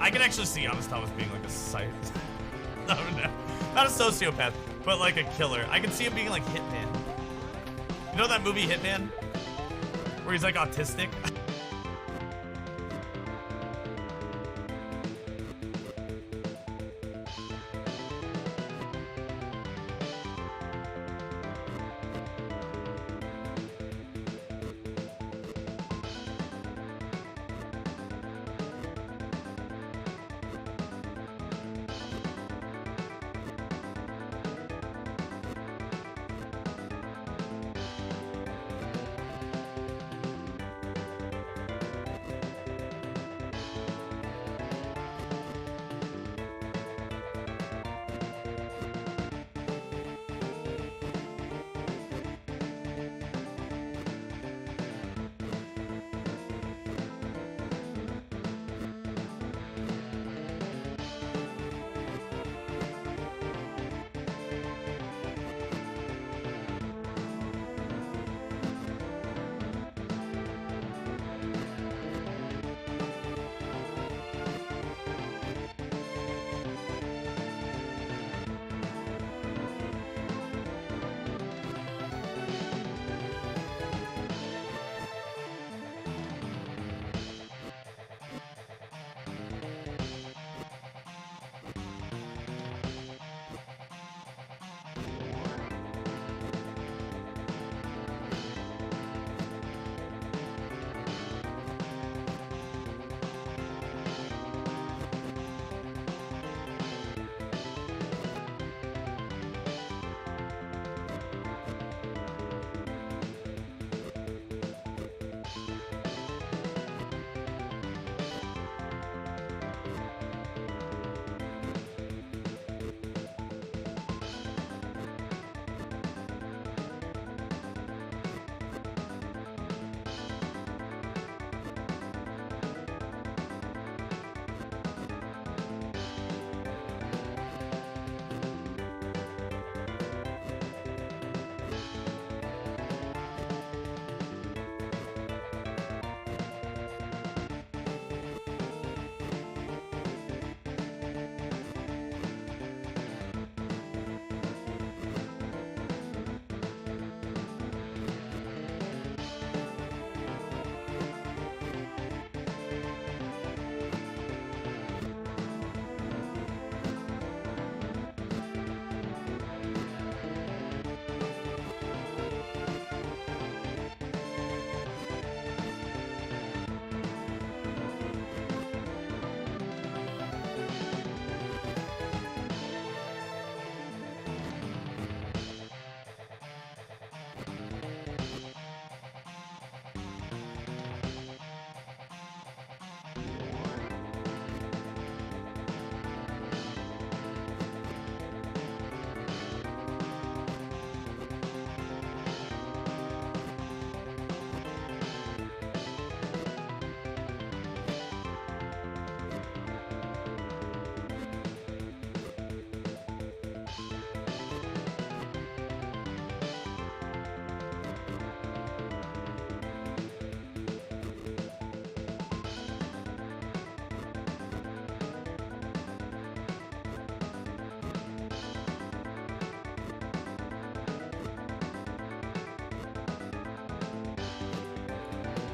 I can actually see Honest Thomas being like a no, not a sociopath, but like a killer. I can see him being like Hitman. You know that movie Hitman? Where he's like autistic?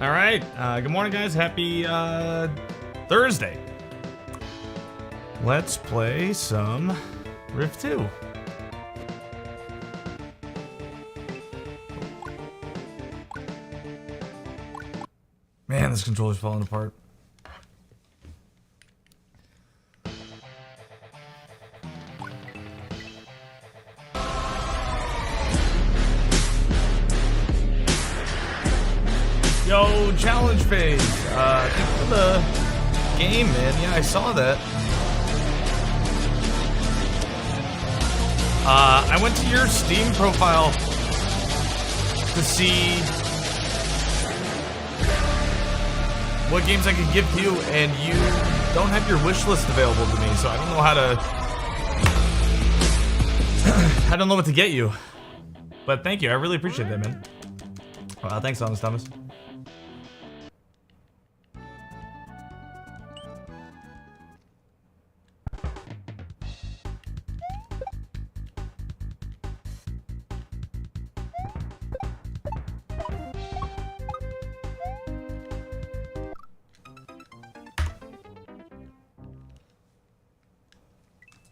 All right, good morning, guys. Happy Thursday. Let's play some Rift 2. Man, this controller's falling apart. Yo, challenge phase. Thank you for the game, man. Yeah, I saw that. I went to your Steam profile to see what games I could give to you, and you don't have your wish list available to me, so I don't know how to... I don't know what to get you. But thank you, I really appreciate that, man. Thanks, Honest Thomas.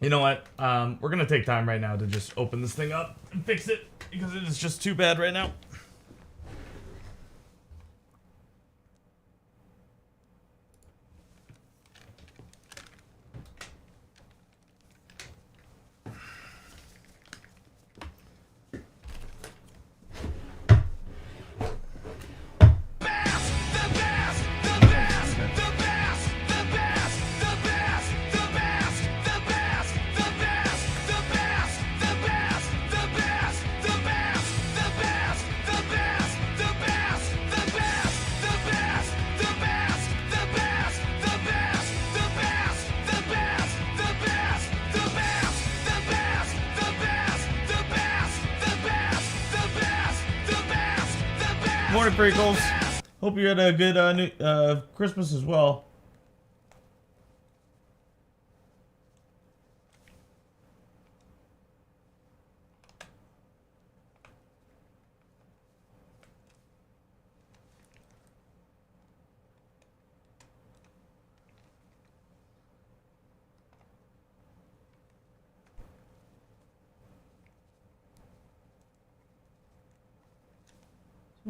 You know what? We're gonna take time right now to just open this thing up and fix it because it is just too bad right now. Morning, Prequels. Hope you had a good Christmas as well.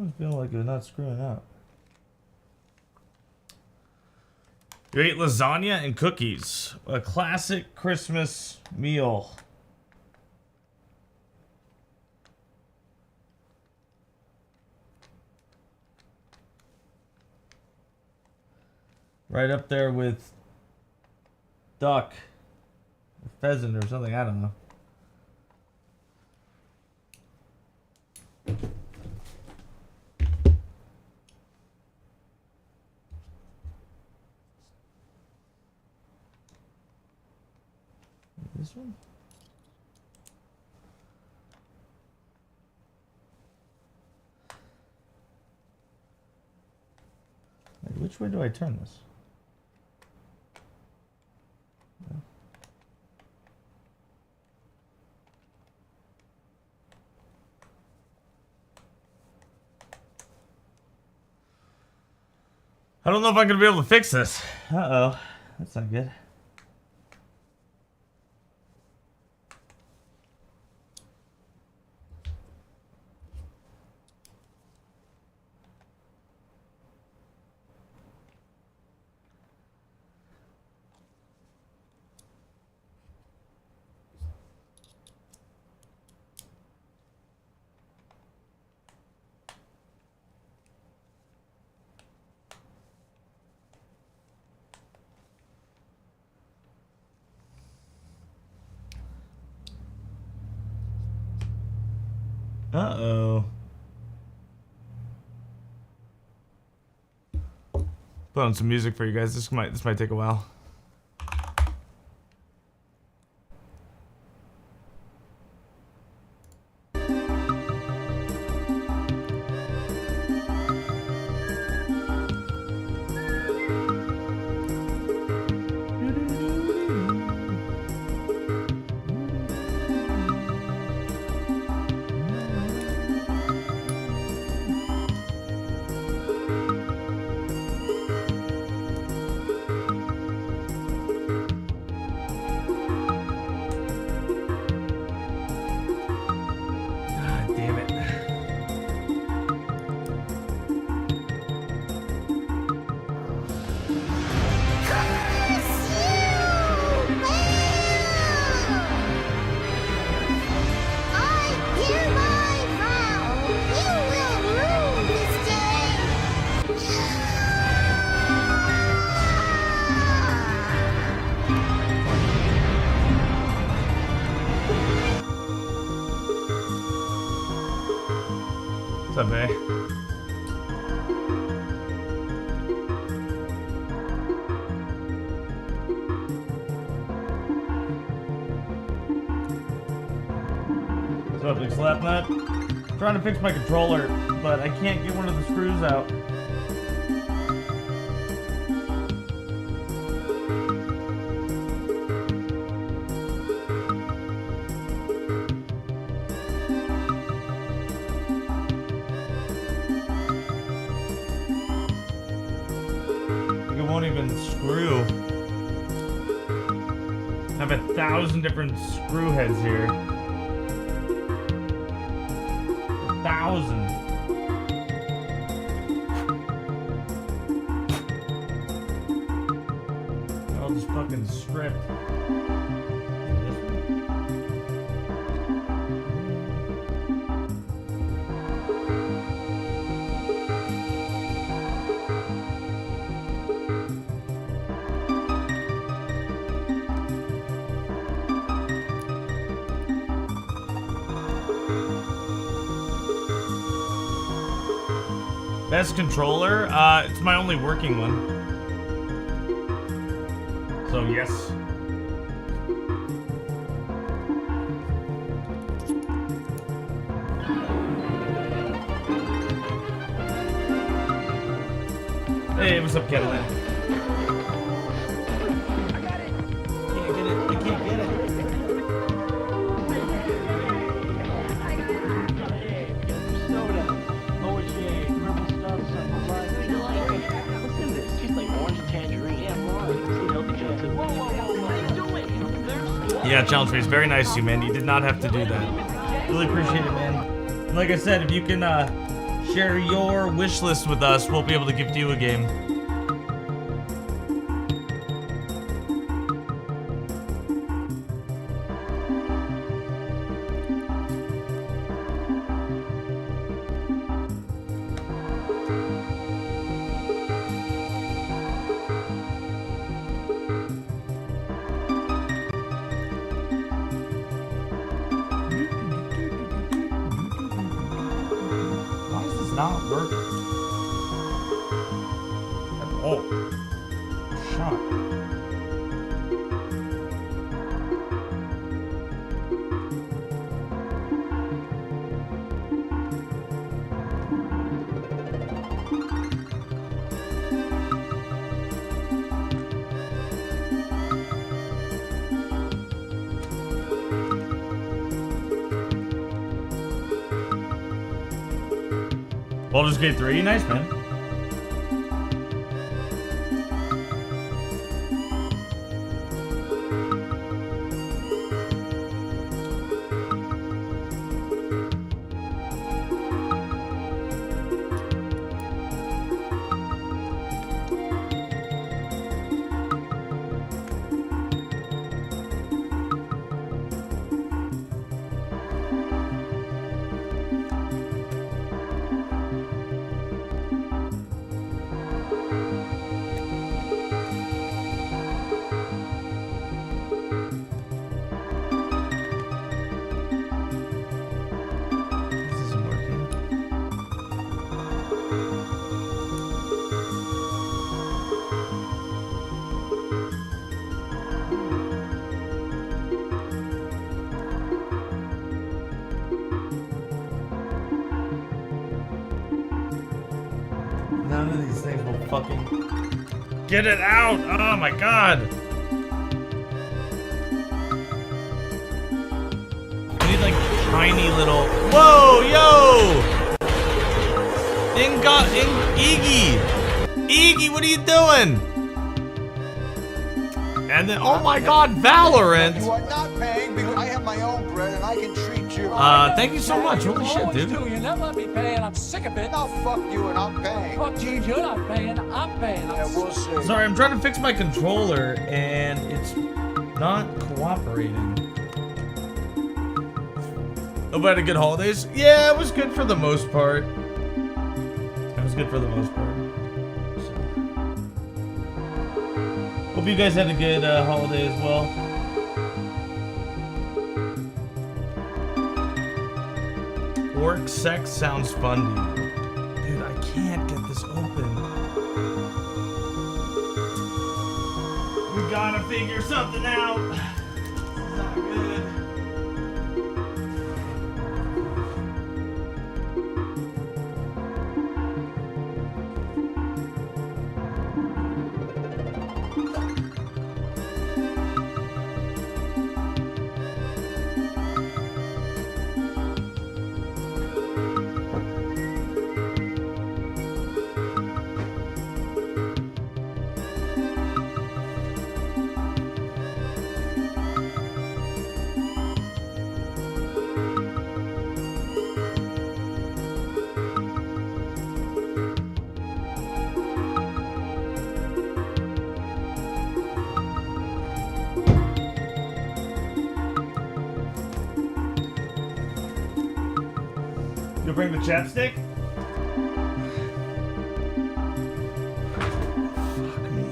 I feel like they're not screwing up. You ate lasagna and cookies. A classic Christmas meal. Right up there with duck, or pheasant or something, I don't know. This one? Wait, which way do I turn this? No. I don't know if I'm gonna be able to fix this. Uh-oh. That's not good. Uh-oh. Put on some music for you guys. This might take a while. What's up, Bay? What's up, Big Slapnut? Trying to fix my controller, but I can't get one of the screws out. It won't even screw. I have 1,000 different screw heads here. 1,000. They're all just fucking stripped. Best controller? It's my only working one. So, yes. Hey, what's up, Kettleman? I got it. Can't get it. I can't get it. Yeah, challenge face. Very nice of you, man. You did not have to do that. Really appreciate it, man. And like I said, if you can share your wish list with us, we'll be able to gift you a game. Not working at all. Shot. Baldur's Gate 3, nice, man. None of these things will fucking get it out. Oh my god. I need like tiny little. Whoa, yo! Iggy! Iggy, what are you doing? And then, oh my god, Valorant! You are not paying because I have my own bread and I can treat you. Thank you so much. Holy shit, dude. You never let me pay and I'm sick of it. No, fuck you and I'm paying. Fuck you, you're not paying, I'm paying. Yeah, we'll see. Sorry, I'm trying to fix my controller and it's not cooperating. Hope I had a good holidays. Yeah, it was good for the most part. It was good for the most part. So. Hope you guys had a good holiday as well. Orc sex sounds fun to you. Dude, I can't get this open. We gotta figure something out. This is not good. bring the chapstick? Fuck me.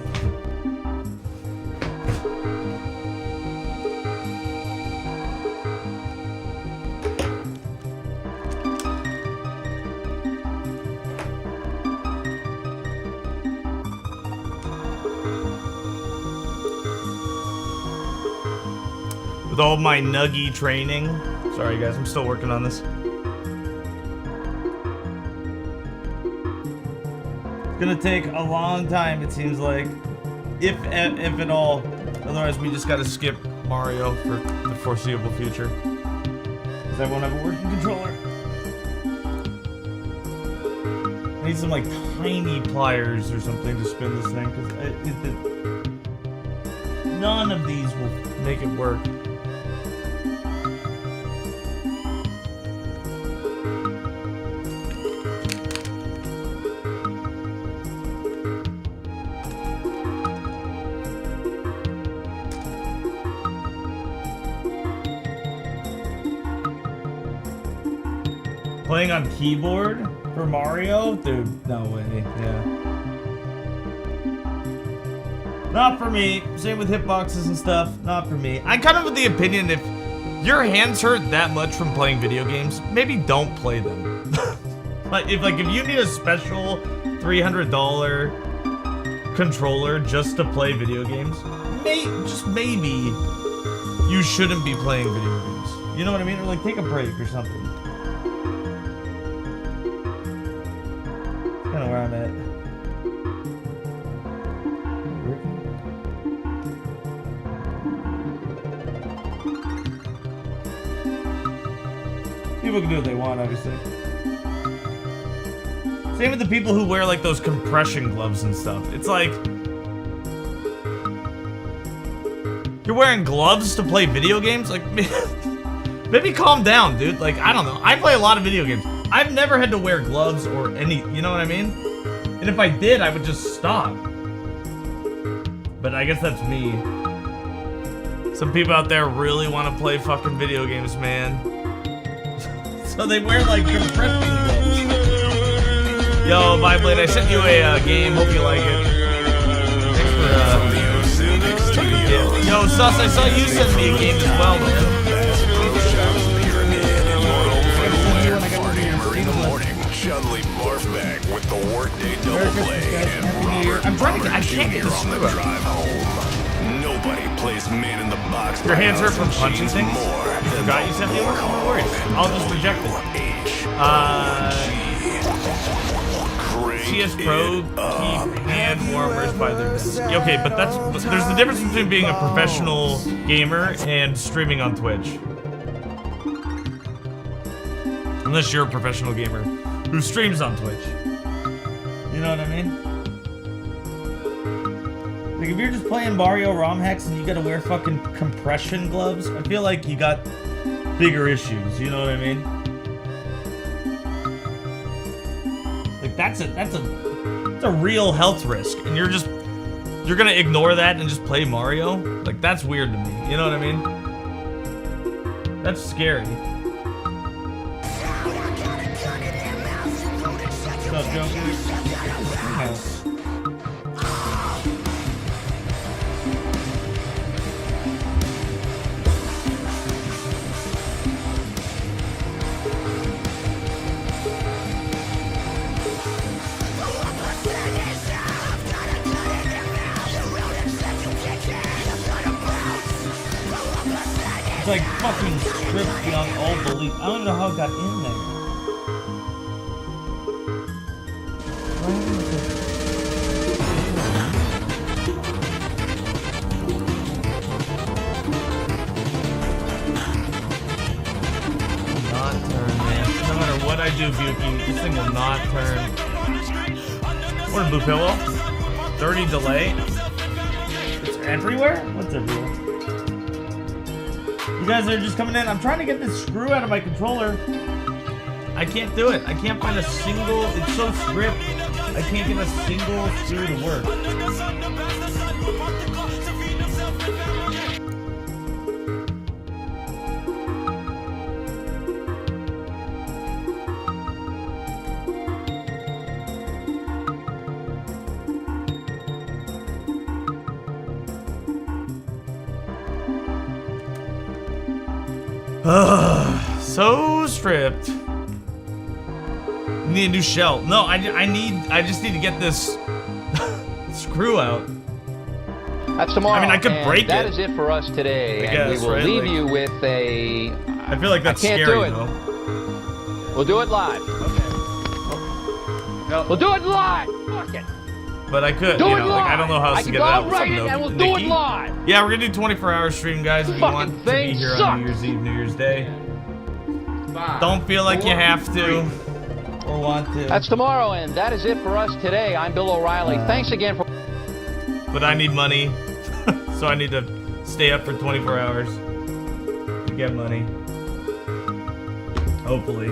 With all my nuggy training. Sorry guys, I'm still working on this. It's gonna take a long time, it seems like. If at all. Otherwise we just gotta skip Mario for the foreseeable future. Because I won't have a working controller. I need some like tiny pliers or something to spin this thing, because none of these will make it work. Playing on keyboard for Mario? Dude, no way. Yeah. Not for me. Same with hitboxes and stuff. Not for me. I kind of have the opinion if your hands hurt that much from playing video games, maybe don't play them. Like if you need a special $300 controller just to play video games, just maybe you shouldn't be playing video games. You know what I mean? Or like take a break or something. Kind of where I'm at. People can do what they want, obviously. Same with the people who wear like those compression gloves and stuff. It's like you're wearing gloves to play video games? Like maybe calm down, dude. Like I don't know. I play a lot of video games. I've never had to wear gloves or any, you know what I mean? And if I did, I would just stop. But I guess that's me. Some people out there really want to play fucking video games, man. So they wear like compression gloves. Yo, Viblade, I sent you a game. Hope you like it. Thanks for Yo, Sus, I saw you send me a game as well, man. Chudley Barfback with the workday double play and I'm trying to. I can't get the screw up. drive home. Nobody plays man in the box. Your hands hurt from punching things? More Forgot you sent me one? No worries. I'll just reject it. CS Pro keep hand warmers by their desk. Okay, but there's the difference between being a professional gamer and streaming on Twitch. Unless you're a professional gamer who streams on Twitch. You know what I mean? Like if you're just playing Mario ROM hacks and you gotta wear fucking compression gloves, I feel like you got bigger issues, you know what I mean? Like that's a real health risk, and you're gonna ignore that and just play Mario? Like that's weird to me, you know what I mean? That's scary. What's up, Joker? It's like fucking stripped beyond all belief. I don't even know how it got in there. Not turn, man. No matter what I do, Buki, this thing will not turn. What a blue pillow? 30 delay? It's everywhere? What's everywhere? You guys are just coming in. I'm trying to get this screw out of my controller. I can't do it. I can't find a single. It's so stripped. I can't get a single screw to work. So stripped. Need a new shell. No, I just need to get this screw out. That's tomorrow. I mean, I could break it. That is it for us today. I And guess, we will right? leave Like, you with a... I feel like that's I can't scary, do it. though. We'll do it live. Okay. We'll do it live. Fuck it. But I could, Do you it know, live. like, I don't know how else to get it out. What's up, I'll write it and we'll do Nikki? it live. Yeah, we're gonna do 24-hour stream, guys, if you Fucking want to be thing here on sucks. New Year's Eve, New Year's Day. Don't feel like you have to or want to. That's tomorrow, and that is it for us today. I'm Bill O'Reilly. Thanks again for... But I need money, so I need to stay up for 24 hours to get money. Hopefully.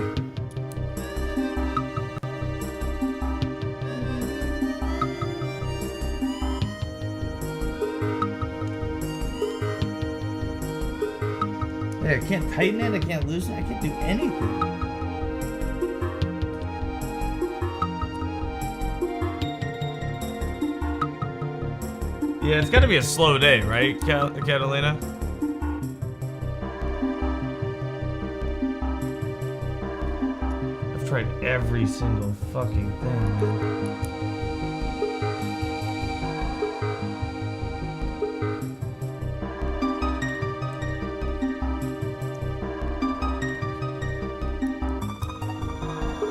Yeah, I can't tighten it, I can't loosen it, I can't do anything. Yeah, it's gotta be a slow day, right, Catalina? I've tried every single fucking thing, man.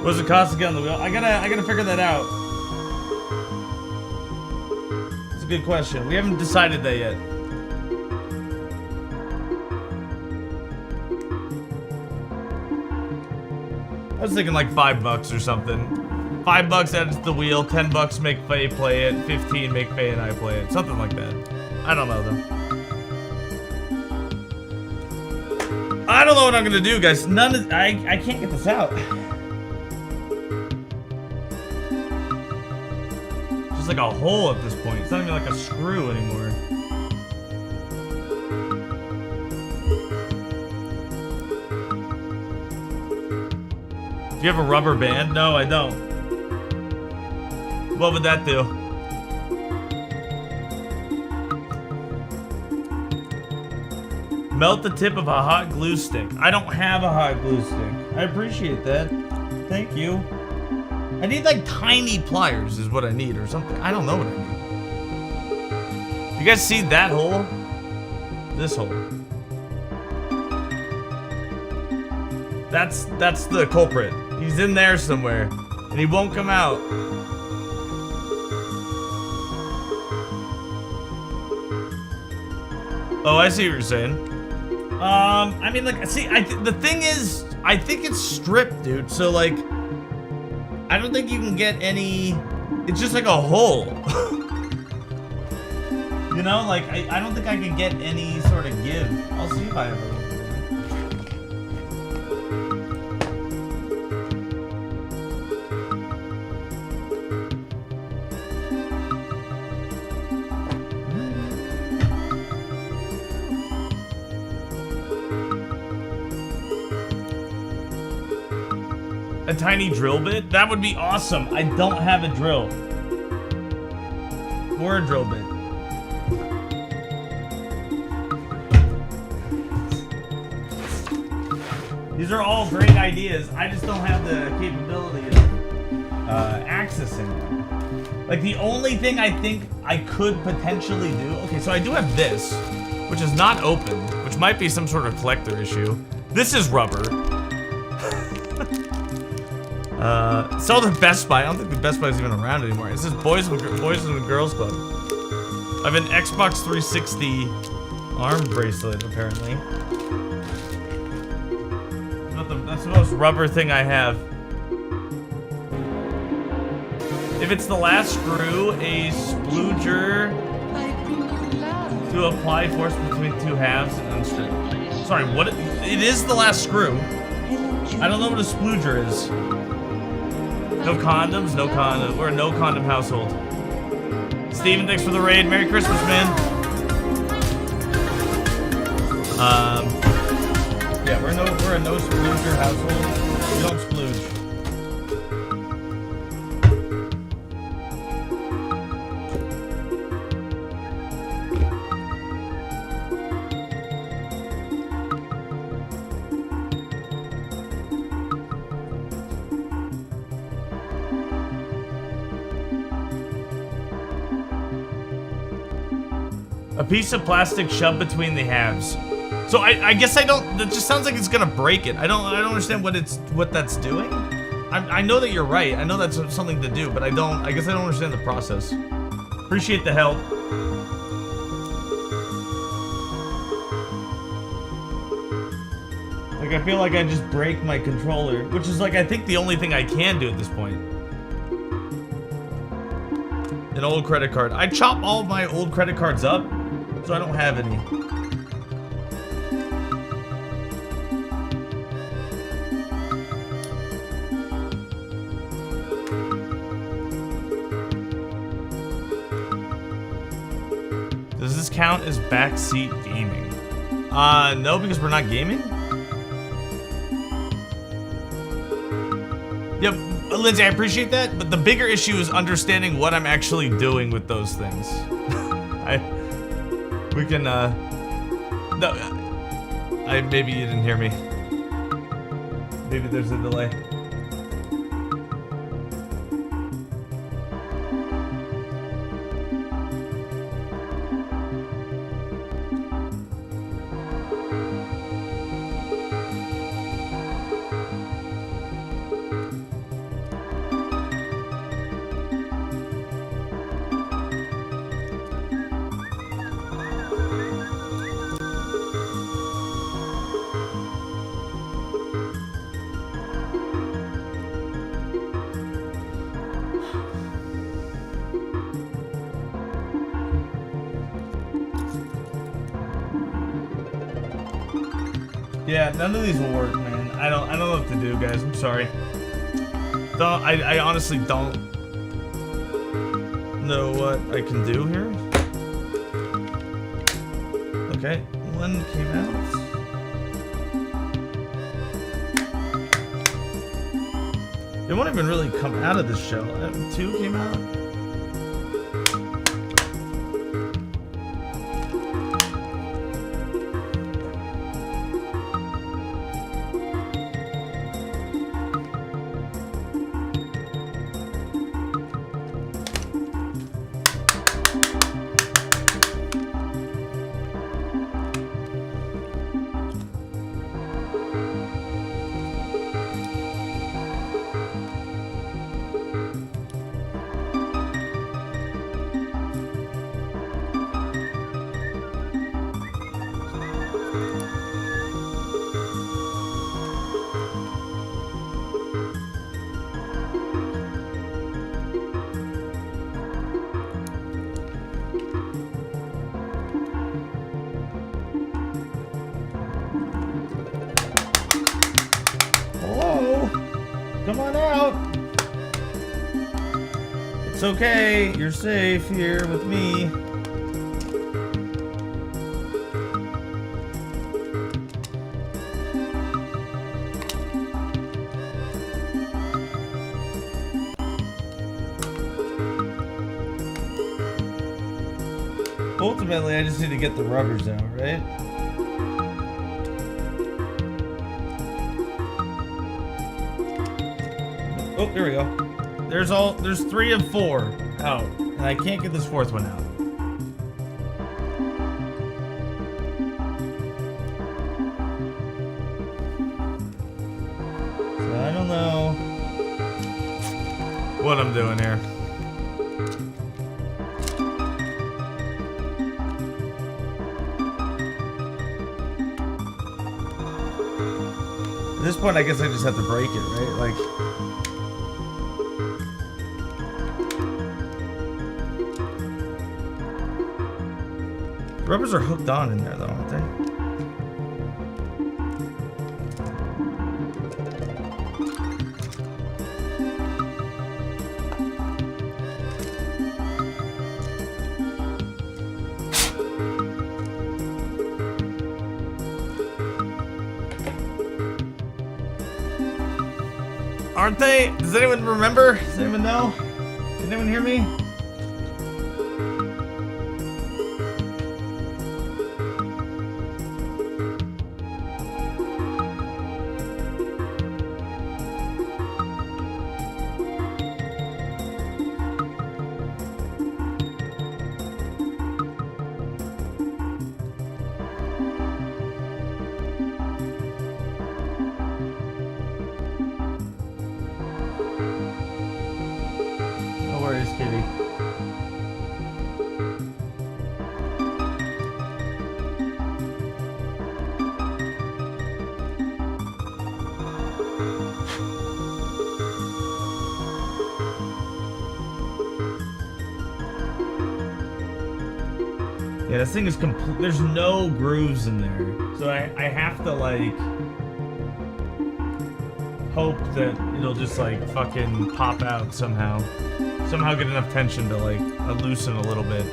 What does it cost to get on the wheel? I gotta figure that out. It's a good question. We haven't decided that yet. I was thinking like $5 or something. $5 adds the wheel, $10 make Faye play it, 15 make Faye and I play it. Something like that. I don't know though. I don't know what I'm gonna do, guys. I can't get this out. It's like a hole at this point. It's not even like a screw anymore. Do you have a rubber band? No, I don't. What would that do? Melt the tip of a hot glue stick. I don't have a hot glue stick. I appreciate that. Thank you. I need like tiny pliers is what I need or something. I don't know what I need. You guys see that hole? This hole. That's the culprit. He's in there somewhere and he won't come out. Oh, I see what you're saying. I mean, like, see, the thing is, I think it's stripped, dude. So, like, I don't think you can get any. It's just like a hole. You know, like, I don't think I can get any sort of give. I'll see if I have a little bit. A tiny drill bit? That would be awesome. I don't have a drill. Or a drill bit. These are all great ideas. I just don't have the capability of accessing them. Like, the only thing I think I could potentially do... Okay, so I do have this, which is not open, which might be some sort of collector issue. This is rubber. Sell the Best Buy. I don't think the Best Buy is even around anymore. It says Boys and Girls Club. I have an Xbox 360 arm bracelet, apparently. That's the most rubber thing I have. If it's the last screw, a splooger to apply force between two halves and unscrew. Sorry, what? It is the last screw. I don't know what a splooger is. No condoms, no condom. We're a no condom household. Steven, thanks for the raid. Merry Christmas, man. Yeah, we're a no splooger household. We don't splooge. piece of plastic shoved between the halves. So I guess I don't. That just sounds like it's gonna break it. I don't understand what that's doing. I know that you're right. I know that's something to do, but I guess I don't understand the process. Appreciate the help. Like, I feel like I just break my controller, which is like, I think the only thing I can do at this point. An old credit card. I chop all of my old credit cards up, so I don't have any. Does this count as backseat gaming? No, because we're not gaming? Yep, Lindsay, I appreciate that, but the bigger issue is understanding what I'm actually doing with those things. Maybe you didn't hear me. Maybe there's a delay. Yeah, none of these will work, man. I don't know what to do, guys. I'm sorry. I honestly don't know what I can do here. Okay, one came out. It won't even really come out of this shell. Two came out. Come on out. It's okay. You're safe here with me. Ultimately, I just need to get the rubbers out, right? Oh, there we go. There's 3 of 4 out, and I can't get this 4th one out. So I don't know what I'm doing here. At this point, I guess I just have to break it, right? Like. The rubbers are hooked on in there, though, aren't they? Aren't they? Does anyone remember? Does anyone know? Can anyone hear me? Yeah, this thing is complete. There's no grooves in there. So I have to, like, hope that it'll just, like, fucking pop out somehow. Somehow get enough tension to, like, loosen a little bit.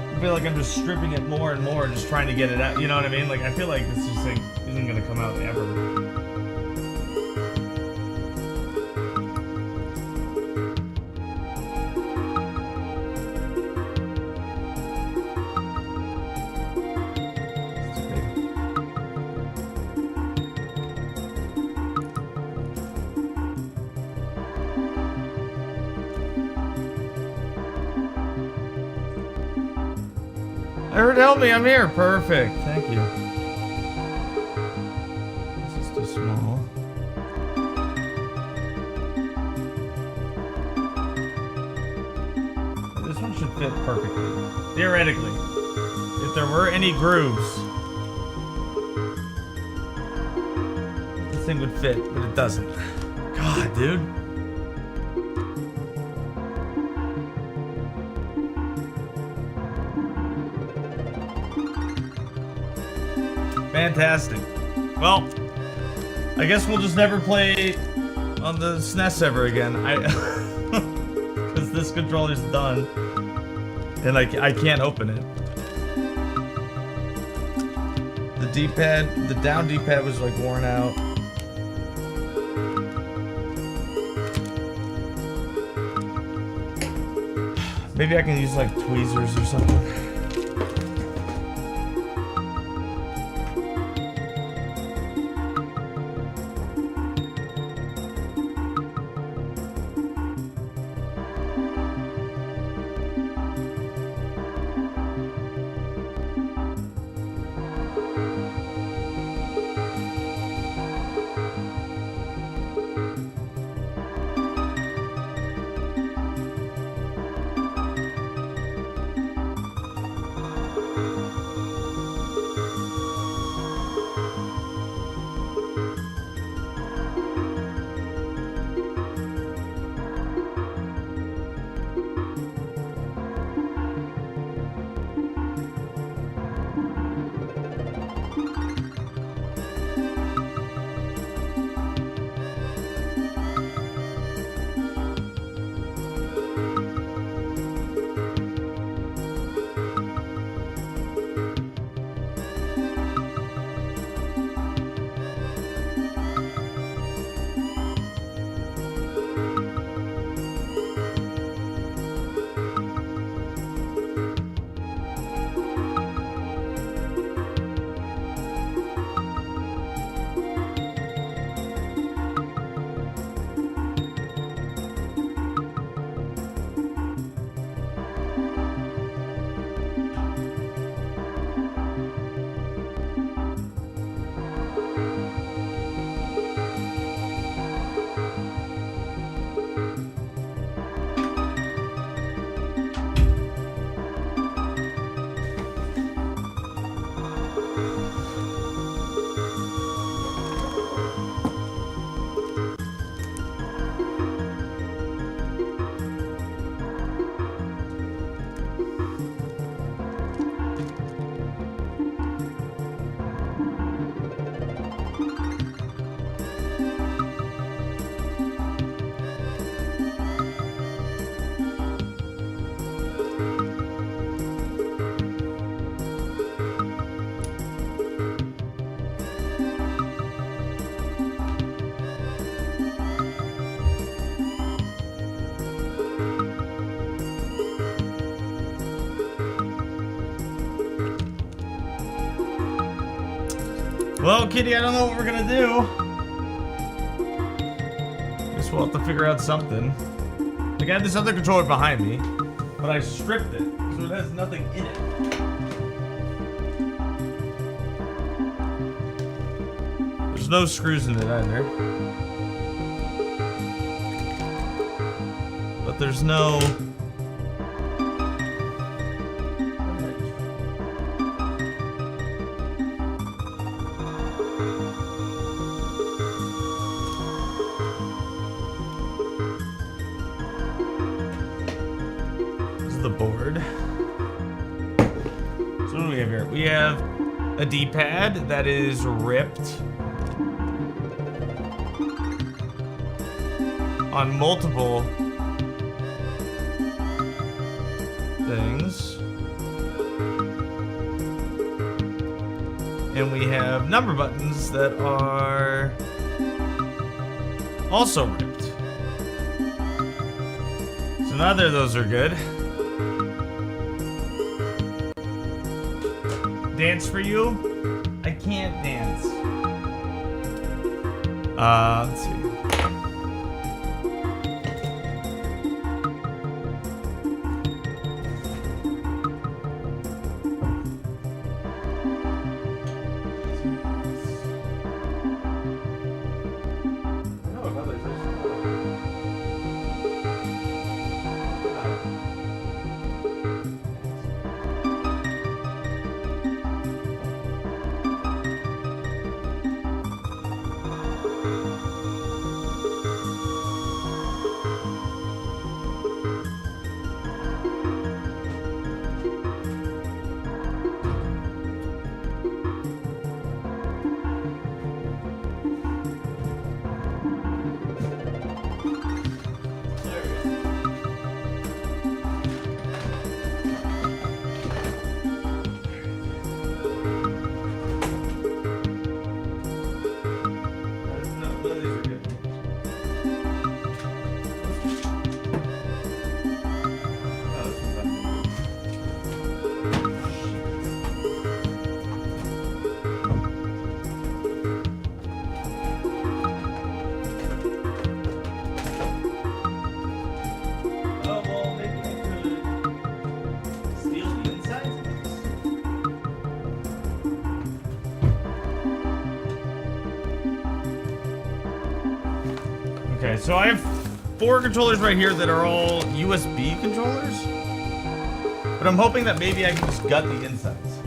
I feel like I'm just stripping it more and more, just trying to get it out. You know what I mean? Like, I feel like this just, like, isn't gonna come out ever. Everett, help me, I'm here. Perfect, thank you. This is too small. This one should fit perfectly. Theoretically. If there were any grooves, this thing would fit, but it doesn't. God, dude. Fantastic. Well, I guess we'll just never play on the SNES ever again. Because this controller's done, and I can't open it. The D-pad, the down D-pad was like worn out. Maybe I can use like tweezers or something. Well, Kitty, I don't know what we're gonna do. Guess we'll have to figure out something. Like, I had this other controller behind me, but I stripped it, so it has nothing in it. There's no screws in it either. But there's no... the board. So what do we have here? We have a D-pad that is ripped on multiple things. And we have number buttons that are also ripped. So neither of those are good. Dance for you? I can't dance. Let's see. Okay, so I have 4 controllers right here that are all USB controllers. But I'm hoping that maybe I can just gut the insides.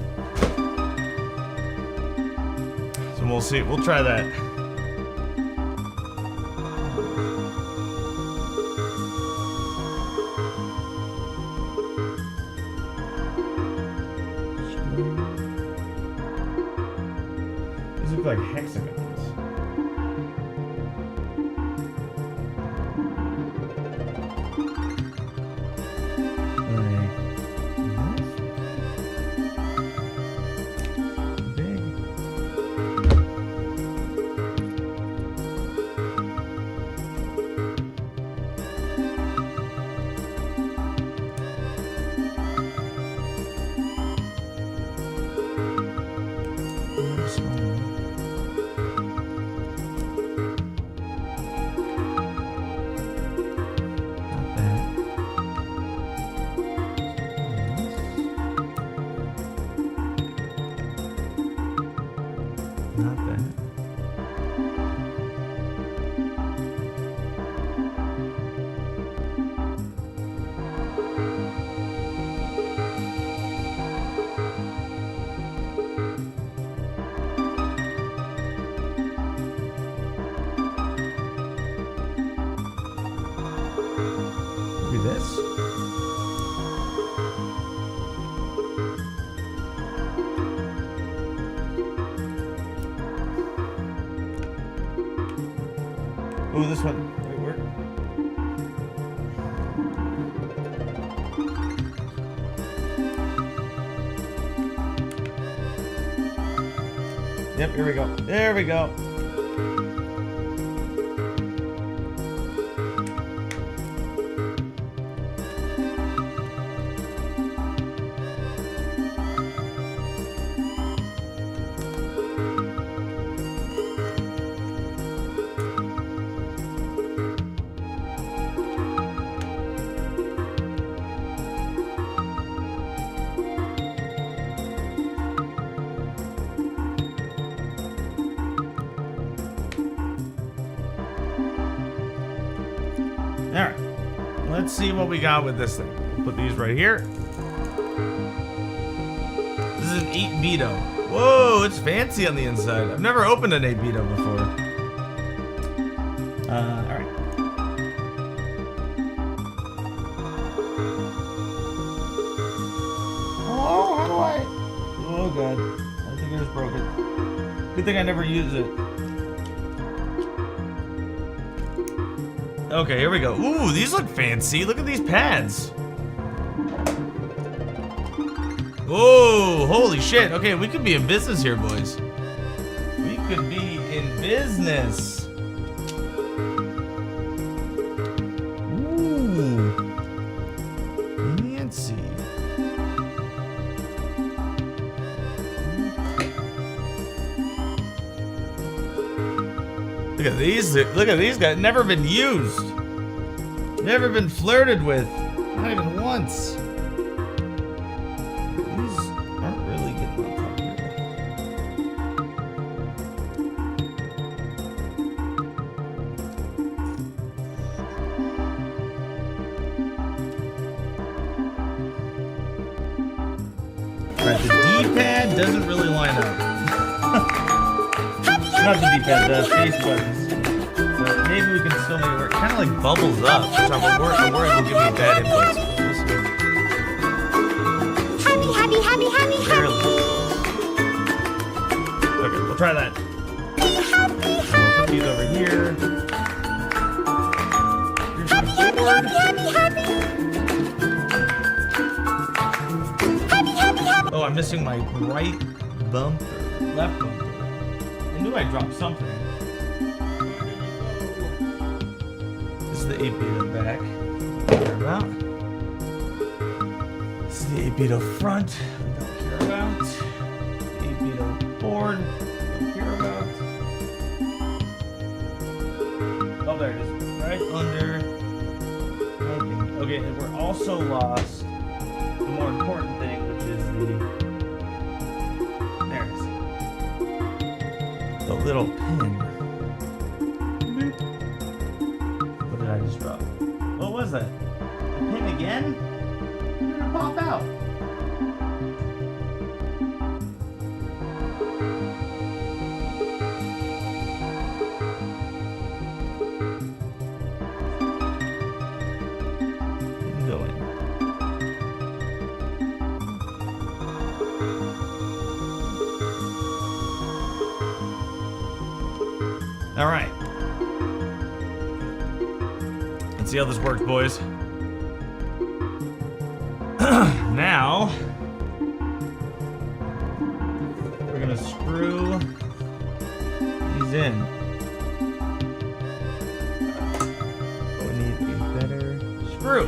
So we'll see. We'll try that. These look like hexagons. Not that. Maybe this? Oh, this one. Wait, where? Yep, here we go. There we go. Alright, let's see what we got with this thing. We'll put these right here. This is an 8-bito. Whoa, it's fancy on the inside. I've never opened an 8-bito before. Alright. god. I think I just broke it. Good thing I never use it. Okay, here we go. Ooh, these look fancy. Look at these pads. Whoa, holy shit. Okay, we could be in business here, boys. We could be in business. Ooh. Fancy. Look at these. Look at these guys. Never been used. Never been flirted with. Not even once. These aren't really getting on top here. Alright, the D-pad doesn't really line up. Not the D-pad, the face buttons. So maybe we can still make it work. Kind of like bubbles up, which I'm worried will give me bad inputs. Happy, happy, happy, happy, Barely. Okay, we'll try that. We'll put these over here. Here's my board. Oh, I'm missing my right bumper, left bumper. I knew I dropped something. This is the 8-beta back. Care about. This is the 8-beta front. We don't care about. 8-beta board. Don't care about. Oh, there it is. Right under. Okay, and we're also lost the more important thing, which is the. There it is. The little pin. What did I just drop? What was that? The pin again? When did it pop out? Didn't go in. All right. Let's see how this works, boys. Now, we're gonna screw these in. But we need a better screw.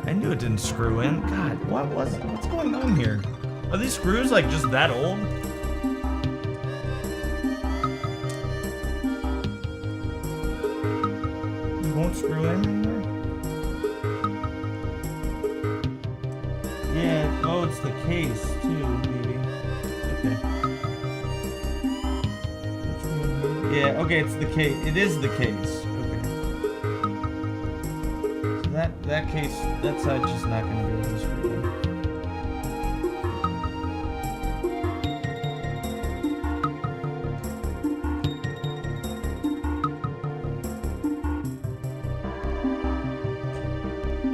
I knew it didn't screw in. God, what's going on here? Are these screws like just that old? It won't screw in anymore? Yeah, oh, it's the case too, maybe. Okay. Yeah, okay, it's the case. It is the case. That case, that side's just not going to be able to screw in.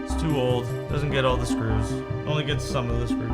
It's too old. Doesn't get all the screws. Only gets some of the screws.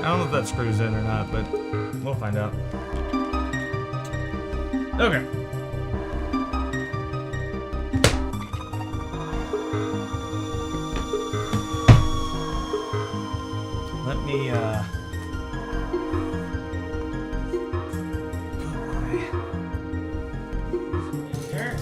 I don't know if that screws in or not, but we'll find out. Okay. Let me, here. There.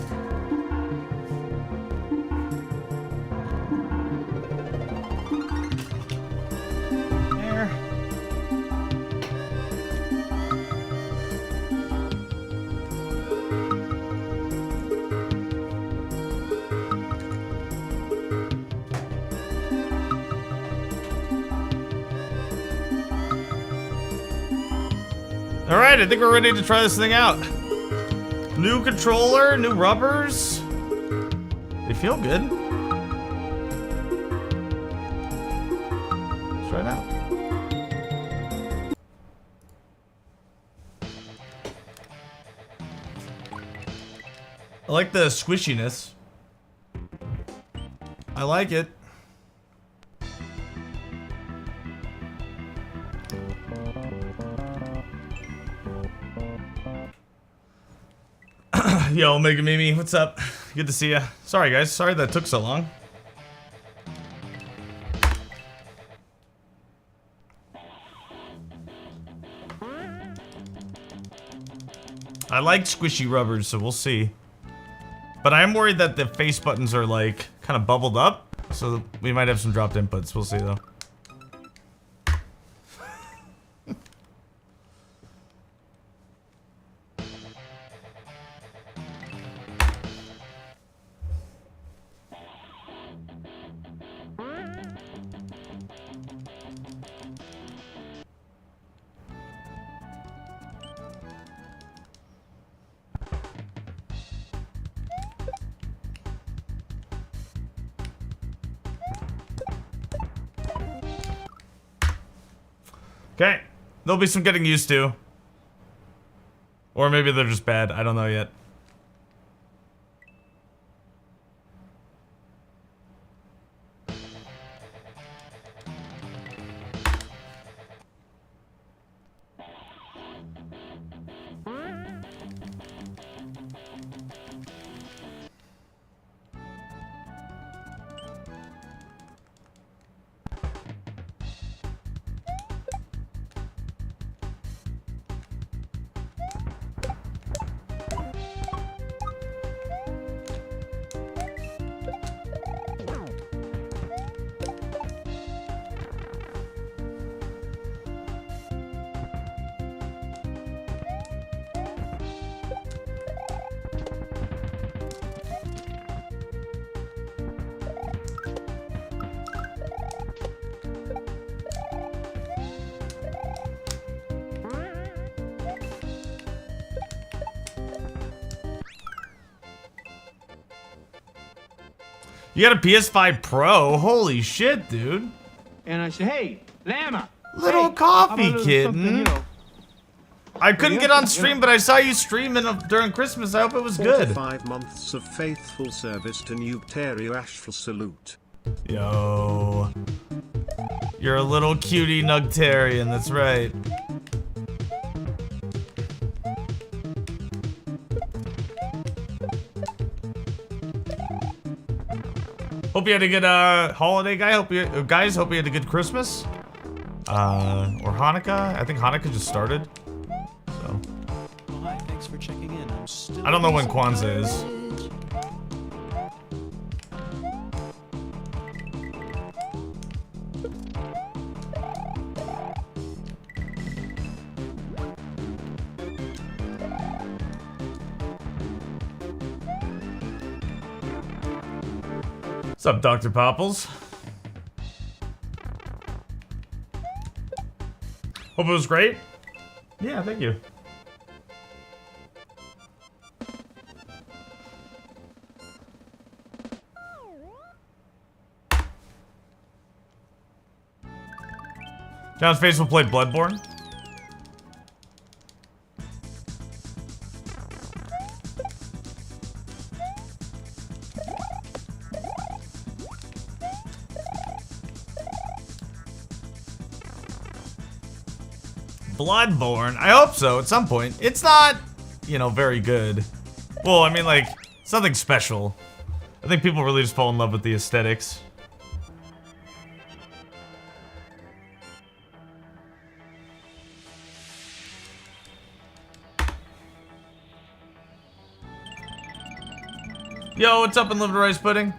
All right, I think we're ready to try this thing out. New controller, new rubbers. They feel good. Let's try it out. I like the squishiness. I like it. Yo, Omega Mimi, what's up? Good to see ya. Sorry, guys. Sorry that took so long. I like squishy rubbers, so we'll see. But I am worried that the face buttons are, like, kind of bubbled up. So we might have some dropped inputs. We'll see, though. Okay, there'll be some getting used to. Or maybe they're just bad, I don't know yet. You got a PS5 Pro? Holy shit, dude. And I said, hey, Llama. Little hey, coffee how about kitten. something, you know, I couldn't get on stream, but I saw you streaming during Christmas. I hope it was good. 5 months of faithful service to Nugterio Ashful salute. Yo. You're a little cutie Nugtarian, that's right. Hope you had a good holiday, guys. Hope you had a good Christmas. Or Hanukkah. I think Hanukkah just started. So. Hi, thanks for checking in. I'm still I don't know when Kwanzaa is. What's up, Dr. Popples? Hope it was great. Yeah, thank you. John's Faithful played Bloodborne. Bloodborne. I hope so at some point. It's not, you know, very good. Well, I mean, like, it's nothing special. I think people really just fall in love with the aesthetics. Yo, what's up in Live to Rice Pudding?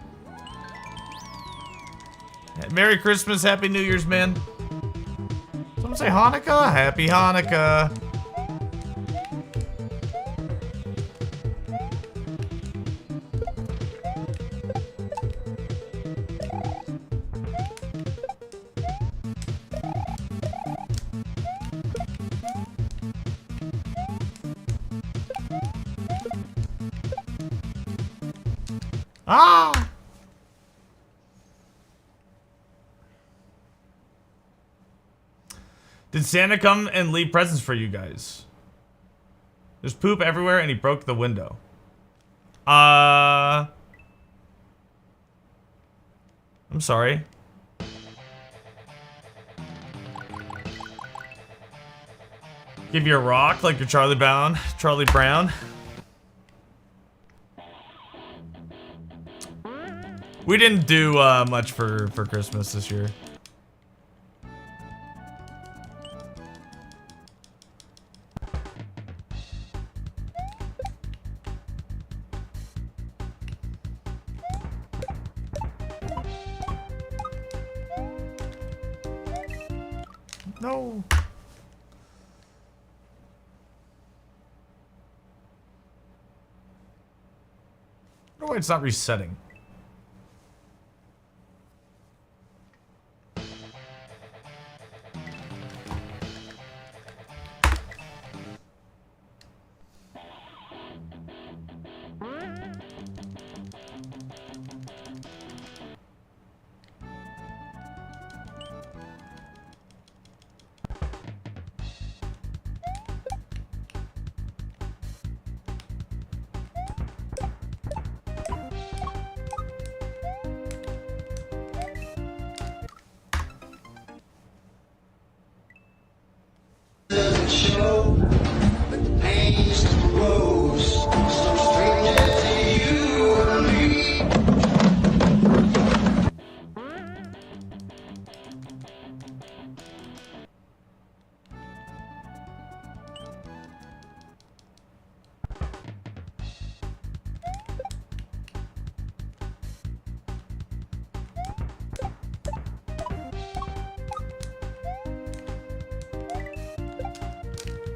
Merry Christmas, Happy New Year's, man. Someone say Hanukkah? Happy Hanukkah. Ah! Did Santa come and leave presents for you guys? There's poop everywhere and he broke the window. I'm sorry. Give you a rock like you're Charlie Brown. We didn't do much for Christmas this year. No. No way, it's not resetting.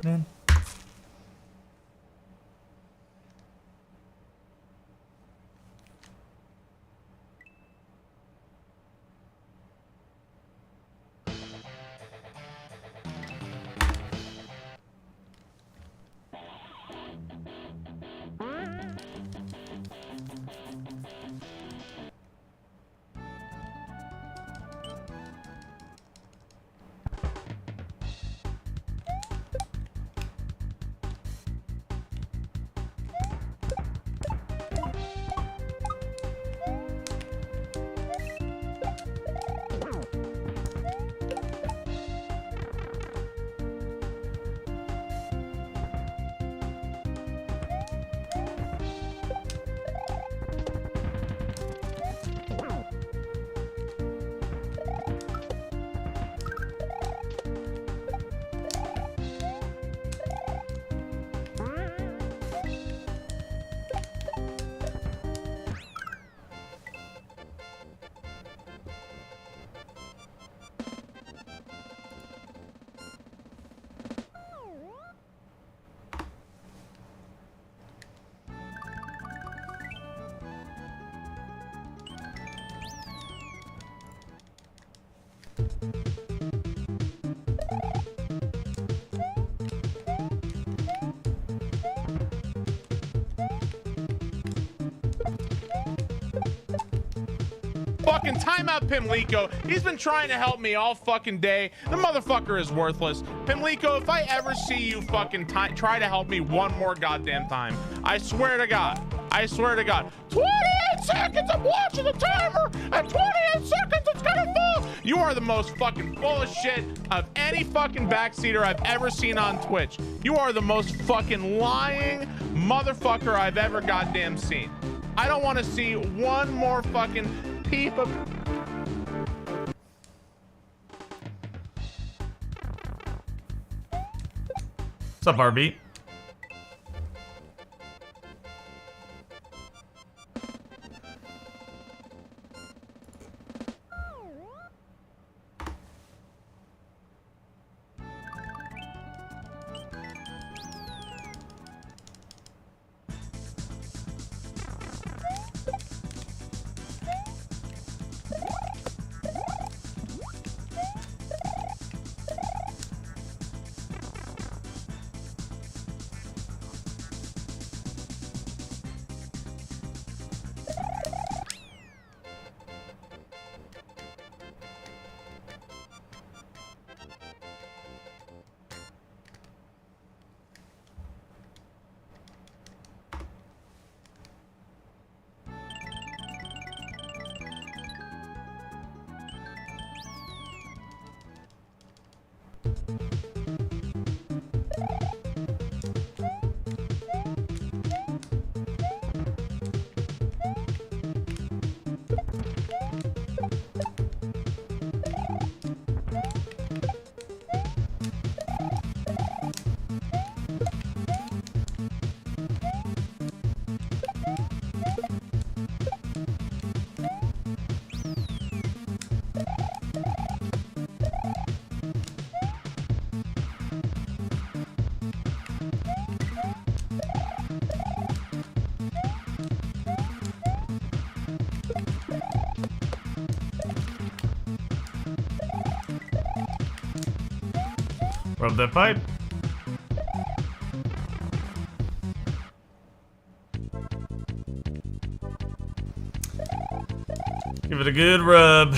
Man. Fucking timeout Pimlico. He's been trying to help me all fucking day. The motherfucker is worthless. Pimlico, if I ever see you fucking try to help me one more goddamn time, I swear to God. I swear to God. 28 seconds, I'm watching the timer. At 28 seconds, it's gonna fall. You are the most fucking full of shit of any fucking backseater I've ever seen on Twitch. You are the most fucking lying motherfucker I've ever goddamn seen. I don't want to see one more fucking peep of... What's up, RB? Rub that pipe. Give it a good rub.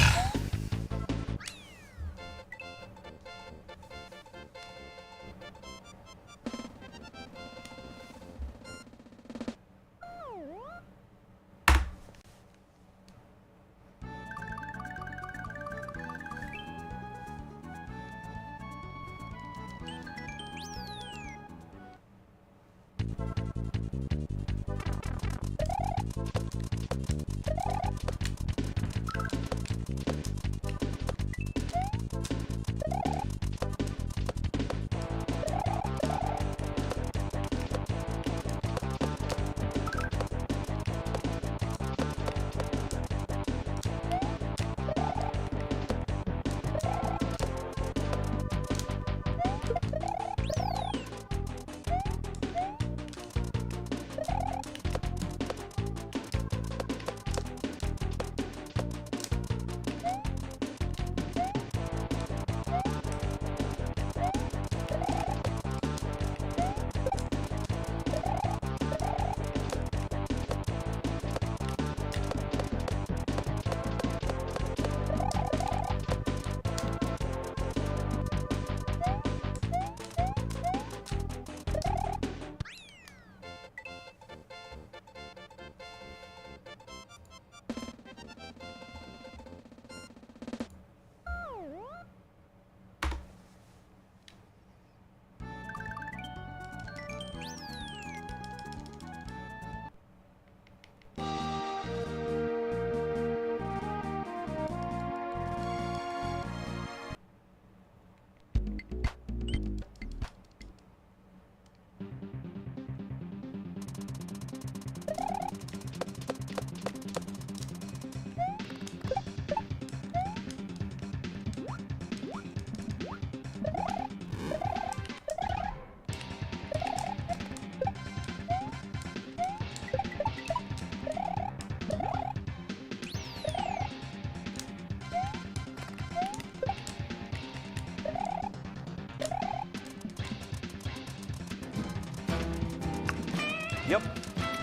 Yep.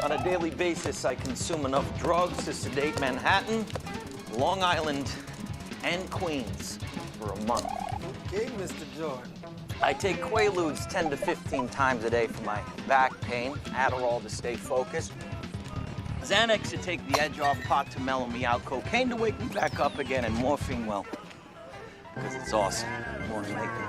On a daily basis, I consume enough drugs to sedate Manhattan, Long Island, and Queens for a month. Okay, Mr. Jordan. I take Quaaludes 10 to 15 times a day for my back pain, Adderall to stay focused, Xanax to take the edge off, pot to mellow me out, cocaine to wake me back up again, and morphine, well, because it's awesome. More than making it.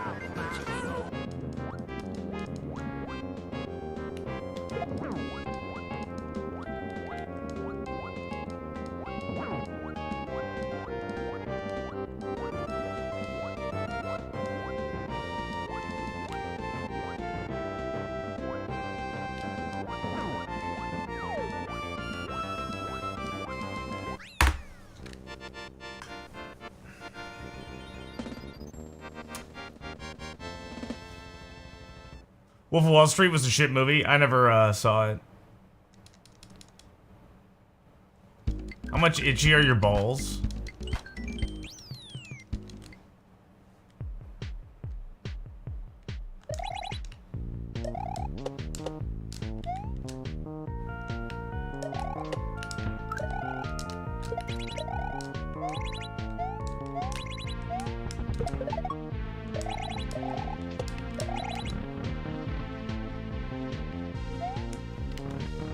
Wolf of Wall Street was a shit movie. I never saw it. How much itchy are your balls?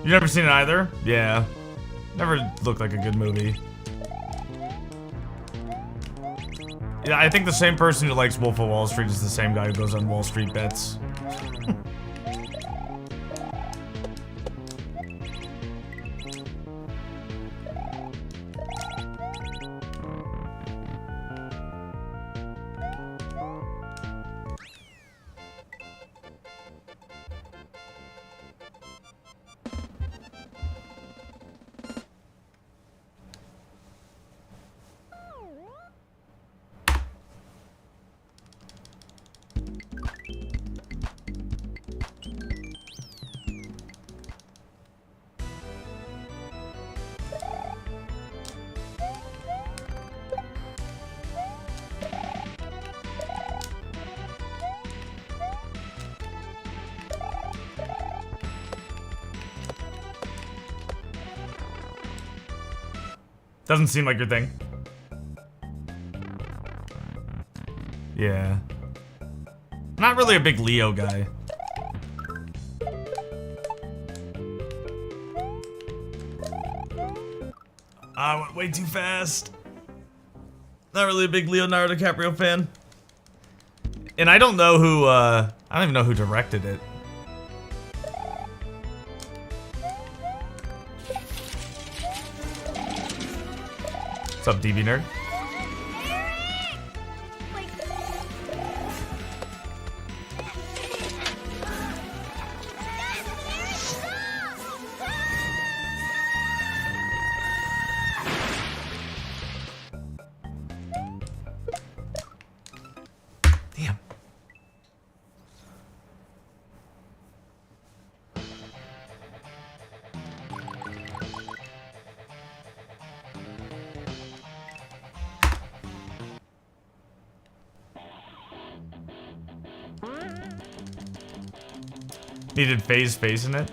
You never seen it either? Yeah. Never looked like a good movie. Yeah, I think the same person who likes Wolf of Wall Street is the same guy who goes on Wall Street bets. Doesn't seem like your thing. Yeah. Not really a big Leo guy. I went way too fast. Not really a big Leonardo DiCaprio fan. And I don't know who, I don't even know who directed it. What's up, DB Nerd? Damn. Needed phase face in it.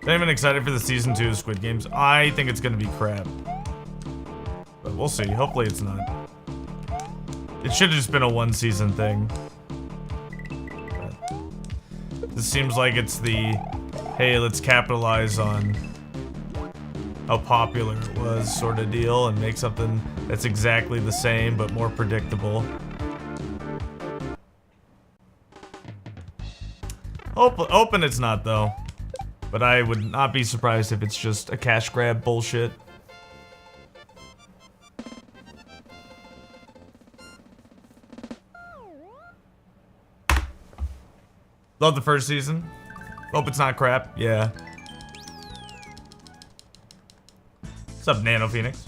I'm even excited for the season 2 of Squid Games. I think it's gonna be crap. But we'll see. Hopefully it's not. It should have just been a 1-season thing. But this seems like it's the, hey, let's capitalize on how popular it was sort of deal and make something that's exactly the same but more predictable. Open it's not though, but I would not be surprised if it's just a cash grab bullshit. Love the first season. Hope it's not crap. Yeah. What's up, Nano Phoenix?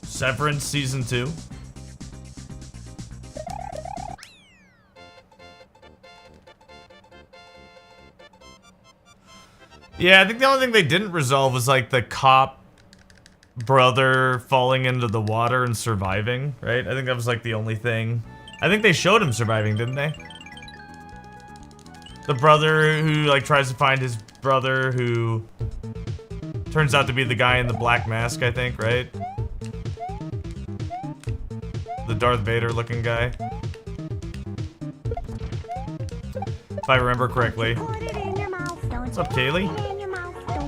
Severance Season 2. Yeah, I think the only thing they didn't resolve was like the cop brother falling into the water and surviving, right? I think that was like the only thing. I think they showed him surviving, didn't they? The brother who like tries to find his brother who turns out to be the guy in the black mask, I think, right? The Darth Vader looking guy. If I remember correctly. What's up, Kaylee?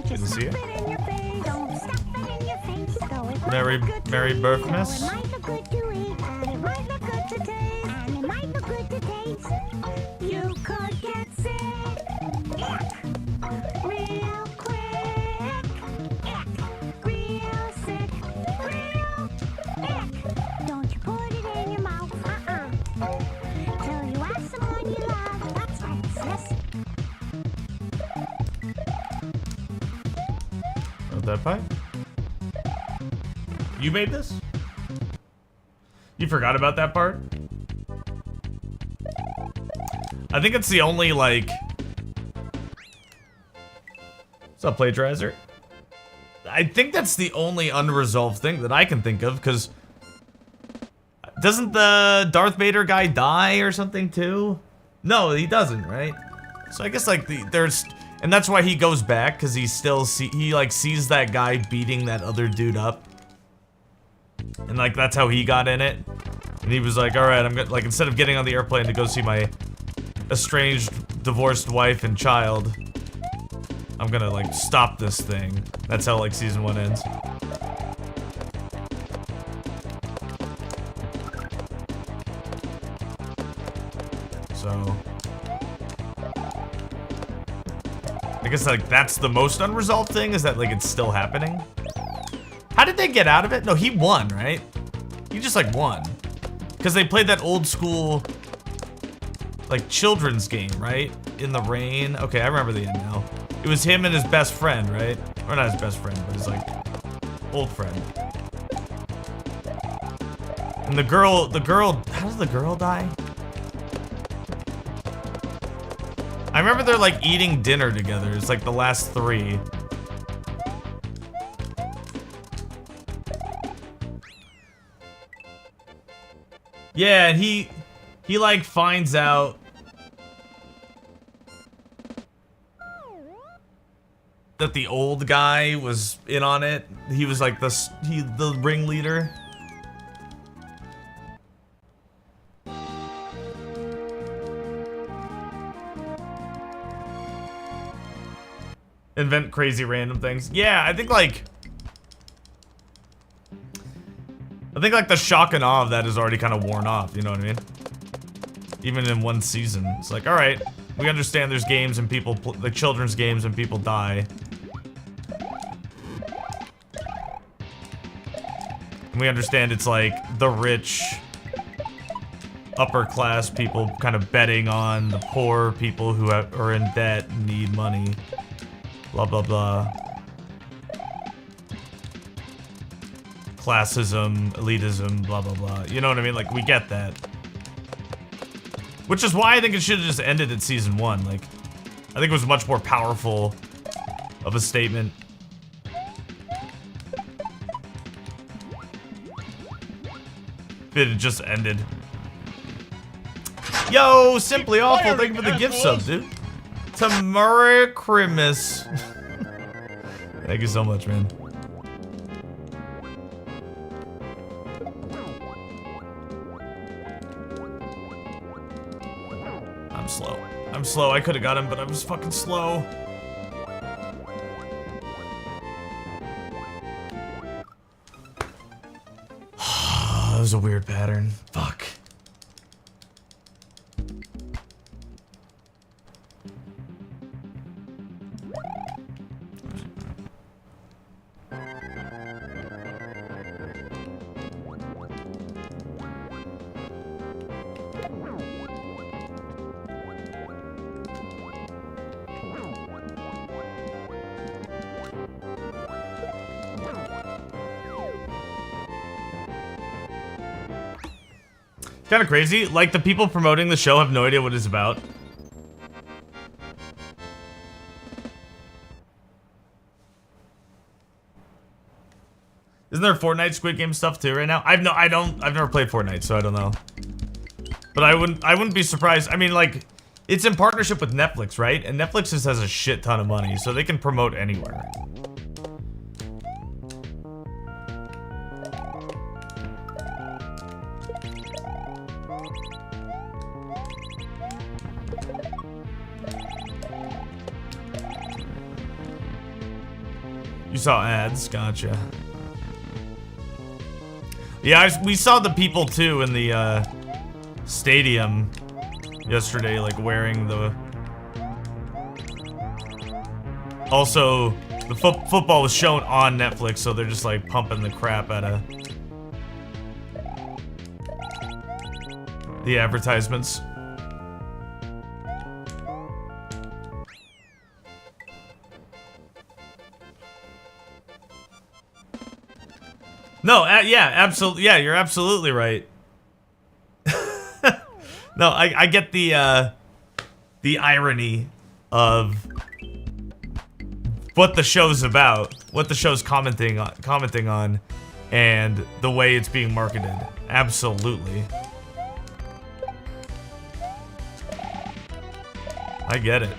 Good to see you. Merry Birthmas. You could get sick real quick. Real sick, real ick. Don't you put it in your mouth, till you ask someone you love. That's right, sis. That pie? You made this? You forgot about that part? I think it's the only, like... What's up, Plagiarizer? I think that's the only unresolved thing that I can think of, because... Doesn't the Darth Vader guy die or something, too? No, he doesn't, right? So I guess, like, there's... And that's why he goes back, because he still sees that guy beating that other dude up. And like, that's how he got in it. And he was like, alright, I'm gonna, like, instead of getting on the airplane to go see my estranged, divorced wife and child, I'm gonna, like, stop this thing. That's how, like, season 1 ends. So... I guess, like, that's the most unresolved thing, is that, like, it's still happening. How did they get out of it? No, he won, right? He just, like, won. Because they played that old school, like, children's game, right? In the rain. Okay, I remember the end now. It was him and his best friend, right? Or not his best friend, but his, like, old friend. And the girl, how does the girl die? I remember they're like eating dinner together. It's like the last 3. Yeah, and he like finds out that the old guy was in on it. He was like the ringleader. Invent crazy random things. Yeah, I think like the shock and awe of that is already kind of worn off, you know what I mean? Even in 1 season. It's like, alright, we understand there's games and people, like children's games and people die. And we understand it's like the rich, upper class people kind of betting on the poor people who are in debt and need money. Blah, blah, blah. Classism, elitism, blah, blah, blah. You know what I mean? Like, we get that. Which is why I think it should have just ended at season 1. Like, I think it was much more powerful of a statement. If it had just ended. Yo, Simply Awful, thank you for the gift sub, dude. Merry Christmas. Thank you so much, man. I'm slow. I could have got him, but I was fucking slow. That was a weird pattern. Fuck. Kind of crazy. Like, the people promoting the show have no idea what it's about. Isn't there Fortnite Squid Game stuff too right now? I've never played Fortnite, so I don't know. But I wouldn't be surprised. I mean, like, it's in partnership with Netflix, right? And Netflix just has a shit ton of money, so they can promote anywhere. You saw ads, gotcha. Yeah, we saw the people too in the stadium yesterday, like wearing the. Also, the football was shown on Netflix, so they're just like pumping the crap out of the advertisements. No, yeah, absolutely. Yeah, you're absolutely right. No, I get the irony of what the show's about, what the show's commenting on, and the way it's being marketed. Absolutely. I get it.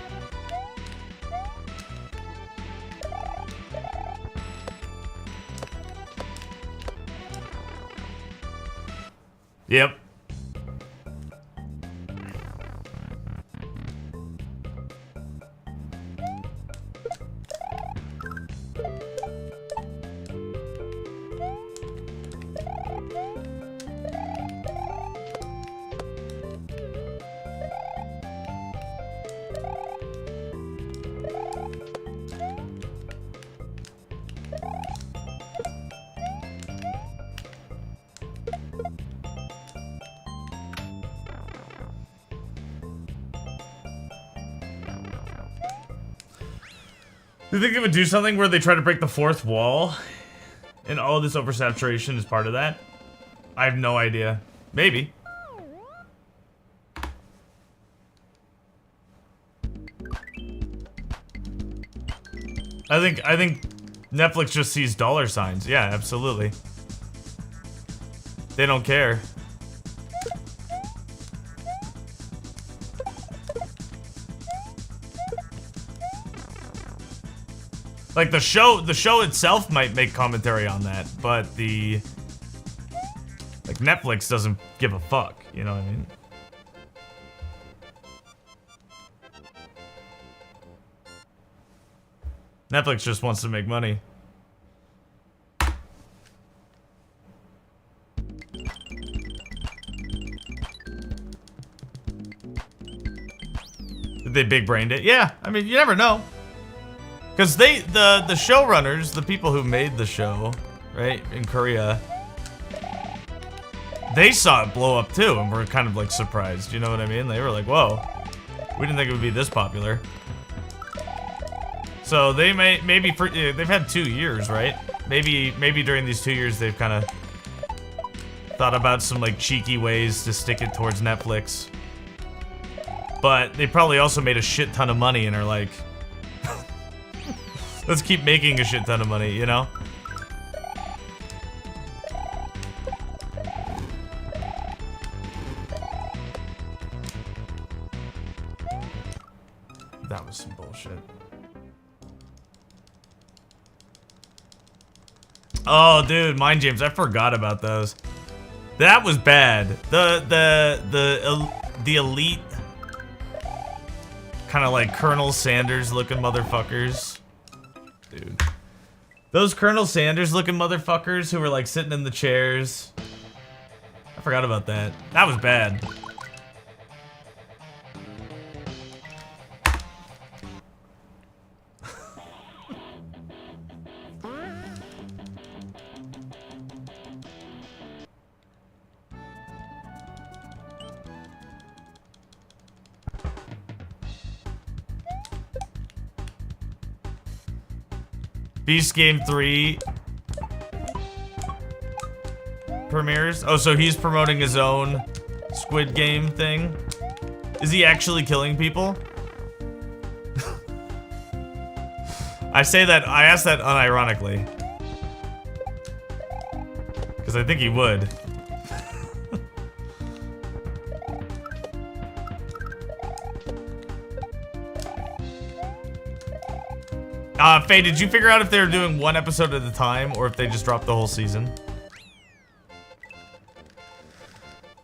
Yep. Do you think they would do something where they try to break the fourth wall? And all this oversaturation is part of that? I have no idea. Maybe. I think Netflix just sees dollar signs. Yeah, absolutely. They don't care. Like, the show itself might make commentary on that, but like, Netflix doesn't give a fuck, you know what I mean? Netflix just wants to make money. Did they big brained it? Yeah, I mean, you never know. Because the showrunners, the people who made the show, right, in Korea, they saw it blow up too, and were kind of like surprised, you know what I mean? They were like, whoa, we didn't think it would be this popular. So they maybe they've had 2 years, right? Maybe during these 2 years they've kind of thought about some like cheeky ways to stick it towards Netflix. But they probably also made a shit ton of money and are like, let's keep making a shit ton of money, you know? That was some bullshit. Oh, dude, Mind James, I forgot about those. That was bad. The elite kind of like Colonel Sanders looking motherfuckers. Dude. Those Colonel Sanders looking motherfuckers who were like sitting in the chairs. I forgot about that. That was bad. Beast Game 3 premieres. Oh, so he's promoting his own Squid Game thing? Is he actually killing people? I asked that unironically. Because I think he would. Faye, did you figure out if they were doing one episode at a time or if they just dropped the whole season?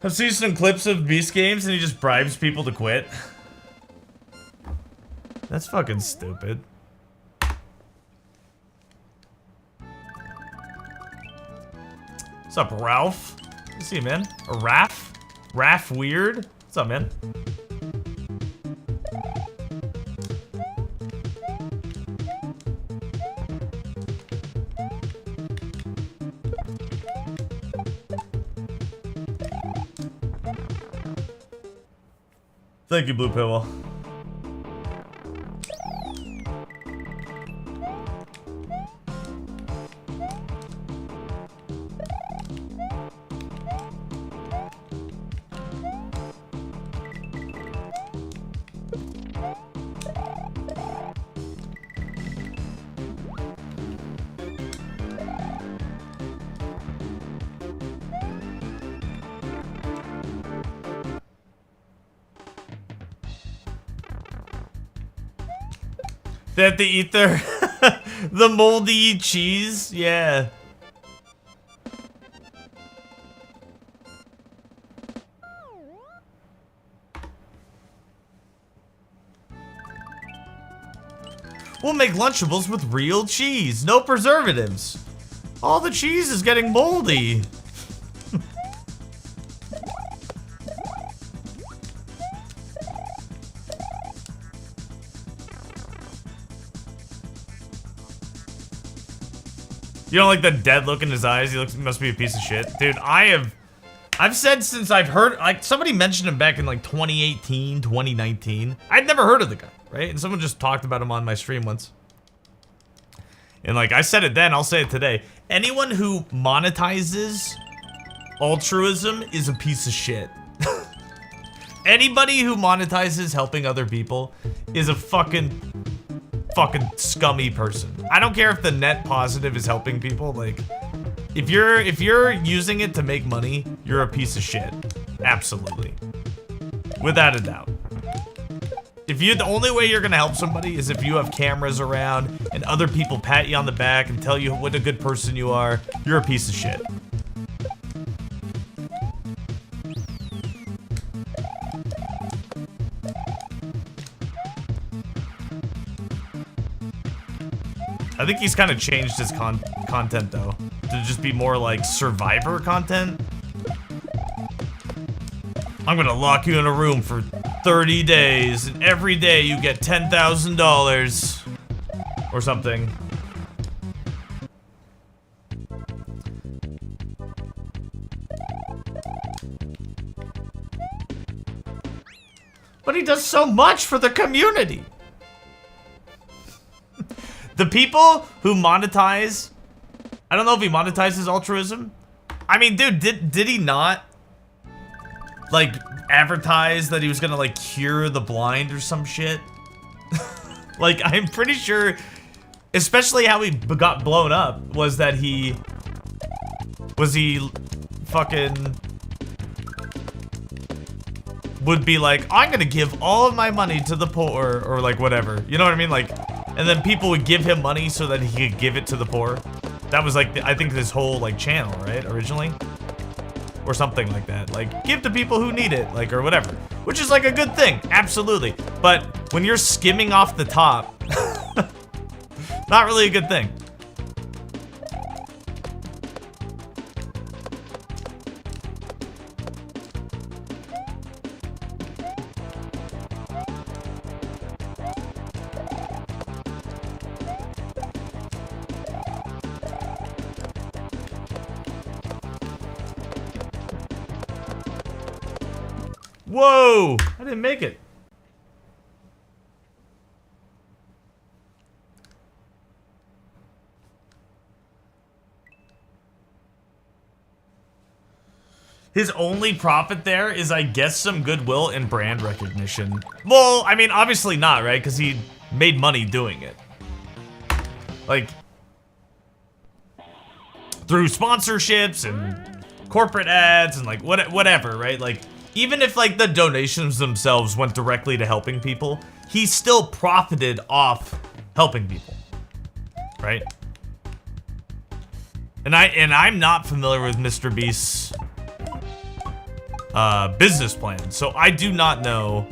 I've seen some clips of Beast Games and he just bribes people to quit. That's fucking stupid. What's up, Ralph? Let's see, man. Or Raph? Raph Weird? What's up, man? Thank you, Blue Pillow. They have to eat their the moldy cheese. Yeah. We'll make Lunchables with real cheese, no preservatives. All the cheese is getting moldy. You don't like the dead look in his eyes? He must be a piece of shit. Dude, I've said since I've heard, like, somebody mentioned him back in like 2018, 2019. I'd never heard of the guy, right? And someone just talked about him on my stream once. And like, I said it then, I'll say it today. Anyone who monetizes altruism is a piece of shit. Anybody who monetizes helping other people is a fucking scummy person. I don't care if the net positive is helping people. Like, if you're using it to make money, you're a piece of shit. Absolutely, without a doubt. The only way you're gonna help somebody is if you have cameras around and other people pat you on the back and tell you what a good person you are. You're a piece of shit. I think he's kind of changed his content though, to just be more like Survivor content. I'm gonna lock you in a room for 30 days, and every day you get $10,000 or something. But he does so much for the community. The people who monetize, I don't know if he monetizes altruism. I mean, dude, did he not like advertise that he was gonna like cure the blind or some shit? Like, I'm pretty sure, especially how he got blown up, was that he fucking would be like, I'm gonna give all of my money to the poor, or like whatever, you know what I mean? Like, and then people would give him money so that he could give it to the poor. That was like, I think, this whole like channel, right, originally? Or something like that. Like, give to people who need it, like, or whatever. Which is like a good thing, absolutely. But when you're skimming off the top, not really a good thing. Whoa! I didn't make it. His only profit there is, I guess, some goodwill and brand recognition. Well, I mean, obviously not, right? Because he made money doing it. Like, through sponsorships and corporate ads and, like, whatever, right? Like, even if, like, the donations themselves went directly to helping people, he still profited off helping people, right? And I'm not familiar with Mr. Beast's business plan, so I do not know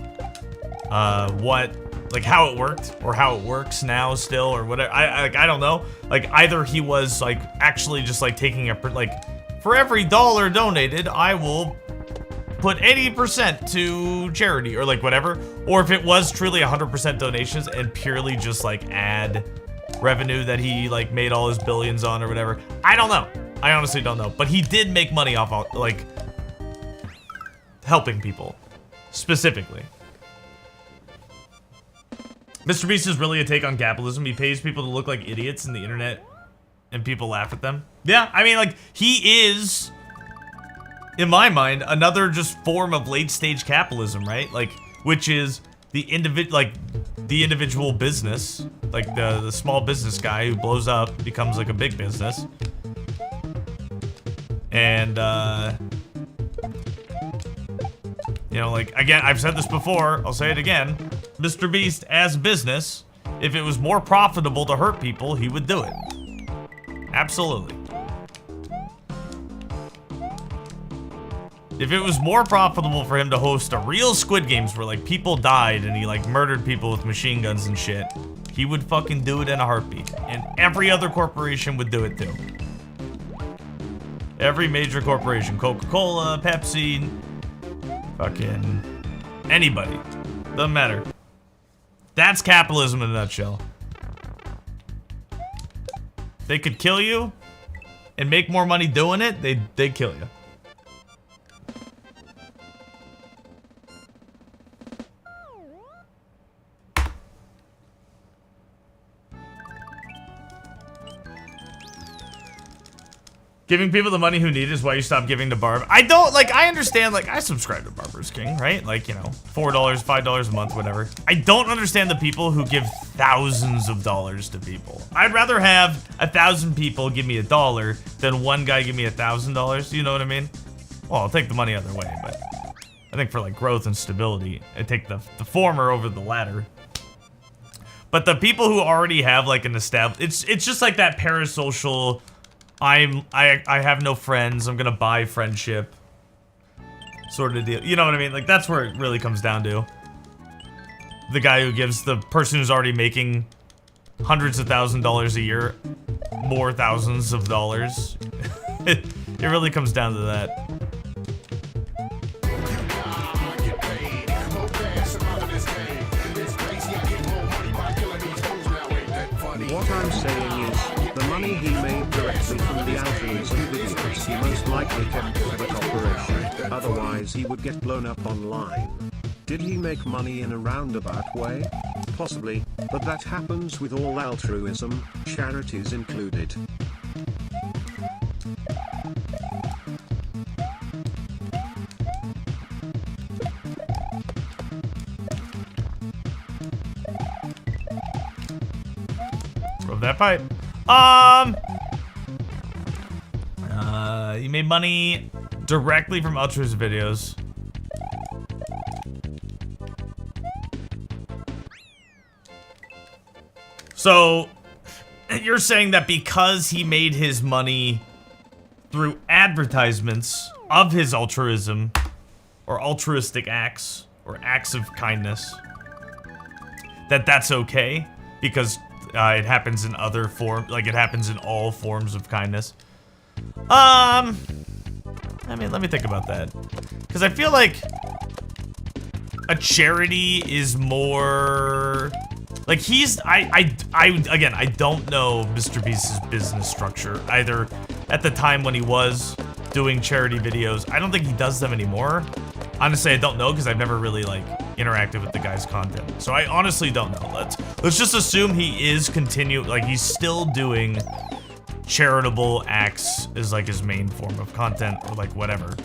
how it worked or how it works now still or whatever. I don't know. Like, either he was like actually just like taking a for every $1 donated, I will put 80% to charity or like whatever, or if it was truly 100% donations and purely just like ad revenue that he like made all his billions on or whatever. I don't know. I honestly don't know. But he did make money off like helping people specifically. Mr. Beast is really a take on capitalism. He pays people to look like idiots in the internet and people laugh at them. Yeah, I mean, like, he is, in my mind, another just form of late stage capitalism, right? Like, which is the individual business, like the small business guy who blows up, becomes like a big business. And you know, like, again, I've said this before, I'll say it again. Mr. Beast, as business, if it was more profitable to hurt people, he would do it. Absolutely. If it was more profitable for him to host a real Squid Games where, like, people died and he, like, murdered people with machine guns and shit, he would fucking do it in a heartbeat. And every other corporation would do it too. Every major corporation. Coca-Cola, Pepsi, fucking anybody. Doesn't matter. That's capitalism in a nutshell. They could kill you and make more money doing it, they'd kill you. Giving people the money who need it is why you stop giving to Barb. I don't, like, I understand, like, I subscribe to Barber's King, right? Like, you know, $4, $5 a month, whatever. I don't understand the people who give thousands of dollars to people. I'd rather have 1,000 people give me $1 than one guy give me $1,000. You know what I mean? Well, I'll take the money either way, but I think for, like, growth and stability, I take the former over the latter. But the people who already have, like, an established, it's just like that parasocial, I have no friends, I'm gonna buy friendship sort of deal. You know what I mean? Like, that's where it really comes down to. The guy who gives the person who's already making hundreds of $1,000s a year more thousands of dollars. It really comes down to that. What I'm saying is, the money he made directly from the altruism videos he most likely kept for that operation, otherwise he would get blown up online. Did he make money in a roundabout way? Possibly, but that happens with all altruism, charities included. That pipe. He made money directly from altruism videos. So, you're saying that because he made his money through advertisements of his altruism, or altruistic acts, or acts of kindness, that's okay because it happens in other forms, like it happens in all forms of kindness. I mean, let me think about that, because I feel like a charity is more like again, I don't know Mr. Beast's business structure either at the time when he was doing charity videos. I don't think he does them anymore. Honestly, I don't know because I've never really like interacted with the guy's content. So I honestly don't know. Let's just assume he is he's still doing charitable acts as like his main form of content or like whatever.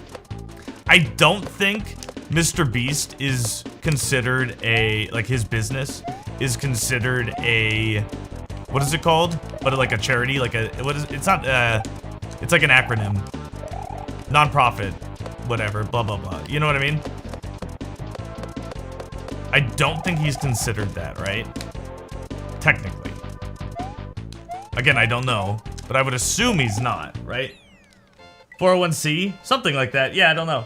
I don't think Mr. Beast is considered his business is considered what is it called? But like a charity, it's not it's like an acronym. Non-profit, whatever, blah blah blah. You know what I mean? I don't think he's considered that, right? Technically. Again, I don't know, but I would assume he's not, right? 401c? Something like that. Yeah, I don't know.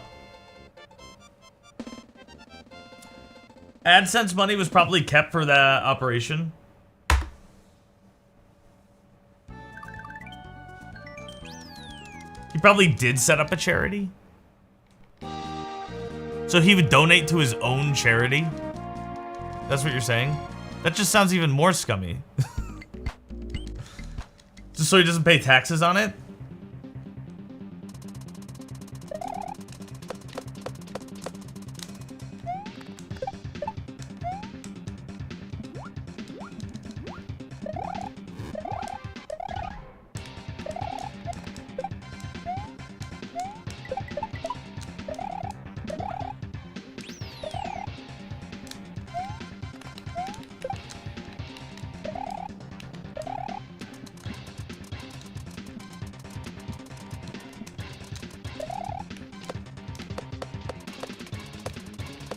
AdSense money was probably kept for that operation. He probably did set up a charity. So he would donate to his own charity? That's what you're saying? That just sounds even more scummy. Just so he doesn't pay taxes on it?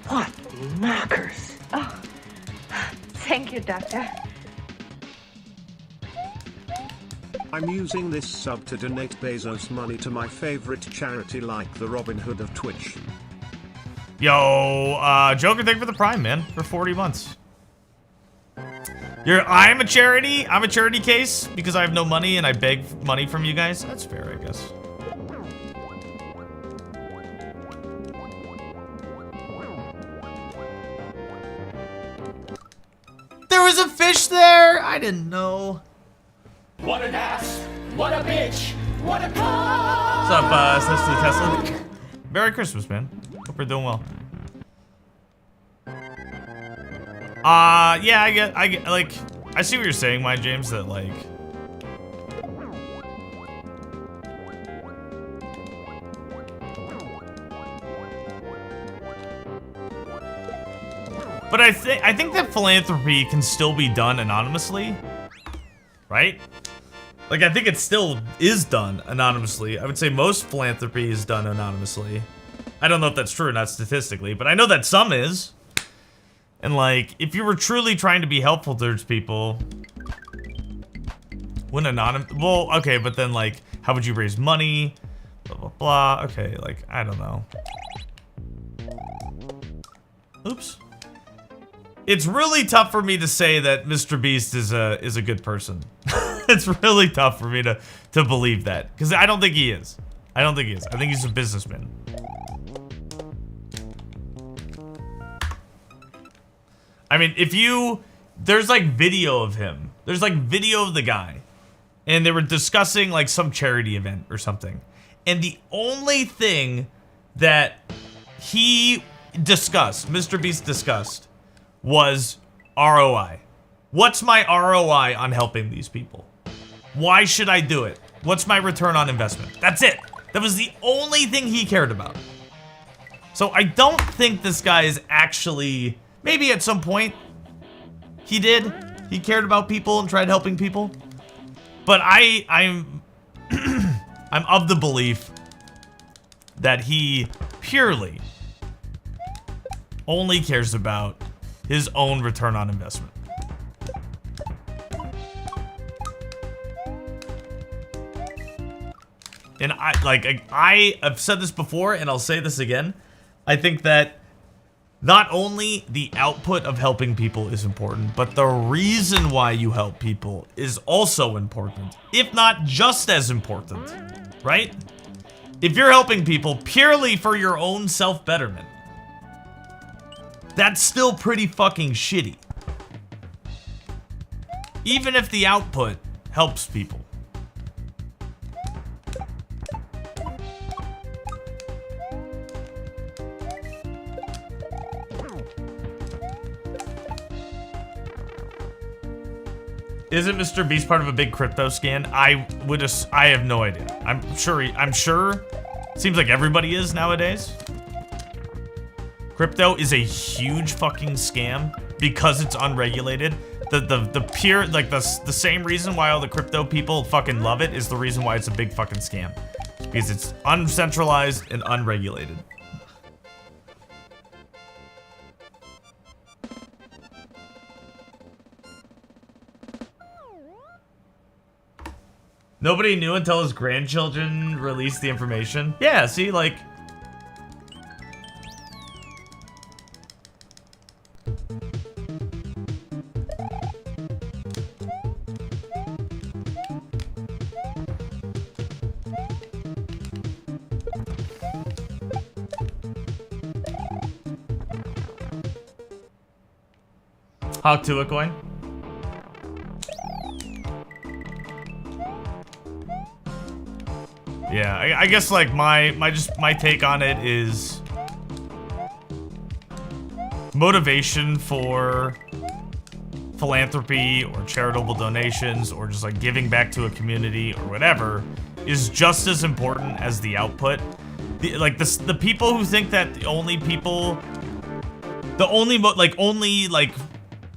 What knockers. Oh, thank you, Doctor. I'm using this sub to donate Bezos money to my favorite charity like the Robin Hood of Twitch. Yo, Joker, thank you for the Prime, man, for 40 months. I'm a charity? I'm a charity case because I have no money and I beg money from you guys? That's fair, I guess. There was a fish there? I didn't know. What an ass! What a bitch! What a cunt! What's up, Cecily Tesla? Merry Christmas, man. Hope you're doing well. Yeah, I get, like, I see what you're saying, my James, that, like, but I think that philanthropy can still be done anonymously, right? Like, I think it still is done anonymously. I would say most philanthropy is done anonymously. I don't know if that's true or not statistically, but I know that some is. And, like, if you were truly trying to be helpful towards people, when well, okay, but then, like, how would you raise money? Blah, blah, blah. Okay, like, I don't know. Oops. It's really tough for me to say that Mr. Beast is a good person. It's really tough for me to believe that, because I don't think he is. I don't think he is. I think he's a businessman. I mean, there's like video of him. There's like video of the guy, and they were discussing like some charity event or something. And the only thing that he discussed, Mr. Beast discussed, was ROI. What's my ROI on helping these people? Why should I do it? What's my return on investment? That's it. That was the only thing he cared about. So I don't think this guy is actually, maybe at some point he did. He cared about people and tried helping people. But I'm I'm of the belief that he purely only cares about his own return on investment. And I have said this before and I'll say this again. I think that Not only the output of helping people is important, but the reason why you help people is also important, if not just as important, right? If you're helping people purely for your own self-betterment, that's still pretty fucking shitty. Even if the output helps people. Isn't Mr. Beast part of a big crypto scan? I have no idea. I'm sure. Seems like everybody is nowadays. Crypto is a huge fucking scam because it's unregulated. The pure, like the same reason why all the crypto people fucking love it is the reason why it's a big fucking scam. Because it's uncentralized and unregulated. Nobody knew until his grandchildren released the information. Yeah, see, like... Hawk to a coin. Yeah, I guess like my take on it is motivation for philanthropy or charitable donations or just like giving back to a community or whatever is just as important as the output. The people who think that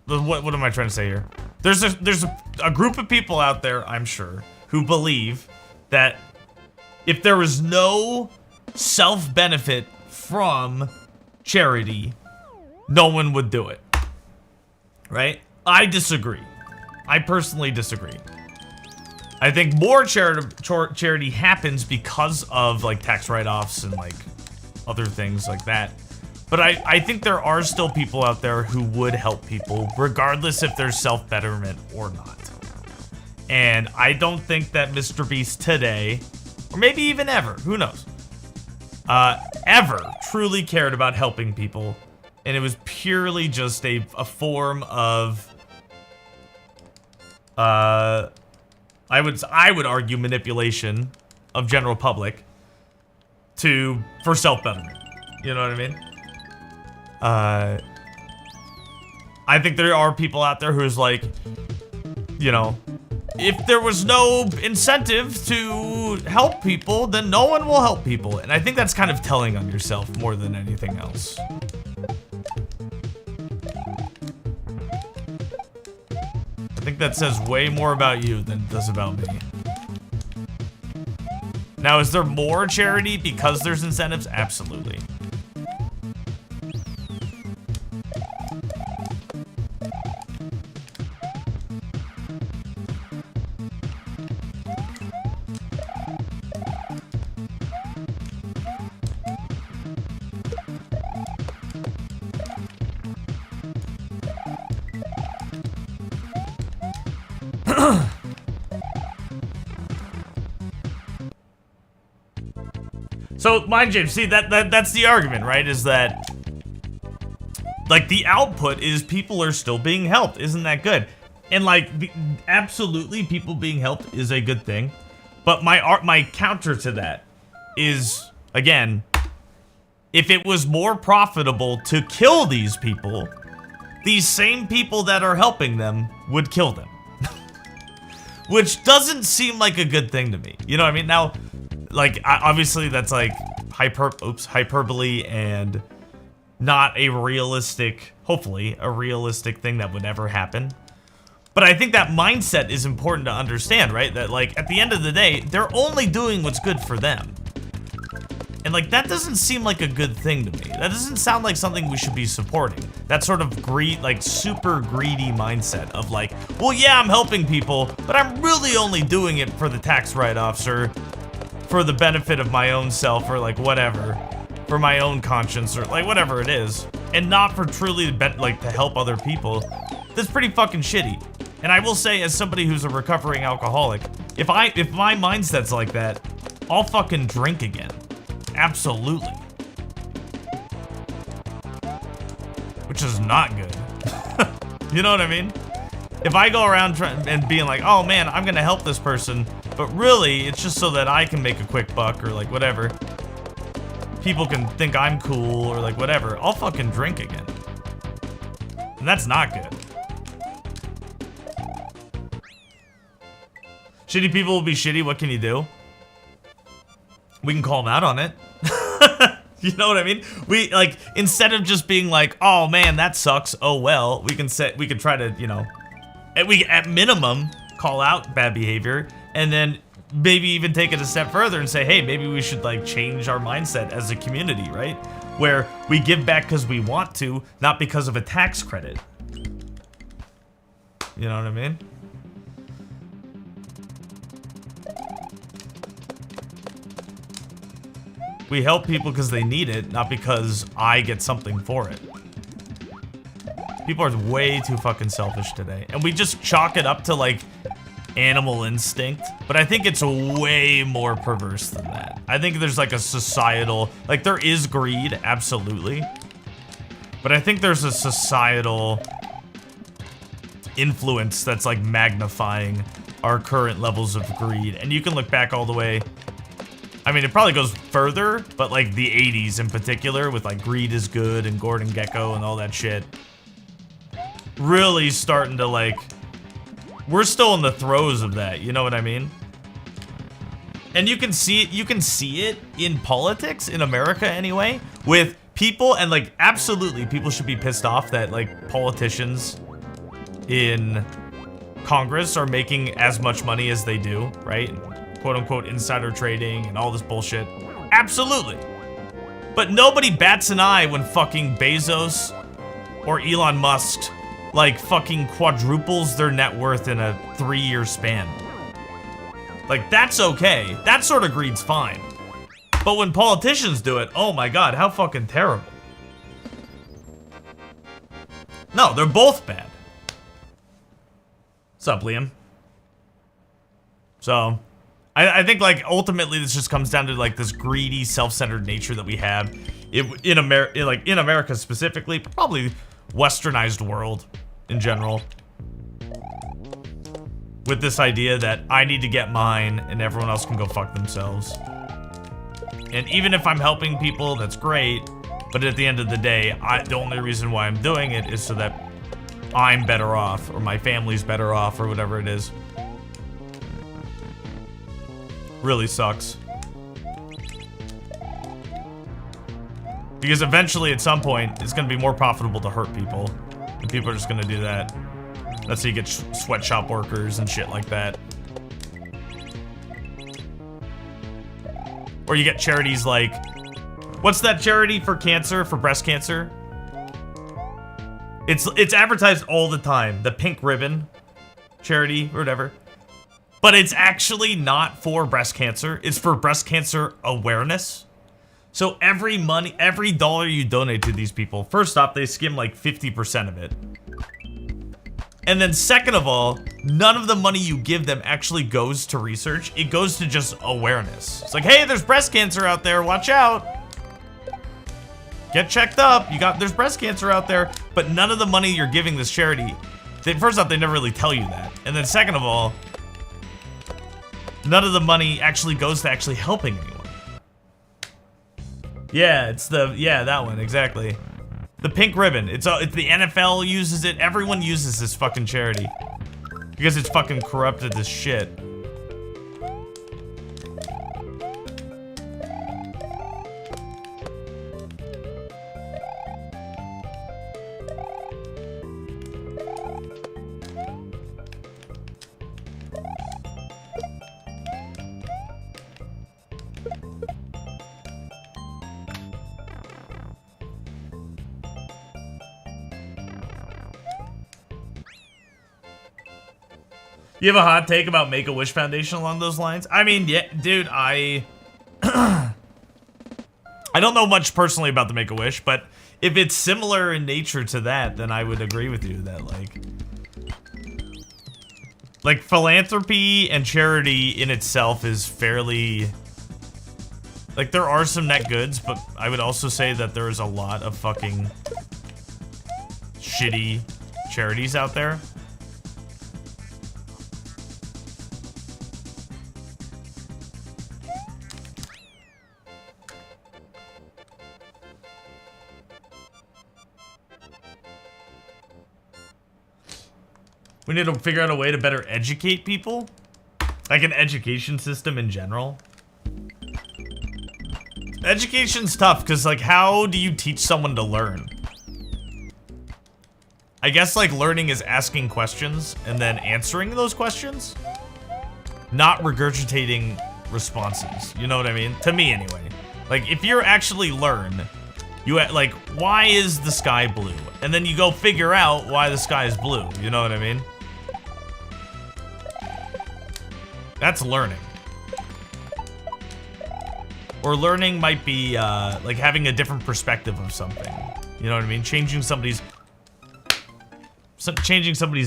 what am I trying to say here? There's a group of people out there, I'm sure, who believe that if there was no self-benefit from charity, no one would do it. Right? I disagree. I personally disagree. I think more charity happens because of like tax write-offs and like other things like that. But I think there are still people out there who would help people regardless if there's self-betterment or not. And I don't think that Mr. Beast today, or maybe even ever, who knows, ever truly cared about helping people. And it was purely just a form of, I would argue manipulation of general public for self-betterment. You know what I mean? I think there are people out there who's like, you know, if there was no incentive to help people, then no one will help people. And I think that's kind of telling on yourself more than anything else. I think that says way more about you than it does about me. Now, is there more charity because there's incentives? Absolutely. So, mind James, see, that's the argument, right? Is that, like, the output is people are still being helped. Isn't that good? And, like, absolutely, people being helped is a good thing. But my counter to that is, again, if it was more profitable to kill these people, these same people that are helping them would kill them. Which doesn't seem like a good thing to me. You know what I mean? Now, like, obviously that's like hyperbole and not a realistic, hopefully, a realistic thing that would ever happen. But I think that mindset is important to understand, right? That, like, at the end of the day, they're only doing what's good for them. And, like, that doesn't seem like a good thing to me. That doesn't sound like something we should be supporting. That sort of super greedy mindset of like, well, yeah, I'm helping people, but I'm really only doing it for the tax write-offs or for the benefit of my own self or like whatever, for my own conscience or like whatever it is. and not for truly like to help other people, that's pretty fucking shitty. And I will say, as somebody who's a recovering alcoholic, if my mindset's like that, I'll fucking drink again. Absolutely. Which is not good. You know what I mean? If I go around and being like, oh man, I'm gonna help this person, but really, it's just so that I can make a quick buck or like whatever. People can think I'm cool or like whatever. I'll fucking drink again. And that's not good. Shitty people will be shitty. What can you do? We can call them out on it. You know what I mean? We like, instead of just being like, oh man, that sucks. Oh well, we can try to, you know, at minimum call out bad behavior, and then maybe even take it a step further and say, hey, maybe we should like change our mindset as a community, right? Where we give back because we want to, not because of a tax credit. You know what I mean? We help people because they need it, not because I get something for it. People are way too fucking selfish today. And we just chalk it up to like animal instinct, but I think it's way more perverse than that. I think there's like a societal, like there is greed, absolutely. But I think there's a societal influence that's like magnifying our current levels of greed. And you can look back all the way, I mean, it probably goes further, but like the 80s in particular with like Greed is Good and Gordon Gekko and all that shit. Really starting to like, we're still in the throes of that, you know what I mean? And you can see it in politics in America anyway, with people, and like absolutely people should be pissed off that like politicians in Congress are making as much money as they do, right? Quote unquote insider trading and all this bullshit. Absolutely. But nobody bats an eye when fucking Bezos or Elon Musk like fucking quadruples their net worth in a 3-year span. Like that's okay. That sort of greed's fine. But when politicians do it, oh my god, how fucking terrible. No, they're both bad. What's up, Liam? So, I think like ultimately this just comes down to like this greedy, self-centered nature that we have in America specifically, probably westernized world in general. With this idea that I need to get mine and everyone else can go fuck themselves. And even if I'm helping people, that's great. But at the end of the day, the only reason why I'm doing it is so that I'm better off or my family's better off or whatever it is. Really sucks. Because eventually at some point, it's going to be more profitable to hurt people. And people are just going to do that. That's how you get sweatshop workers and shit like that. Or you get charities like, what's that charity for cancer, for breast cancer? It's advertised all the time, the Pink Ribbon charity or whatever. But it's actually not for breast cancer, it's for breast cancer awareness. So every dollar you donate to these people, first off, they skim like 50% of it. And then second of all, none of the money you give them actually goes to research. It goes to just awareness. It's like, hey, there's breast cancer out there, watch out. Get checked up, there's breast cancer out there. But none of the money you're giving this charity, first off, they never really tell you that. And then second of all, none of the money actually goes to actually helping anyone. Yeah, that one, exactly. The Pink Ribbon. It's the NFL uses it. Everyone uses this fucking charity. Because it's fucking corrupted as shit. You have a hot take about Make-A-Wish Foundation along those lines? I mean, yeah, dude, I don't know much personally about the Make-A-Wish, but if it's similar in nature to that, then I would agree with you that like philanthropy and charity in itself is fairly, like, there are some net goods, but I would also say that there's a lot of fucking shitty charities out there. We need to figure out a way to better educate people. Like an education system in general. Education's tough, because, like, how do you teach someone to learn? I guess, like, learning is asking questions and then answering those questions. Not regurgitating responses. You know what I mean? To me, anyway. Like, if you're actually learn, you, like, why is the sky blue? And then you go figure out why the sky is blue. You know what I mean? That's learning. Or learning might be, like, having a different perspective of something. You know what I mean? Changing somebody's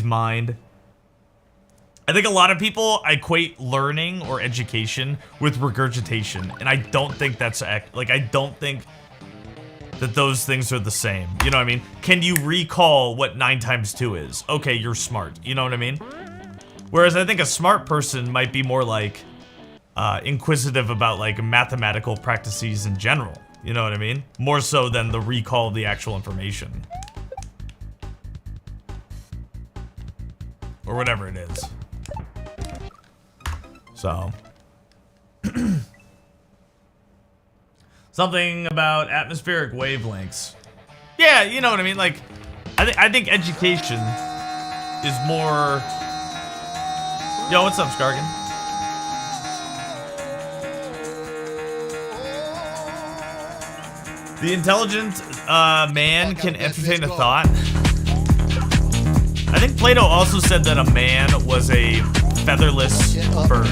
mind. I think a lot of people equate learning or education with regurgitation. And I don't think that's, like, I don't think that those things are the same. You know what I mean? Can you recall what 9 times 2 is? Okay, you're smart. You know what I mean? Whereas I think a smart person might be more like inquisitive about like mathematical practices in general. You know what I mean? More so than the recall of the actual information. Or whatever it is. So. Something about atmospheric wavelengths. Yeah, you know what I mean? Like, I think education is more... Yo, what's up, Skargan? The intelligent man can entertain a thought. I think Plato also said that a man was a featherless bird.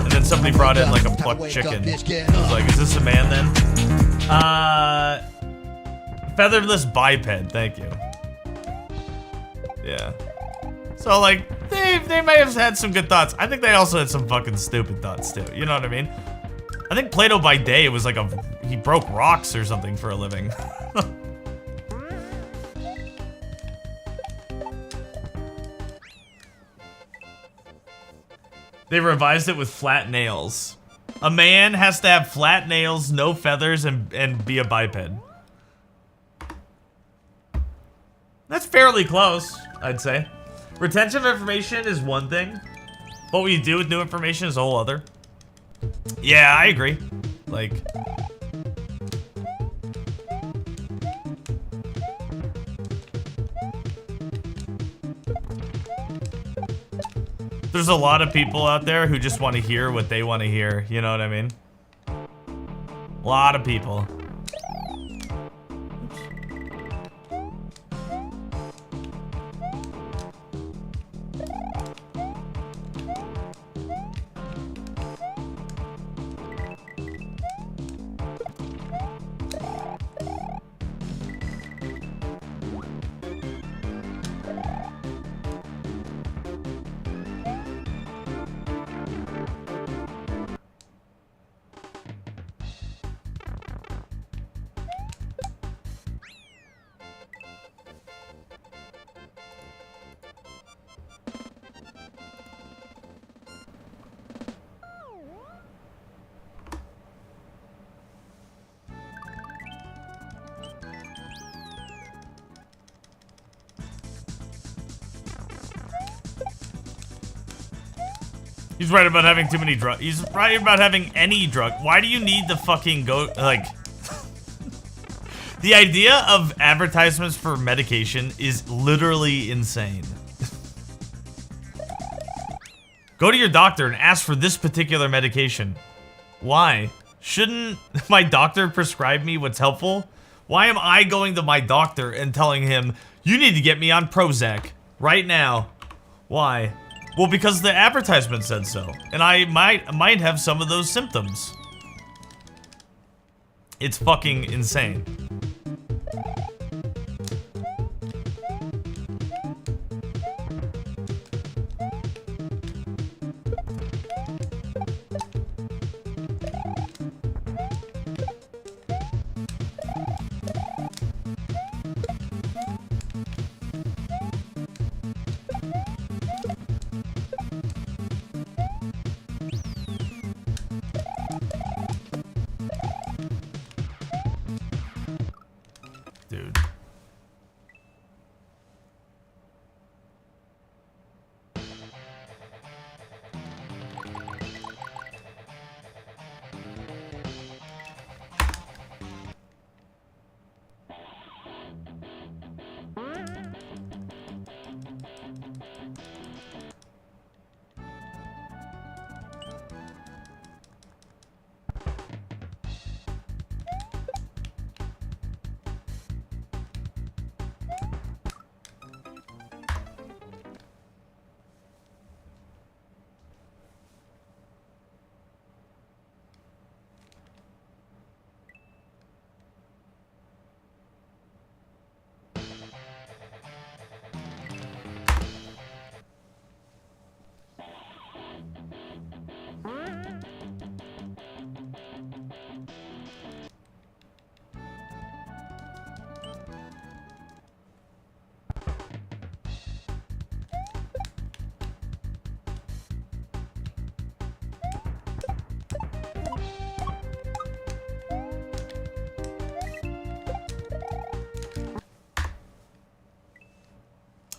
And then somebody brought in like a plucked chicken. I was like, is this a man then? Featherless biped, thank you. Yeah. So, like, they may have had some good thoughts. I think they also had some fucking stupid thoughts, too. You know what I mean? I think Plato by day was like he broke rocks or something for a living. They revised it with flat nails. A man has to have flat nails, no feathers, and be a biped. That's fairly close, I'd say. Retention of information is one thing. What we do with new information is a whole other. Yeah, I agree. Like... There's a lot of people out there who just want to hear what they want to hear. You know what I mean? A lot of people. He's right about having too many drugs. He's right about having any drug. Why do you need the fucking like... The idea of advertisements for medication is literally insane. Go to your doctor and ask for this particular medication. Why? Shouldn't my doctor prescribe me what's helpful? Why am I going to my doctor and telling him, you need to get me on Prozac right now? Why? Well, because the advertisement said so, and I might have some of those symptoms. It's fucking insane. Dude.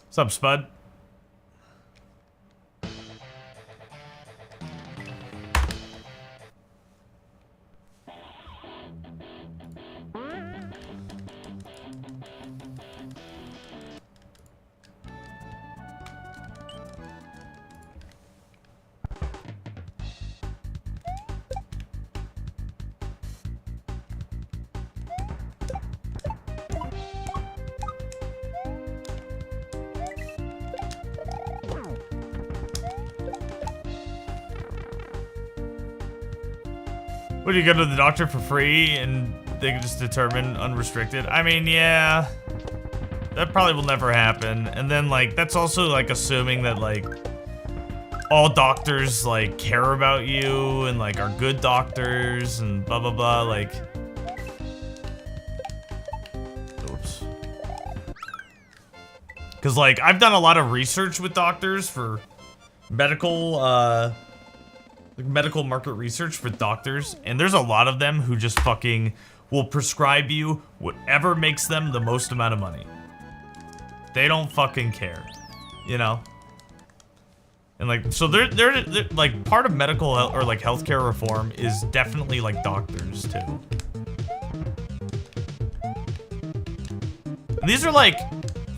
What's up, Spud? Would you go to the doctor for free and they can just determine unrestricted? I mean, yeah. That probably will never happen. And then, like, that's also, like, assuming that, like, all doctors, like, care about you and, like, are good doctors and blah, blah, blah. Like, oops. Because, like, I've done a lot of research with doctors for medical, medical market research for doctors, and there's a lot of them who just fucking will prescribe you whatever makes them the most amount of money. They don't fucking care, you know? And like, so they're like, part of medical or like healthcare reform is definitely like doctors too. And these are like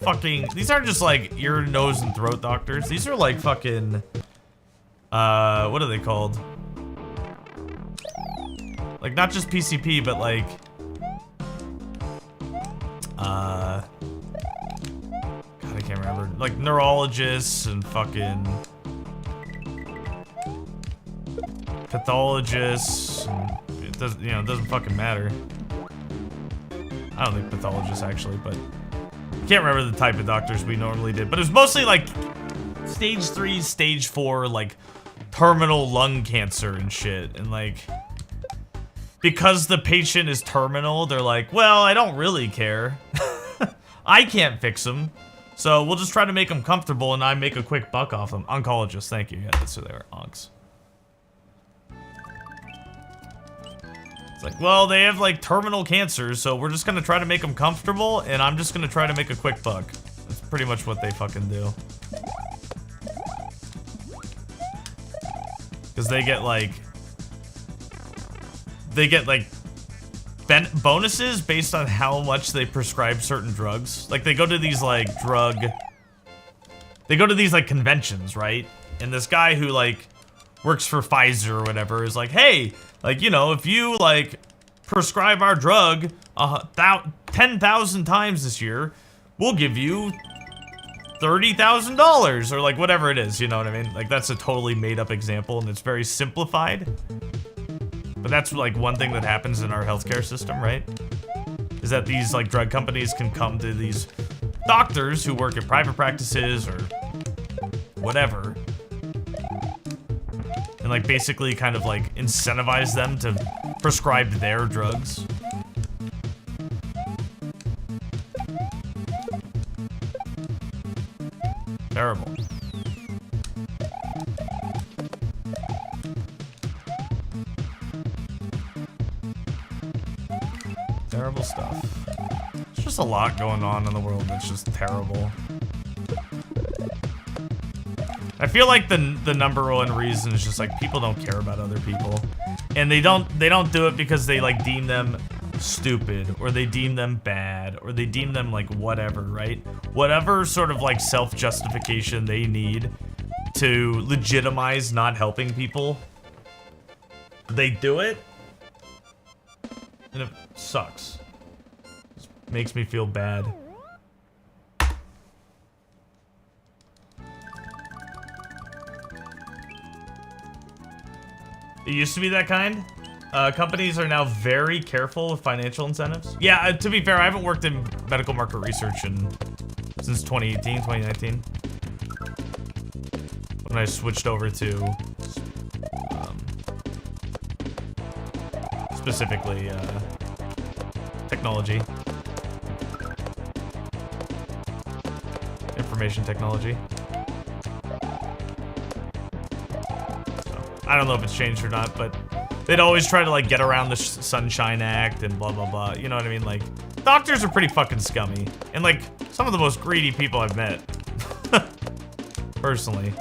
fucking, these aren't just like ear, nose, and throat doctors. These are like fucking, what are they called? Like, not just PCP, but like, God, I can't remember. Like, neurologists and fucking pathologists. And it doesn't, you know, it doesn't fucking matter. I don't think pathologists actually, but I can't remember the type of doctors we normally did. But it was mostly like stage 3, stage 4, like terminal lung cancer and shit. And like, because the patient is terminal, they're like, well, I don't really care. I can't fix them. So we'll just try to make them comfortable and I make a quick buck off them. Oncologists, thank you. Yeah, that's who they were, oncs. It's like, well, they have like terminal cancer, so we're just gonna try to make them comfortable and I'm just gonna try to make a quick buck. That's pretty much what they fucking do. Because they get like bonuses based on how much they prescribe certain drugs. Like, they go to these like conventions, right? And this guy who like works for Pfizer or whatever is like, hey, like, you know, if you like prescribe our drug 10,000 times this year, we'll give you $30,000 or like whatever it is, you know what I mean? Like, that's a totally made up example and it's very simplified. But that's like one thing that happens in our healthcare system, right? Is that these like drug companies can come to these doctors who work in private practices or whatever, and like basically kind of like incentivize them to prescribe their drugs. Terrible. Terrible stuff. There's just a lot going on in the world that's just terrible. I feel like the number one reason is just like people don't care about other people, and they don't do it because they like deem them stupid or they deem them bad or they deem them like whatever, right? Whatever sort of like self-justification they need to legitimize not helping people, they do it, and it sucks. It makes me feel bad. It used to be that kind. Companies are now very careful with financial incentives. Yeah, to be fair, I haven't worked in medical market research since 2018, 2019. When I switched over to specifically technology. Information technology. I don't know if it's changed or not, but they'd always try to like get around the Sunshine Act and blah blah blah. You know what I mean? Like, doctors are pretty fucking scummy, and like some of the most greedy people I've met, personally.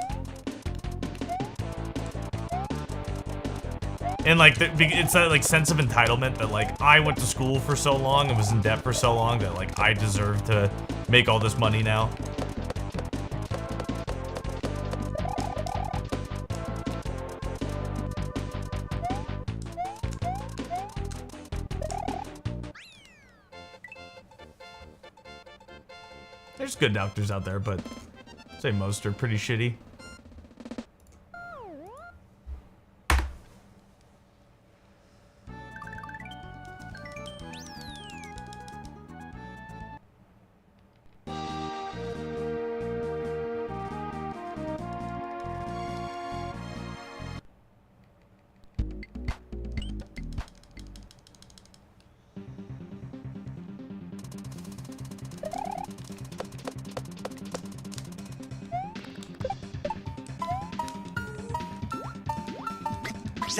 And like, it's that like sense of entitlement that like I went to school for so long and was in debt for so long that like I deserve to make all this money now. There's good doctors out there, but I'd say most are pretty shitty.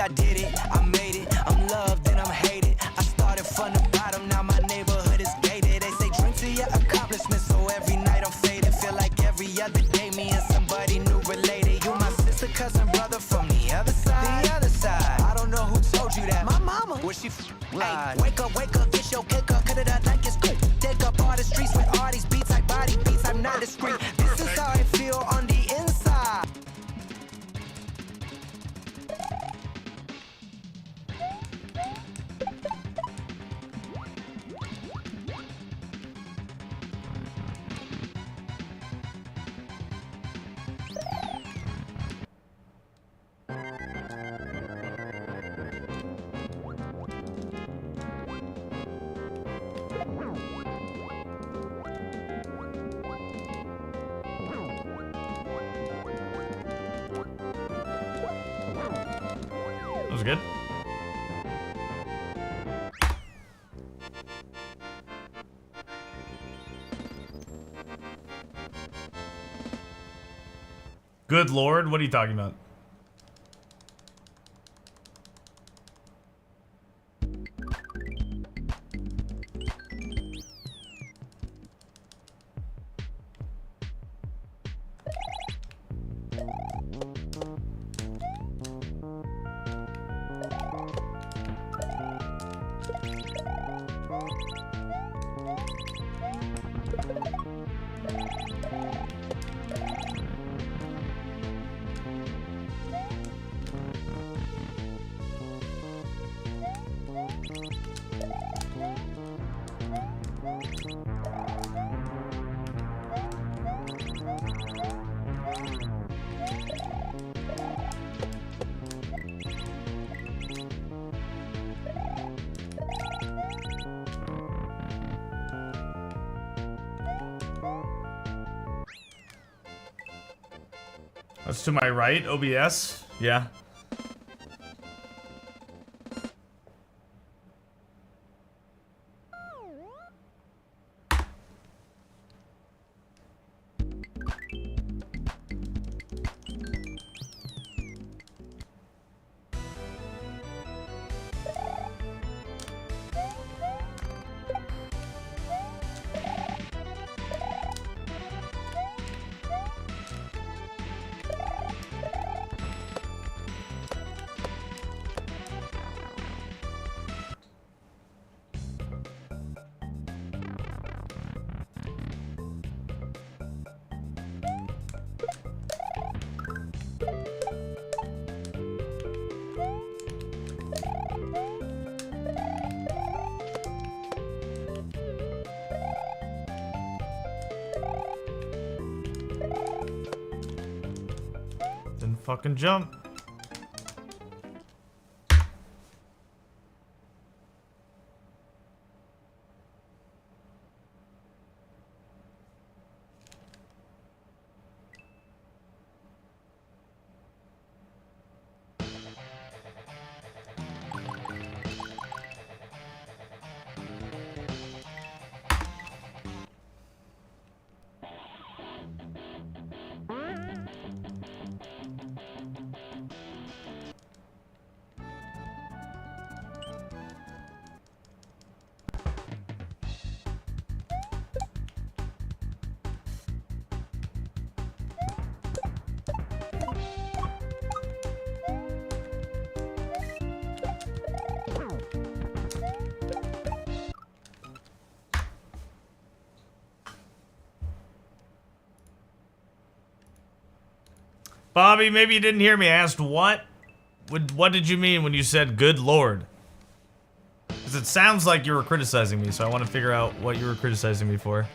I did it, I made it, I'm loved and I'm hated. I started from the bottom, now my neighborhood is gated. They say drink to your accomplishments, so every night I'm faded. Feel like every other day me and somebody new related. You my sister, cousin, brother from the other side. The other side. I don't know who told you that. My mama. Where she lied. Hey, wake up, get your cake up, cut it out like it's quick. Take up all the streets with all these beats, like body beats. I'm not discreet. This is how I feel on the inside. That was good. Good Lord, what are you talking about? That's to my right, OBS. Yeah. Didn't fucking jump. Bobby, maybe you didn't hear me. I asked what? What did you mean when you said good lord? Because it sounds like you were criticizing me, so I want to figure out what you were criticizing me for.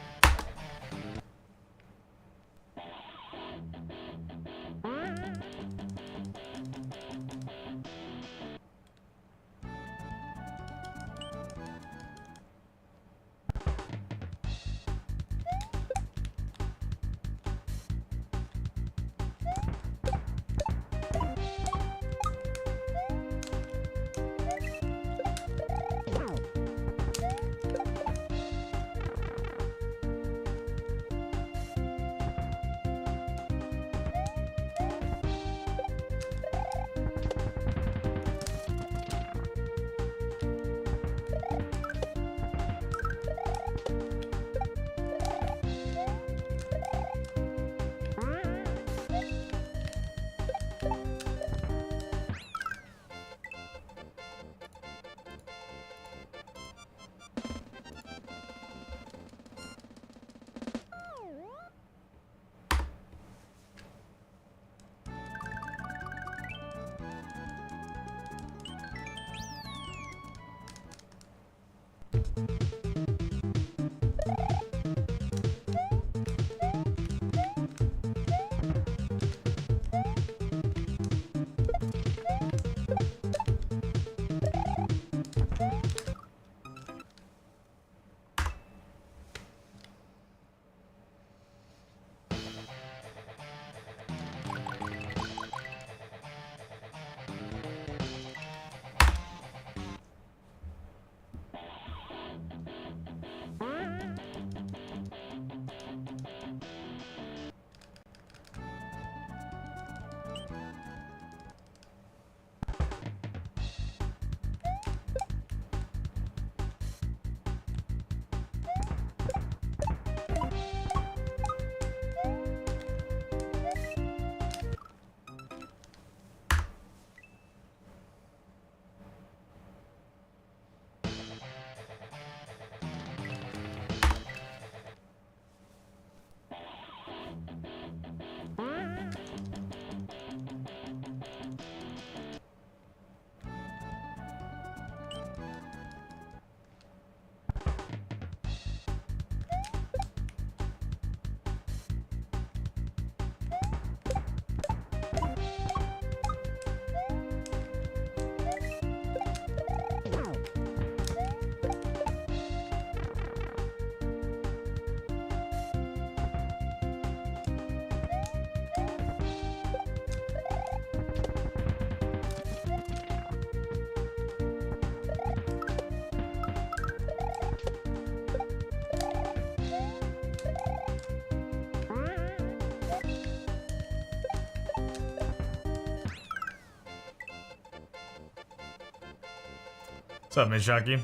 What's up, Miss Shocky?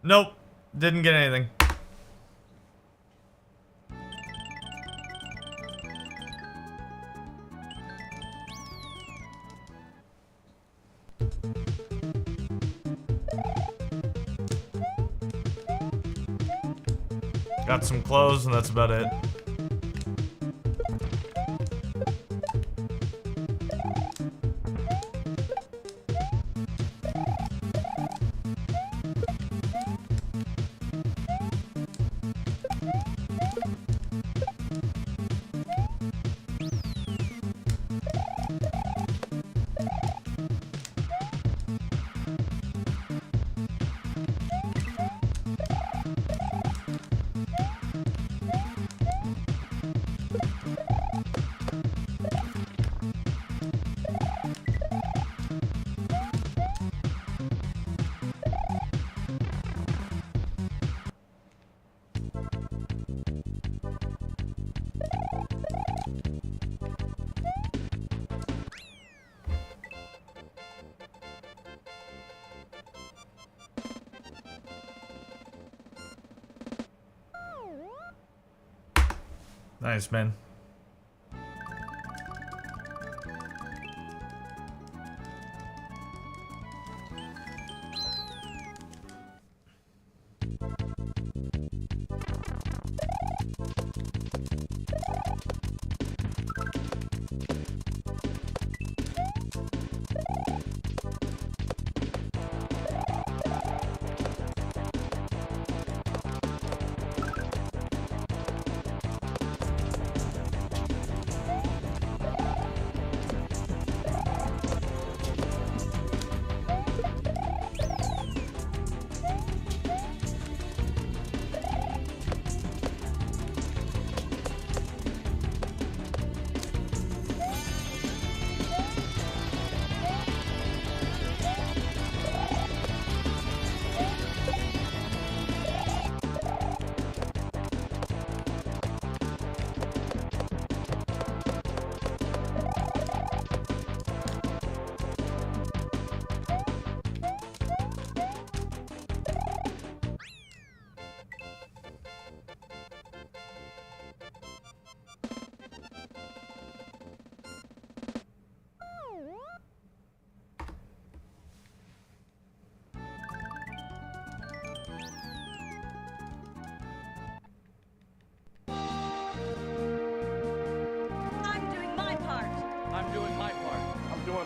Nope. Didn't get anything. Got some clothes and that's about it. Nice, man.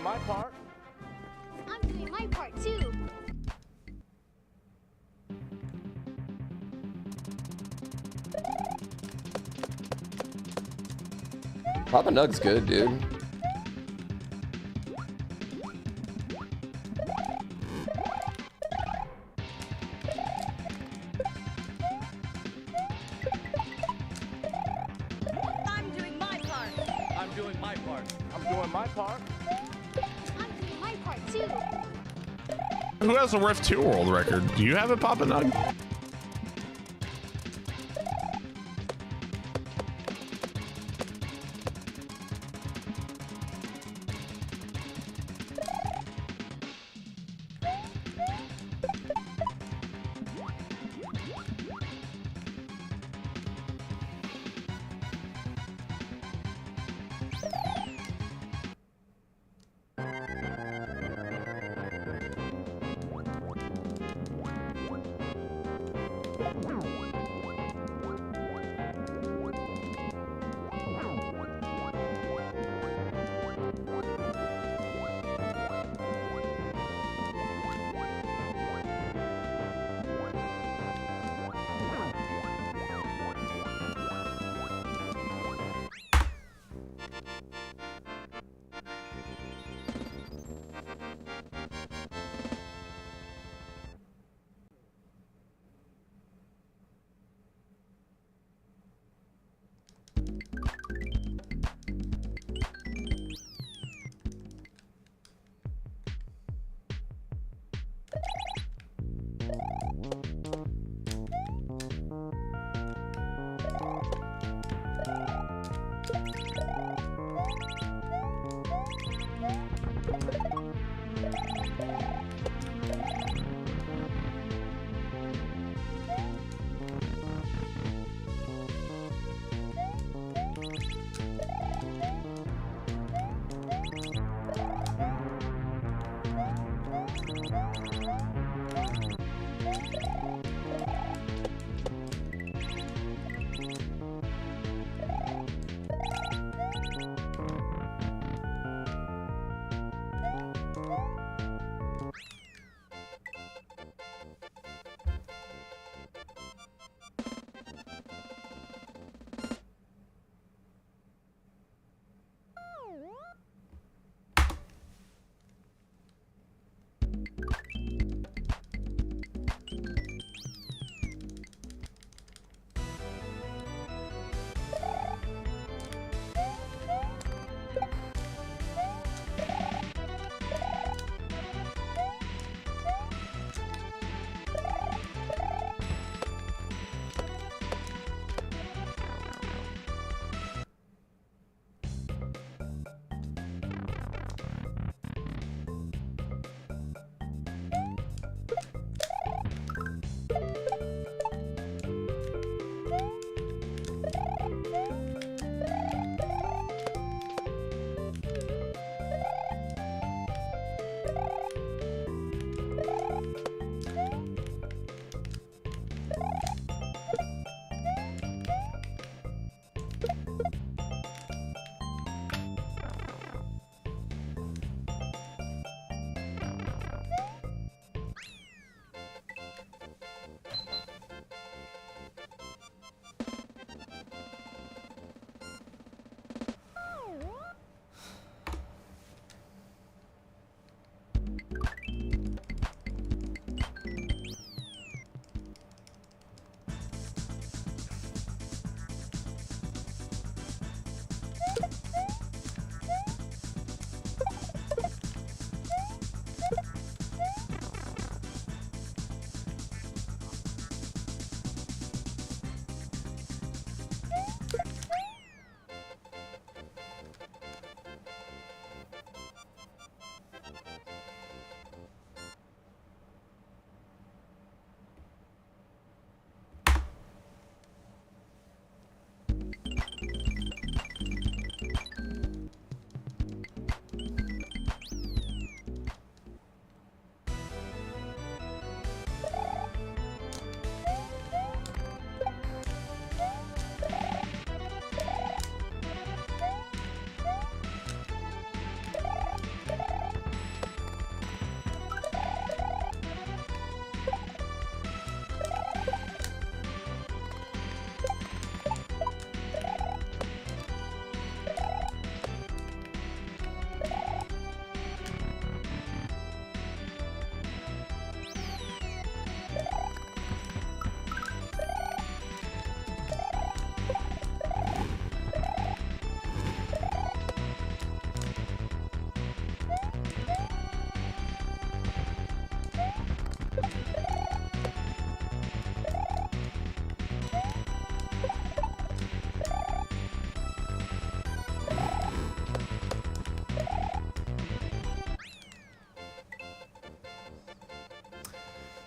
my part. I'm doing my part too. Papa Nug's good, dude. doing my part. I'm doing my part. I'm doing my part too. Who has a Rift 2 world record? Do you have it, Papa Nug?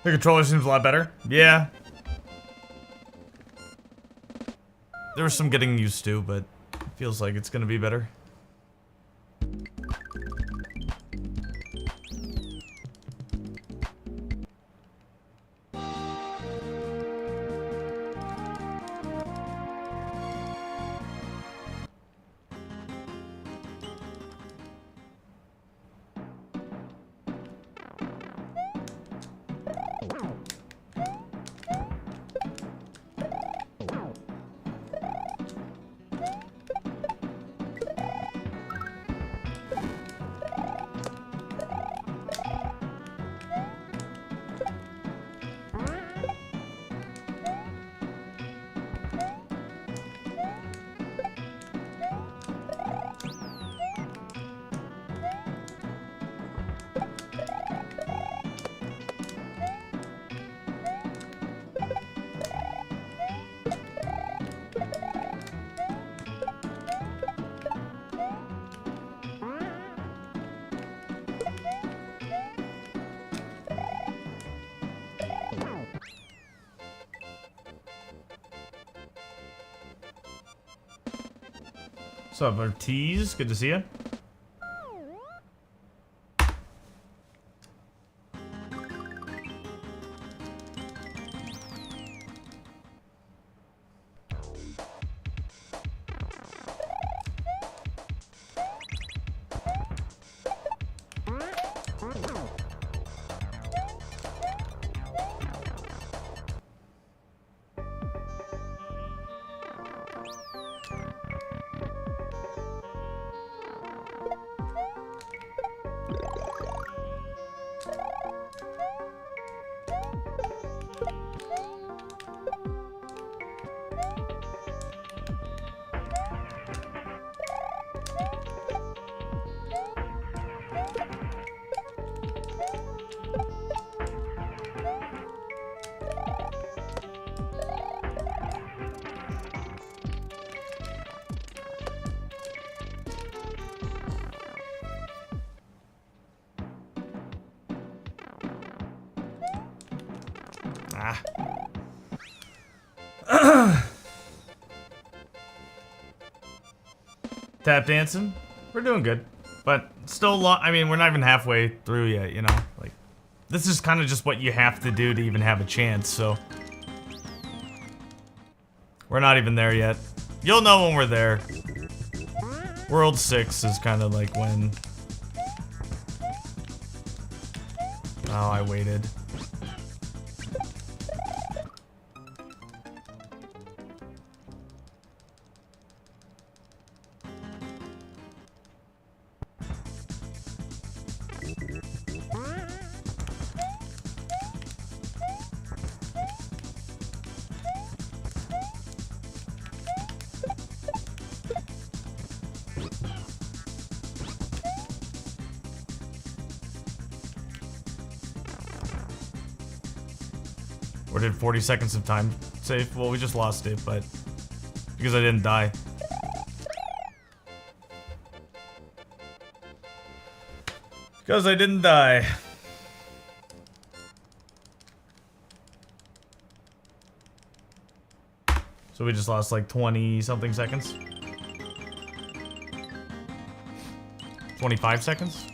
The controller seems a lot better. Yeah. There was some getting used to, but it feels like it's gonna be better. What's up, Ortiz? Good to see you. Tap dancing, we're doing good, but still a lot. I mean, we're not even halfway through yet, you know? Like, this is kind of just what you have to do to even have a chance, so. We're not even there yet. You'll know when we're there. World 6 is kind of like when... Oh, I waited. Or did 40 seconds of time save? Well, we just lost it, but because I didn't die. Because I didn't die. So we just lost like 20 something seconds. 25 seconds?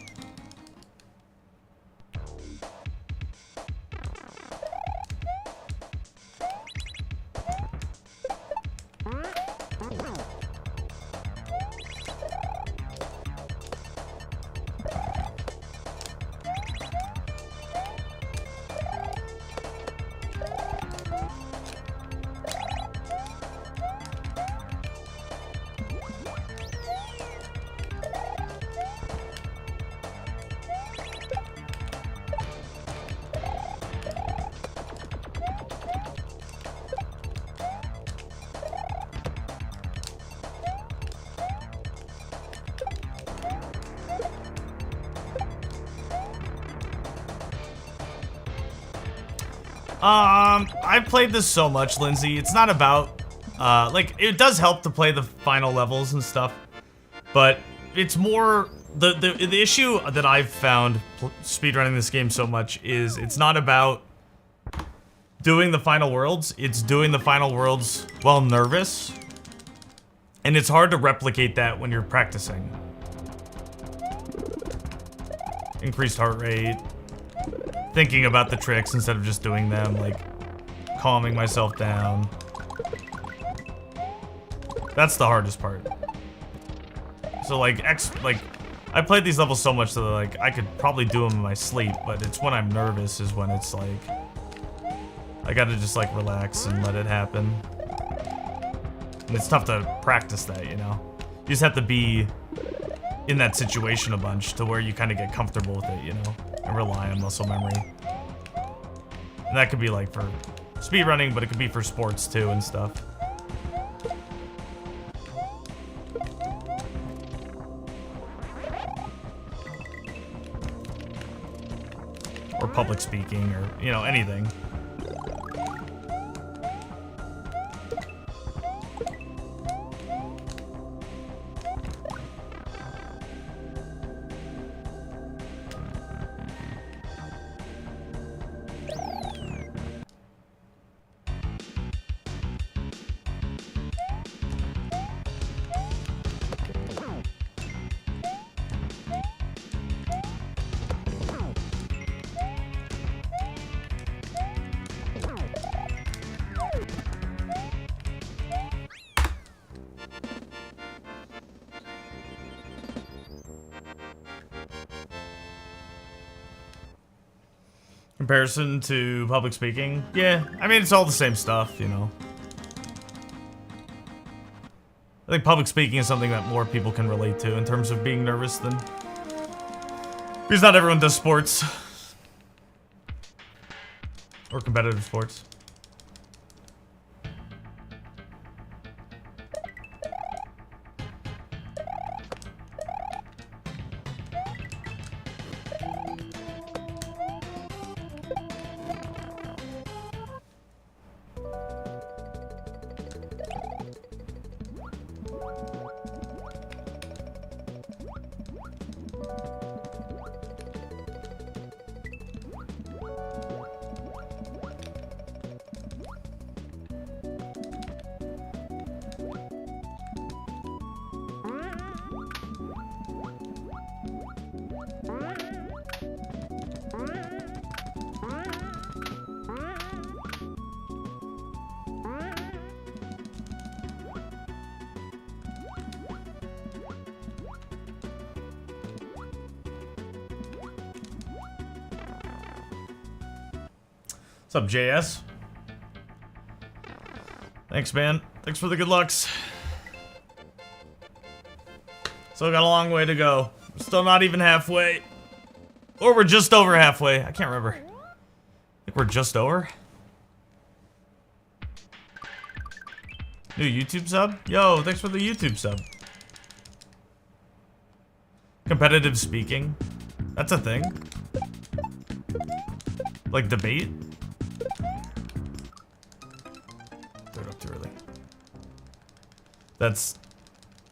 I've played this so much, Lindsay. It's not about, like, it does help to play the final levels and stuff, but it's more, the issue that I've found speedrunning this game so much is it's not about doing the final worlds, it's doing the final worlds while nervous. And it's hard to replicate that when you're practicing. Increased heart rate, thinking about the tricks instead of just doing them, like calming myself down. That's the hardest part. So like I played these levels so much that like I could probably do them in my sleep, but it's when I'm nervous is when it's like I gotta just like relax and let it happen. And it's tough to practice that, you know? You just have to be in that situation a bunch to where you kind of get comfortable with it, you know? And rely on muscle memory. And that could be like for speedrunning, but it could be for sports too and stuff. Or public speaking, or, you know, anything. Comparison to public speaking? Yeah, I mean, it's all the same stuff, you know. I think public speaking is something that more people can relate to in terms of being nervous than... Because not everyone does sports. Or competitive sports. What's up, JS? Thanks, man. Thanks for the good lucks. Still got a long way to go. Still not even halfway. Or we're just over halfway. I can't remember. I think we're just over. New YouTube sub? Yo, thanks for the YouTube sub. Competitive speaking? That's a thing. Like debate? Throw it up too early. That's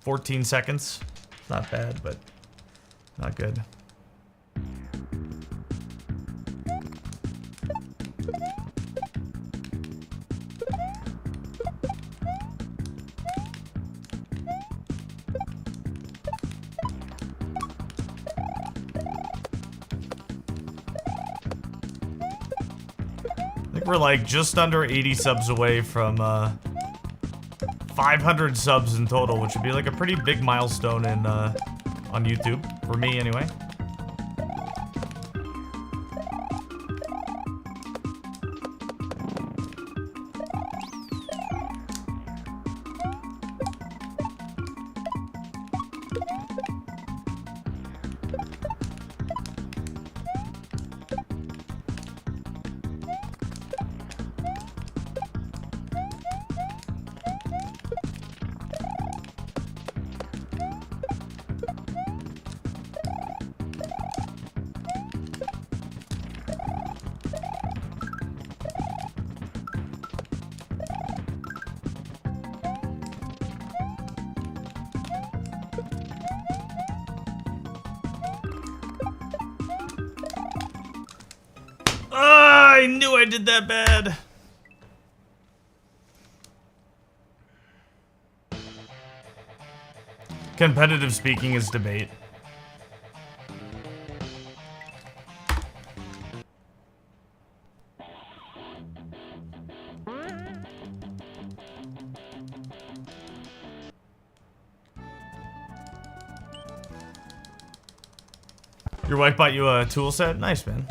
14 seconds. Not bad, but not good. I think we're like just under 80 subs away from 500 subs in total, which would be like a pretty big milestone in on YouTube for me anyway. I knew I did that bad. Competitive speaking is debate. Your wife bought you a tool set? Nice, man.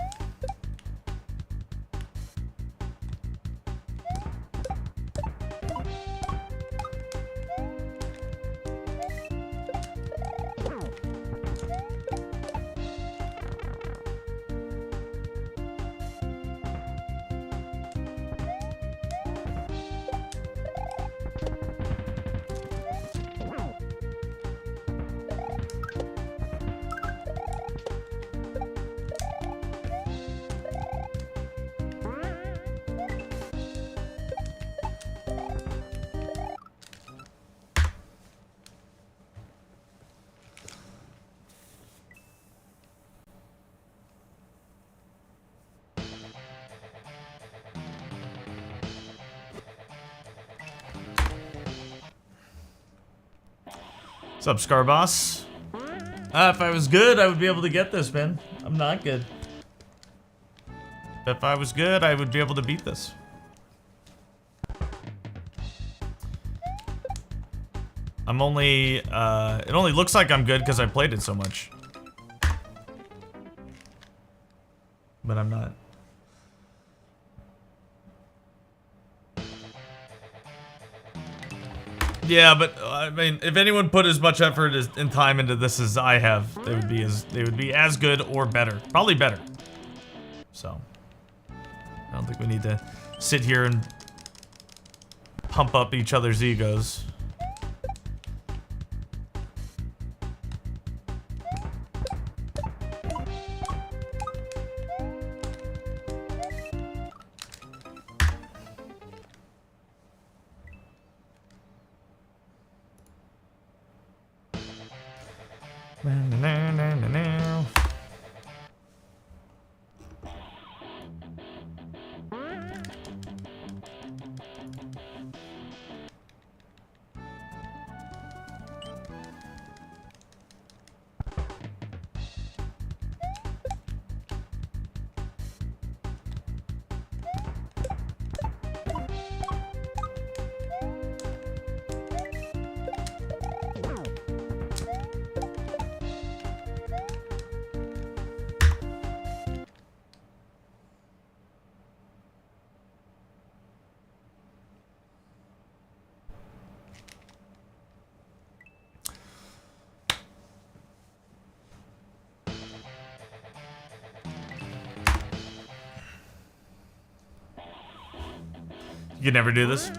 What's up, Scarboss? If I was good, I would be able to get this, man. I'm not good. If I was good, I would be able to beat this. I'm only, it only looks like I'm good because I played it so much. But I'm not. Yeah, but I mean, if anyone put as much effort and time into this as I have, they would be as good or better. Probably better. So, I don't think we need to sit here and pump up each other's egos. You could never do this?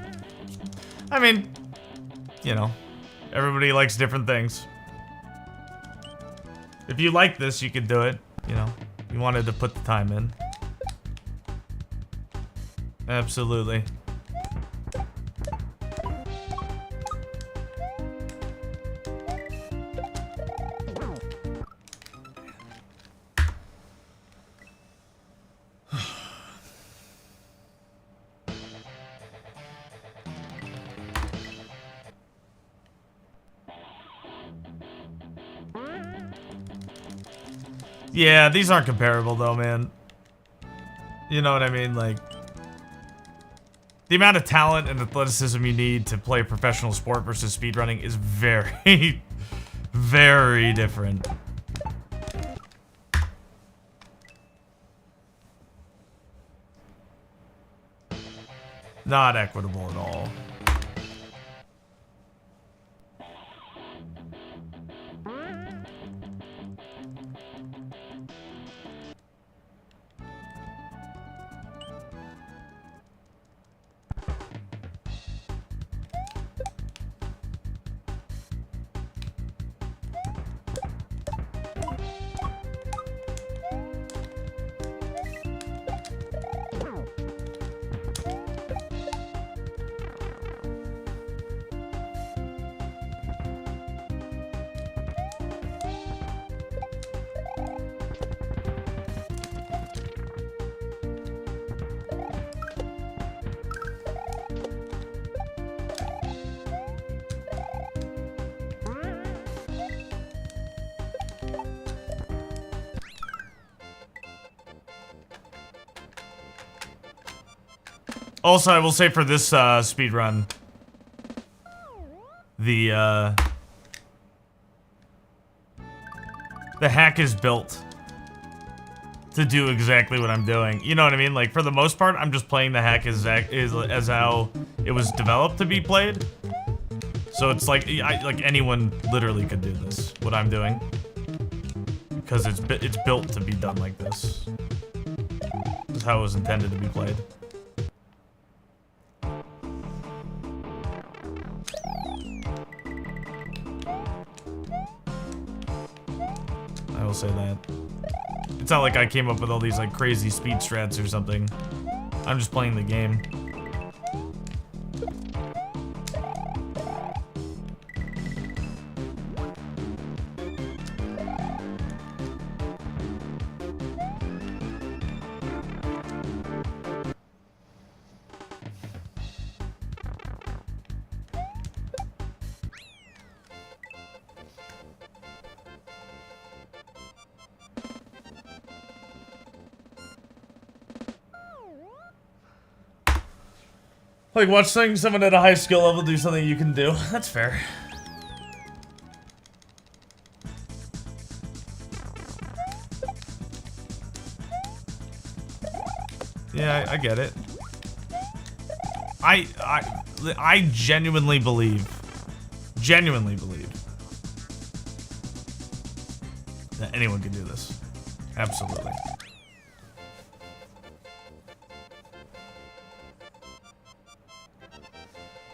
I mean, you know, everybody likes different things. If you like this, you could do it, you know. You wanted to put the time in. Absolutely. Yeah, these aren't comparable though, man. You know what I mean? Like, the amount of talent and athleticism you need to play a professional sport versus speedrunning is very, very different. Not equitable at all. Also, I will say for this speed run, the hack is built to do exactly what I'm doing. You know what I mean? Like, for the most part, I'm just playing the hack as how it was developed to be played. So it's like, like anyone literally could do this, what I'm doing. Because it's built to be done like this. This is how it was intended to be played. I will say that. It's not like I came up with all these like crazy speed strats or something. I'm just playing the game. Like, watching someone at a high skill level do something you can do. That's fair. Yeah, I get it. I genuinely believe that anyone can do this. Absolutely.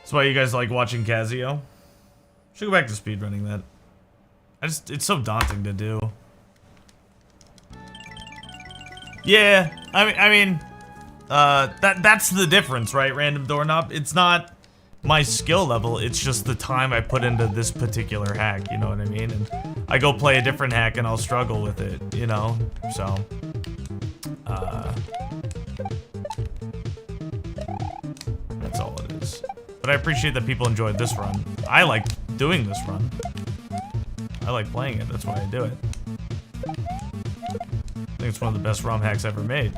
That's why you guys like watching Casio. Should go back to speedrunning that. It's so daunting to do. Yeah, I mean, that's the difference, right? Random doorknob. It's not my skill level. It's just the time I put into this particular hack. You know what I mean? And I go play a different hack and I'll struggle with it. You know, so. That's all it is. But I appreciate that people enjoyed this run. I like doing this run. I like playing it. That's why I do it. I think it's one of the best ROM hacks ever made.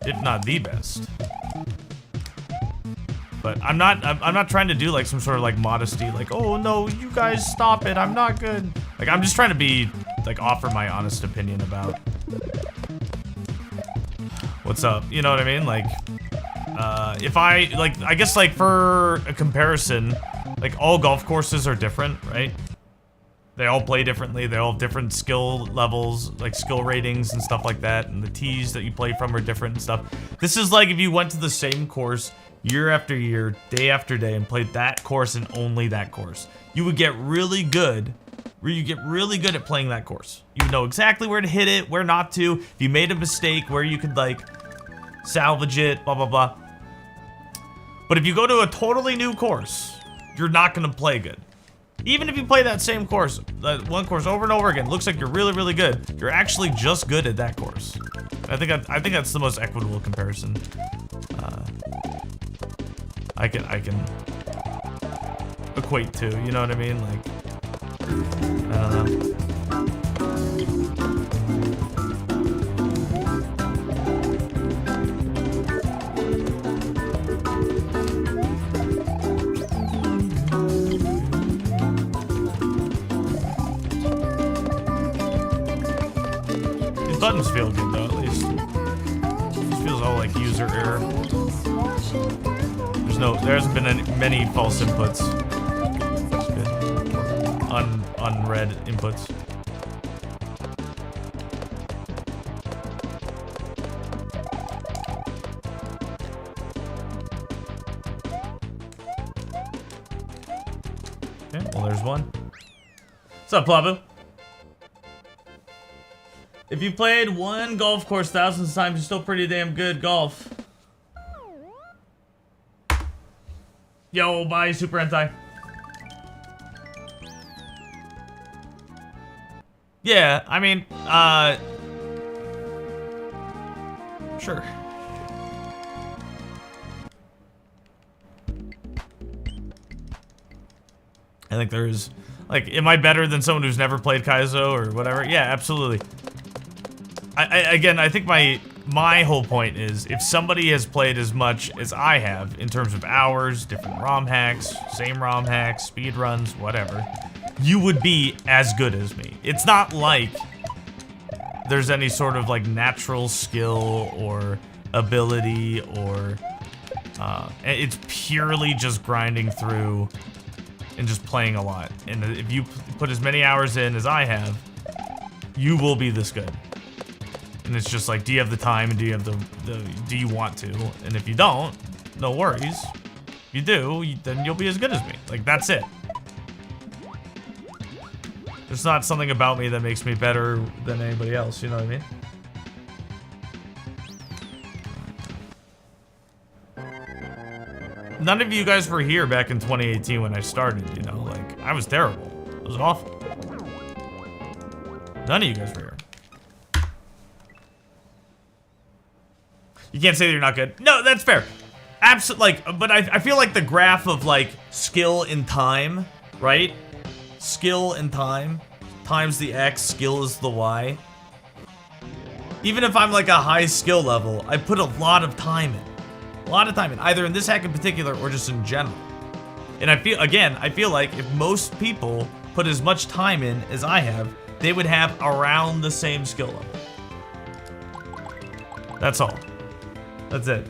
If not the best. But I'm not trying to do like some sort of like modesty, like, oh no, you guys stop it, I'm not good. Like, I'm just trying to be like, offer my honest opinion about what's up. You know what I mean? Like, if I guess like for a comparison, like all golf courses are different, right? They all play differently. They all have different skill levels, like skill ratings and stuff like that. And the tees that you play from are different and stuff. This is like if you went to the same course year after year, day after day, and played that course and only that course. You would get really good. You get really good at playing that course. You know exactly where to hit it, where not to. If you made a mistake, where you could like salvage it, blah, blah, blah. But if you go to a totally new course, you're not going to play good. Even if you play that same course, that one course over and over again, looks like you're really, really good. You're actually just good at that course. I think that's the most equitable comparison. I can equate to, you know what I mean? Like, I don't know. Buttons feel good though, at least. This feels all like user error. There hasn't been many false inputs. That's good. Unread inputs. Okay, well there's one. What's up, Plabu? If you played one golf course thousands of times, you're still pretty damn good golf. Yo, bye, Super Hentai. Yeah, I mean, sure. I think there's, like, am I better than someone who's never played Kaizo or whatever? Yeah, absolutely. Again, I think my my whole point is, if somebody has played as much as I have in terms of hours, different ROM hacks, same ROM hacks, speed runs, whatever, you would be as good as me. It's not like there's any sort of like natural skill or ability or it's purely just grinding through and just playing a lot. And if you put as many hours in as I have, you will be this good. And it's just like, do you have the time and do you have do you want to? And if you don't, no worries. If you do, then you'll be as good as me. Like, that's it. There's not something about me that makes me better than anybody else, you know what I mean? None of you guys were here back in 2018 when I started, you know? Like, I was terrible. It was awful. None of you guys were here. You can't say that you're not good. No, that's fair. Absolutely, like, but I feel like the graph of, like, skill and time, right? Skill and time times the X, skill is the Y. Even if I'm, like, a high skill level, I put a lot of time in. A lot of time in, either in this hack in particular or just in general. And I feel like if most people put as much time in as I have, they would have around the same skill level. That's all. That's it.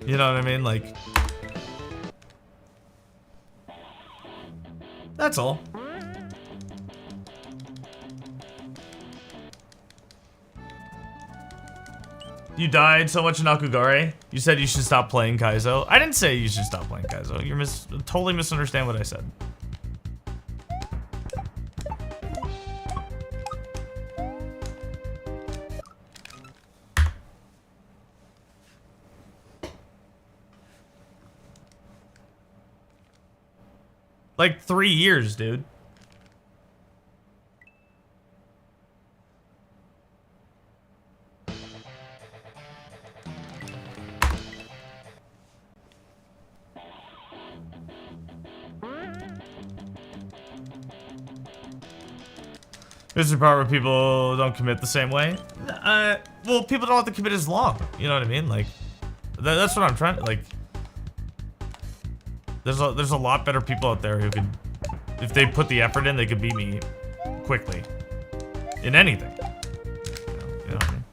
You know what I mean? Like, that's all. You died so much in Akugare. You said you should stop playing Kaizo. I didn't say you should stop playing Kaizo. You're totally misunderstand what I said. Like 3 years, dude. This is the part where people don't commit the same way. Well, people don't have to commit as long. You know what I mean? Like, that's what I'm trying to, like. There's a lot better people out there who could, if they put the effort in, they could beat me quickly in anything. You know what I mean?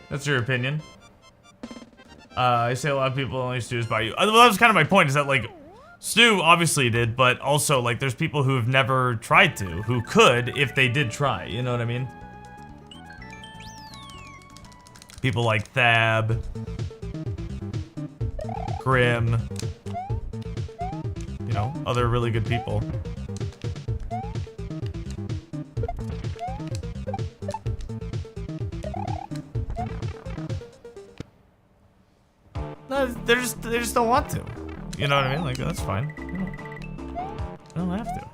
That's your opinion. I say a lot of people only Stu's by you. Well, that was kind of my point, is that, like, Stu obviously did, but also, like, there's people who have never tried to, who could if they did try, you know what I mean? People like Thab, Grim, you know, other really good people. No, they just don't want to. You know what I mean? Like, that's fine. You don't have to.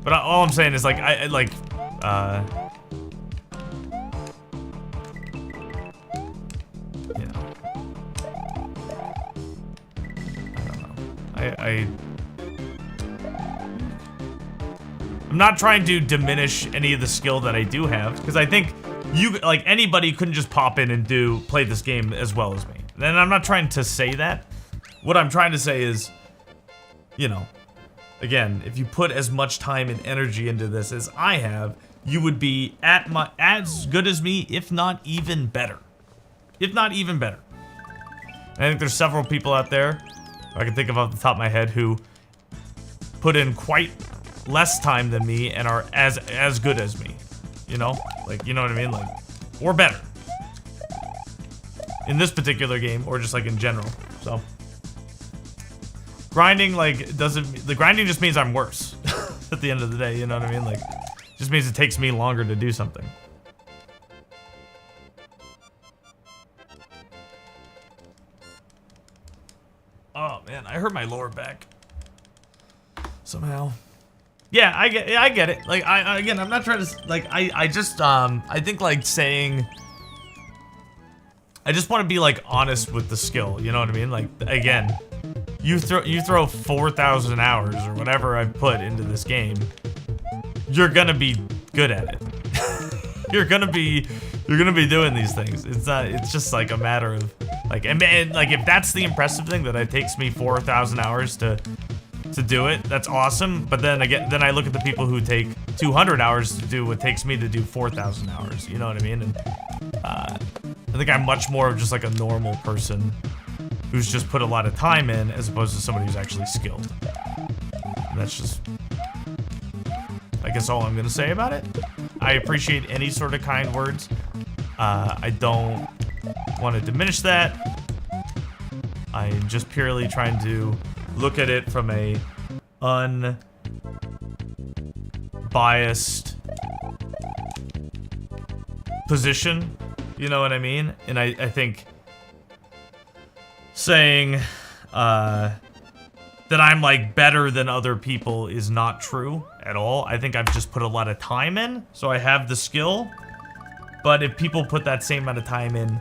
But all I'm saying is, like, I don't know. I'm not trying to diminish any of the skill that I do have, because I think like, anybody couldn't just pop in and play this game as well as me. And I'm not trying to say that. What I'm trying to say is, you know, again, if you put as much time and energy into this as I have, you would be as good as me, if not even better. If not even better. I think there's several people out there, I can think of off the top of my head, who put in quite less time than me and are as good as me. You know? Like, you know what I mean? Like, or better. In this particular game, or just like in general. So grinding, like, the grinding just means I'm worse at the end of the day, you know what I mean? Like, just means it takes me longer to do something. Oh man, I hurt my lower back somehow. Yeah, I get it. Like, again, I'm not trying to, like, I just, I think, like, saying, I just want to be, like, honest with the skill, you know what I mean? Like, again, you throw 4,000 hours or whatever I've put into this game, you're gonna be good at it. you're gonna be doing these things. It's just, like, a matter of, like, and like, if that's the impressive thing, that it takes me 4,000 hours to do it, that's awesome. But then again, then I look at the people who take 200 hours to do what takes me to do 4,000 hours. You know what I mean? And I think I'm much more of just like a normal person who's just put a lot of time in, as opposed to somebody who's actually skilled. And that's just, I guess, all I'm gonna say about it. I appreciate any sort of kind words. I don't want to diminish that. I'm just purely trying to look at it from a unbiased position, you know what I mean? And I think saying that I'm like better than other people is not true at all. I think I've just put a lot of time in, so I have the skill. But if people put that same amount of time in,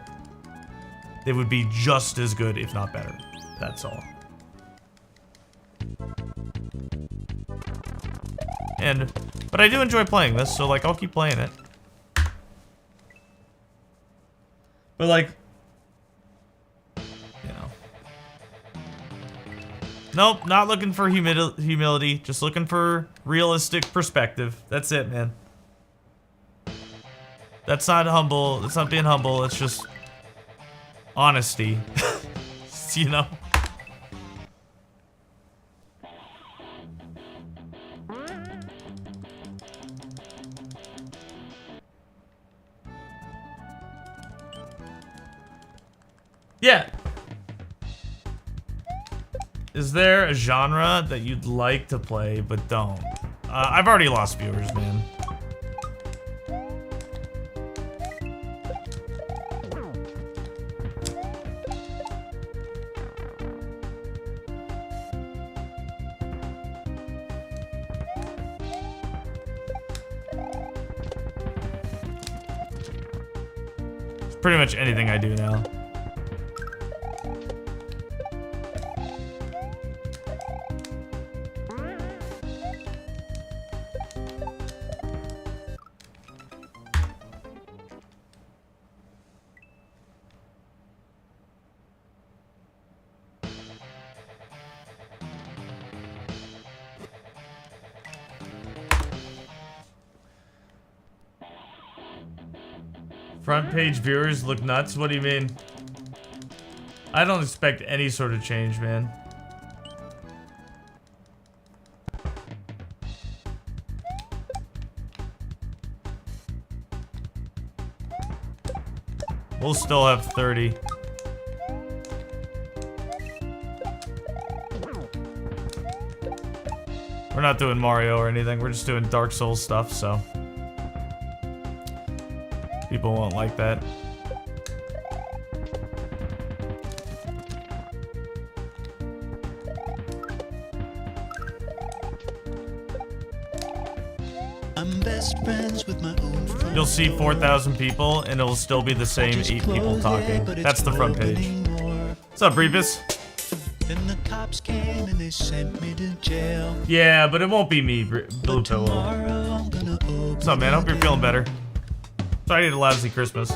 they would be just as good, if not better. That's all. But I do enjoy playing this, so like, I'll keep playing it. But like, you know. Nope, not looking for humility, just looking for realistic perspective. That's it, man. That's not humble, that's not being humble, it's just honesty. You know? Yeah. Is there a genre that you'd like to play but don't? I've already lost viewers, man. It's pretty much anything I do now. Front page viewers look nuts? What do you mean? I don't expect any sort of change, man. We'll still have 30. We're not doing Mario or anything. We're just doing Dark Souls stuff, so people won't like that. I'm best friends with my own front. You'll see 4,000 people, and it'll still be the same 8 people talking. That's the front page. What's up, Rebus? Then the cops came and they sent me to jail. Yeah, but it won't be me, Blue Pillow. What's up, man? I hope you're feeling better. Sorry you had a lousy Christmas.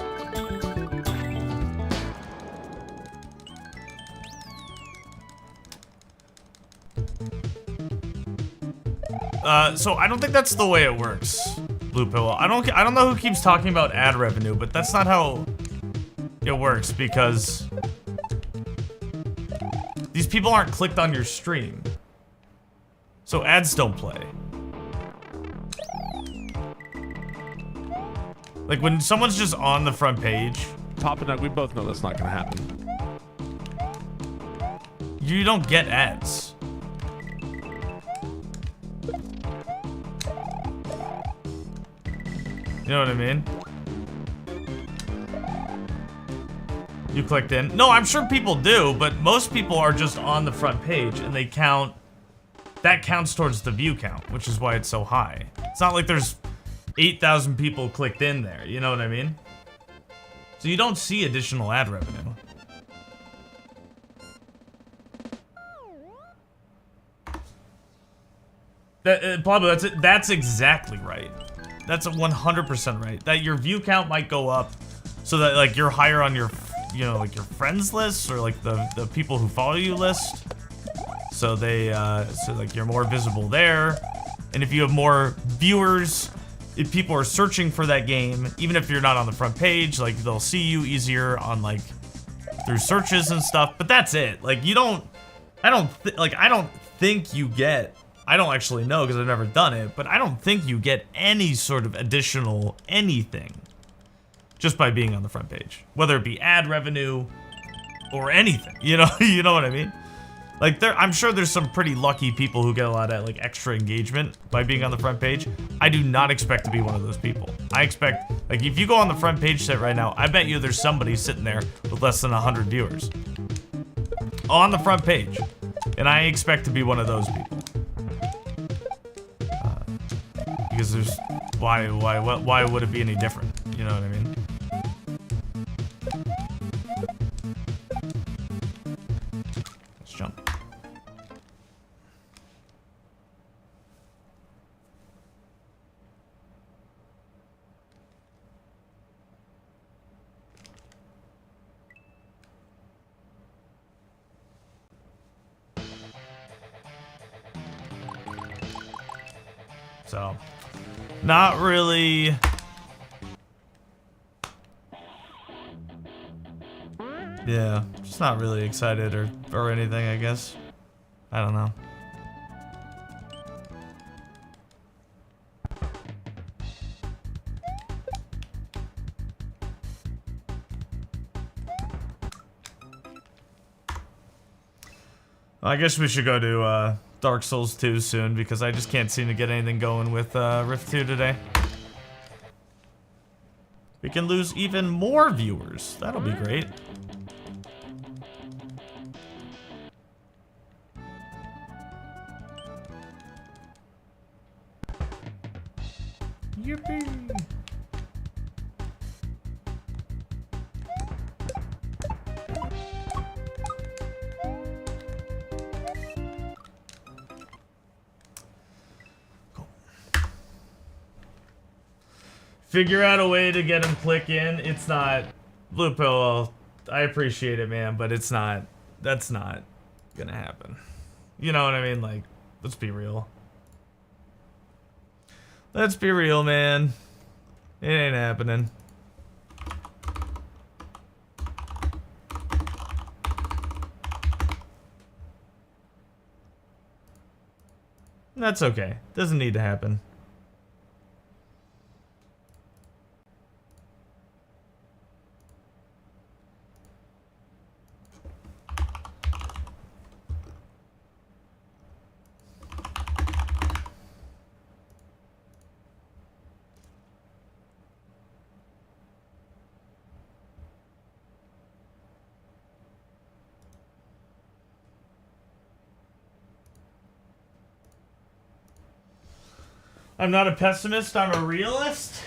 So I don't think that's the way it works, Blue Pillow. I don't know who keeps talking about ad revenue, but that's not how it works because these people aren't clicked on your stream. So ads don't play. Like when someone's just on the front page. Papa Nug, we both know that's not gonna happen. You don't get ads. You know what I mean? You clicked in. No, I'm sure people do, but most people are just on the front page and they count. That counts towards the view count, which is why it's so high. It's not like there's 8,000 people clicked in there. You know what I mean? So you don't see additional ad revenue. Pablo, that's exactly right. That's 100% right. That your view count might go up so that like you're higher on your, you know, like your friends list or like the people who follow you list. So they, so like you're more visible there. And if you have more viewers, if people are searching for that game, even if you're not on the front page, like they'll see you easier on like through searches and stuff. But that's it. Like you don't, I don't think you get, I don't actually know because I've never done it, but I don't think you get any sort of additional anything just by being on the front page, whether it be ad revenue or anything, you know, you know what I mean? Like I'm sure there's some pretty lucky people who get a lot of like extra engagement by being on the front page. I do not expect to be one of those people. I expect, like if you go on the front page set right now, I bet you there's somebody sitting there with less than 100 viewers on the front page. And I expect to be one of those people. Because there's, why would it be any different? You know what I mean? Let's jump. So, not really. Yeah, just not really excited or anything, I guess. I don't know. I guess we should go to Dark Souls 2 soon because I just can't seem to get anything going with Rift 2 today. We can lose even more viewers. That'll be great. Yippee! Figure out a way to get him click in. It's not Blue Pillow. I appreciate it, man, but it's not. That's not gonna happen. You know what I mean? Like, let's be real. Let's be real, man. It ain't happening. That's okay. Doesn't need to happen. I'm not a pessimist, I'm a realist.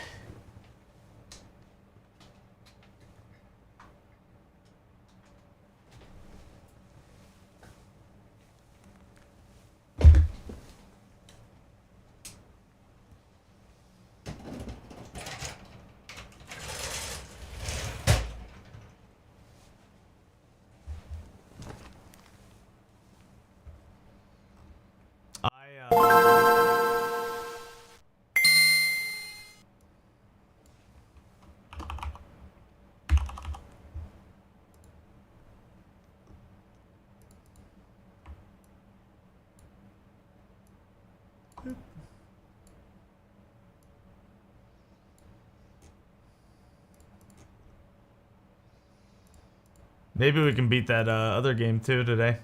Maybe we can beat that other game too today.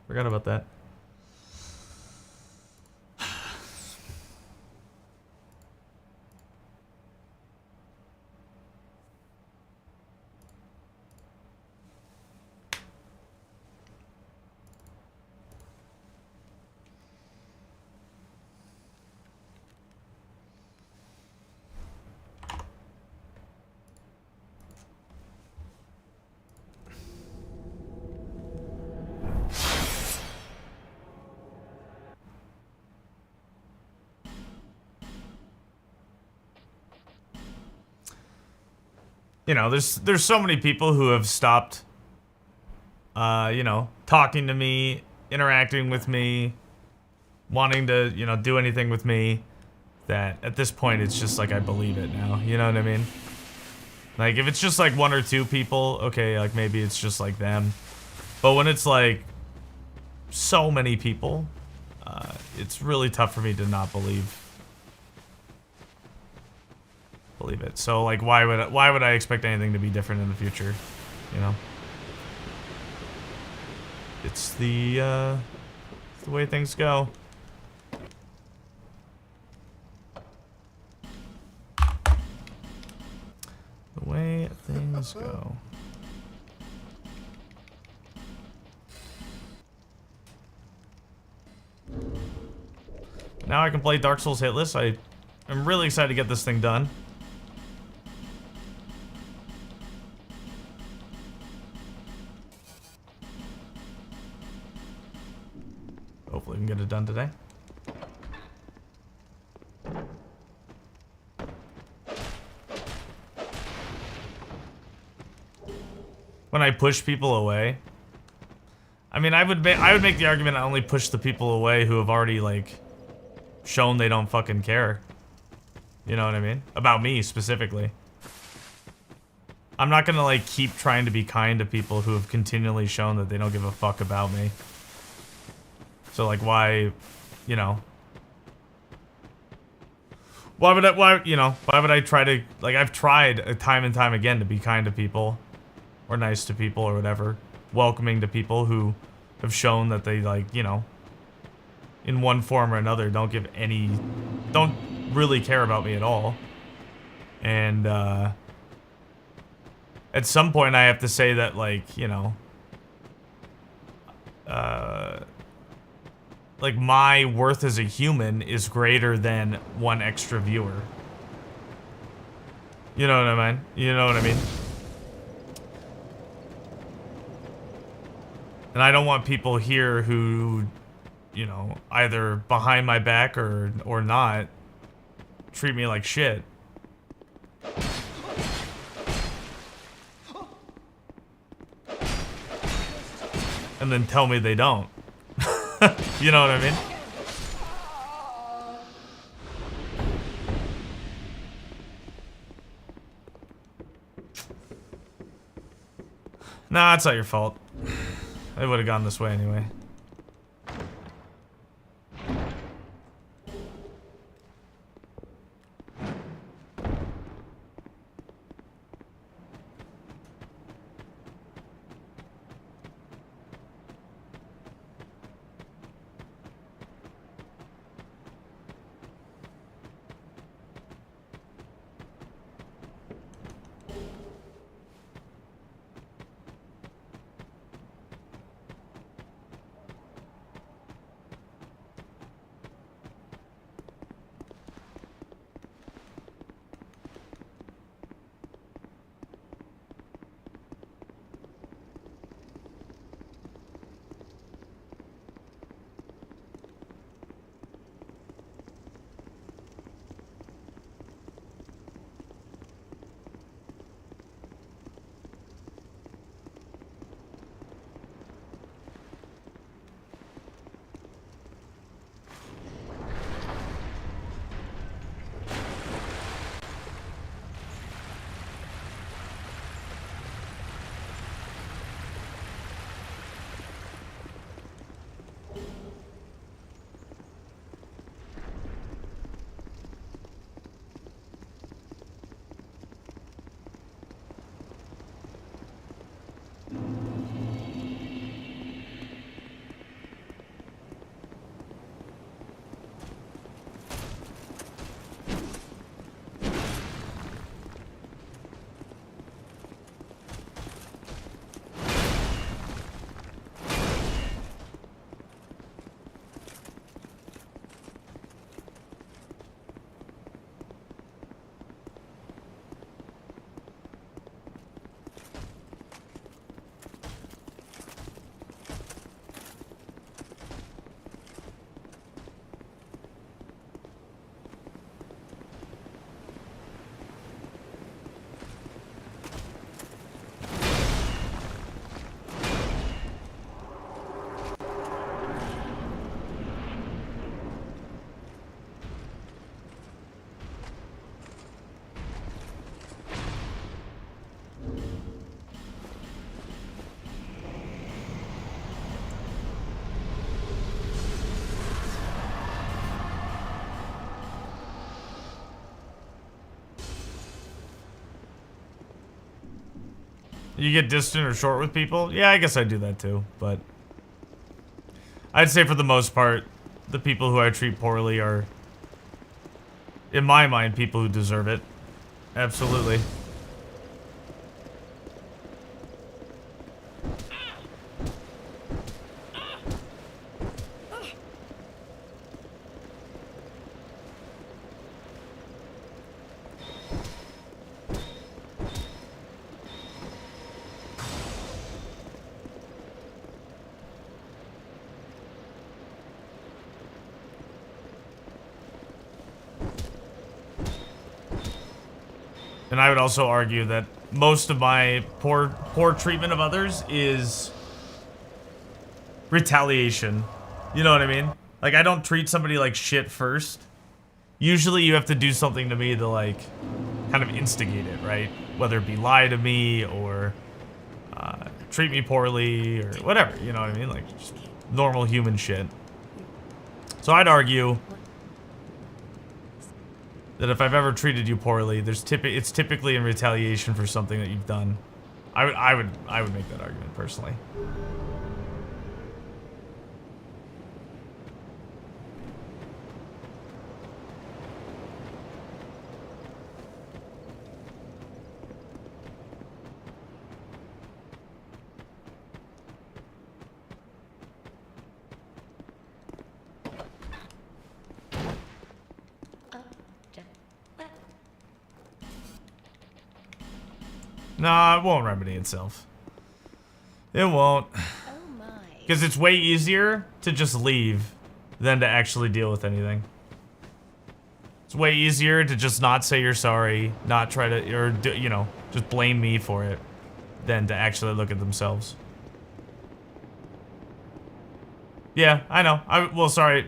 Forgot about that. You know, there's so many people who have stopped, you know, talking to me, interacting with me, wanting to, you know, do anything with me, that at this point it's just like I believe it now. You know what I mean? Like, if it's just like one or two people, okay, like maybe it's just like them. But when it's like so many people, it's really tough for me to not believe it. So like, why would I expect anything to be different in the future? You know, it's the way things go. The way things go. Now I can play Dark Souls HItless. I'm really excited to get this thing done. Hopefully we can get it done today. When I push people away, I mean, I would make the argument I only push the people away who have already like shown they don't fucking care. You know what I mean? About me specifically. I'm not gonna like keep trying to be kind to people who have continually shown that they don't give a fuck about me. So like, why, you know, why would I try to, like, I've tried time and time again to be kind to people or nice to people or whatever, welcoming to people who have shown that they, like, you know, in one form or another don't really care about me at all. And at some point I have to say that, like, you know, like, my worth as a human is greater than one extra viewer. You know what I mean? You know what I mean? And I don't want people here who, you know, either behind my back or not, treat me like shit. And then tell me they don't. You know what I mean? Nah, it's not your fault. It would have gone this way anyway. You get distant or short with people? Yeah, I guess I do that too, but I'd say for the most part, the people who I treat poorly are, in my mind, people who deserve it. Absolutely. And I would also argue that most of my poor treatment of others is retaliation. You know what I mean? Like, I don't treat somebody like shit first. Usually you have to do something to me to, like, kind of instigate it, right? Whether it be lie to me or treat me poorly or whatever, you know what I mean? Like, just normal human shit. So I'd argue that if I've ever treated you poorly, it's typically in retaliation for something that you've done. I would make that argument personally. Nah, it won't remedy itself. It won't. Because it's way easier to just leave than to actually deal with anything. It's way easier to just not say you're sorry, not try to, or, you know, just blame me for it, than to actually look at themselves. Yeah, I know. Well, sorry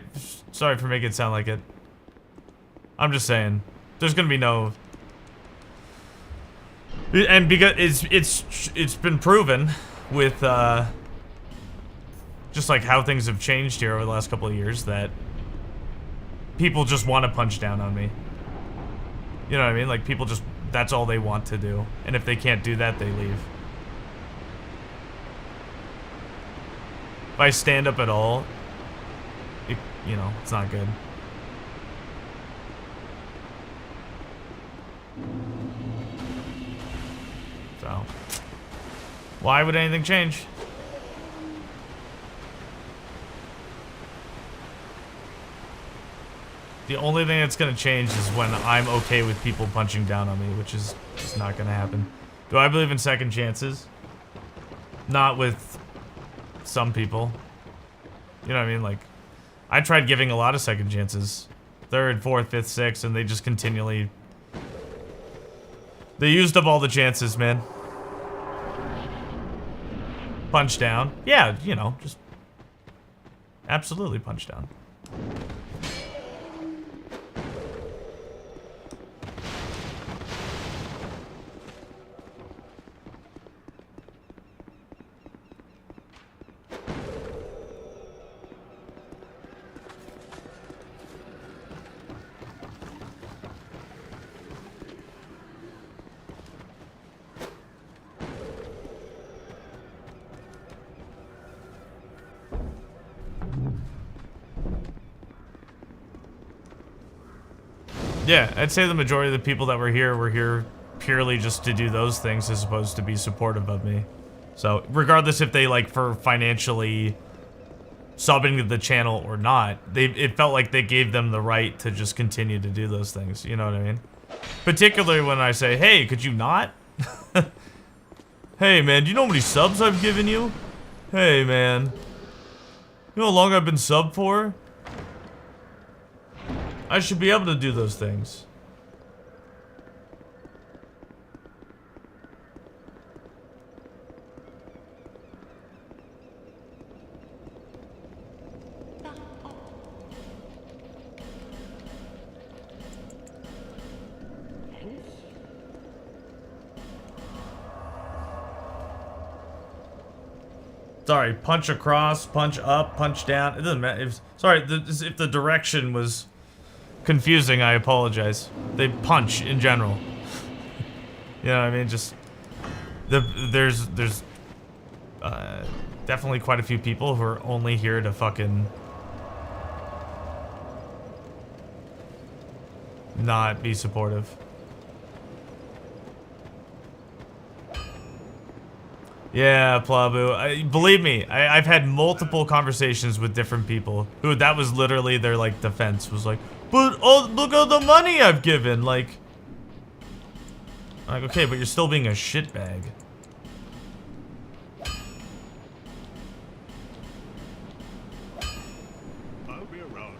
for making it sound like it. I'm just saying, there's gonna be no... And because it's been proven with just like how things have changed here over the last couple of years that people just want to punch down on me. You know what I mean? Like, people just, that's all they want to do. And if they can't do that, they leave. If I stand up at all, you know, it's not good. So, why would anything change? The only thing that's gonna change is when I'm okay with people punching down on me, which is just not gonna happen. Do I believe in second chances? Not with some people. You know what I mean? Like, I tried giving a lot of second chances. Third, fourth, fifth, sixth, and they just continually... They used up all the chances, man. Punch down. Yeah, you know, just... Absolutely punch down. Yeah, I'd say the majority of the people that were here purely just to do those things as opposed to be supportive of me. So, regardless if they, like, for financially subbing to the channel or not, it felt like they gave them the right to just continue to do those things, you know what I mean? Particularly when I say, hey, could you not? Hey, man, do you know how many subs I've given you? Hey, man. You know how long I've been subbed for? I should be able to do those things. Sorry, punch across, punch up, punch down. It doesn't matter. If the direction was confusing, I apologize. They punch in general. You know what I mean? Just There's definitely quite a few people who are only here to fucking not be supportive. Yeah, Plabu. Believe me, I've had multiple conversations with different people who that was literally their like defense was like, but oh, look at the money I've given. Like, okay, but you're still being a shitbag. I'll be around.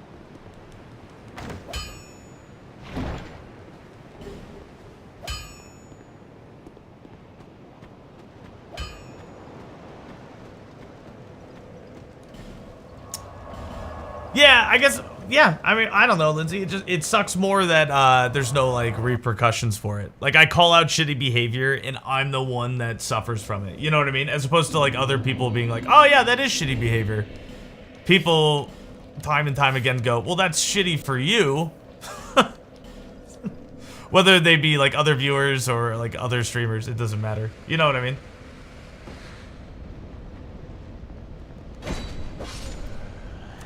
Yeah, I guess. Yeah, I mean, I don't know, Lindsay. It sucks more that there's no like repercussions for it. Like I call out shitty behavior, and I'm the one that suffers from it. You know what I mean? As opposed to like other people being like, "Oh yeah, that is shitty behavior." People, time and time again, go, "Well, that's shitty for you." Whether they be like other viewers or like other streamers, it doesn't matter. You know what I mean?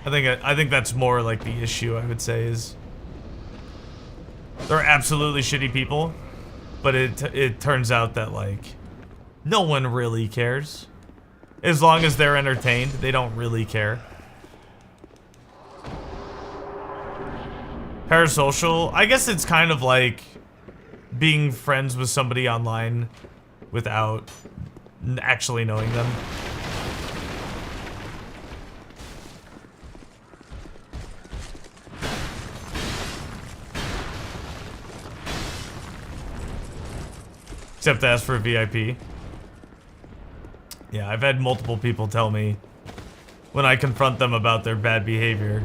I think that's more like the issue. I would say is they're absolutely shitty people, but it turns out that like no one really cares. As long as they're entertained, they don't really care. Parasocial, I guess it's kind of like being friends with somebody online without actually knowing them. Except to ask for a VIP. Yeah, I've had multiple people tell me when I confront them about their bad behavior,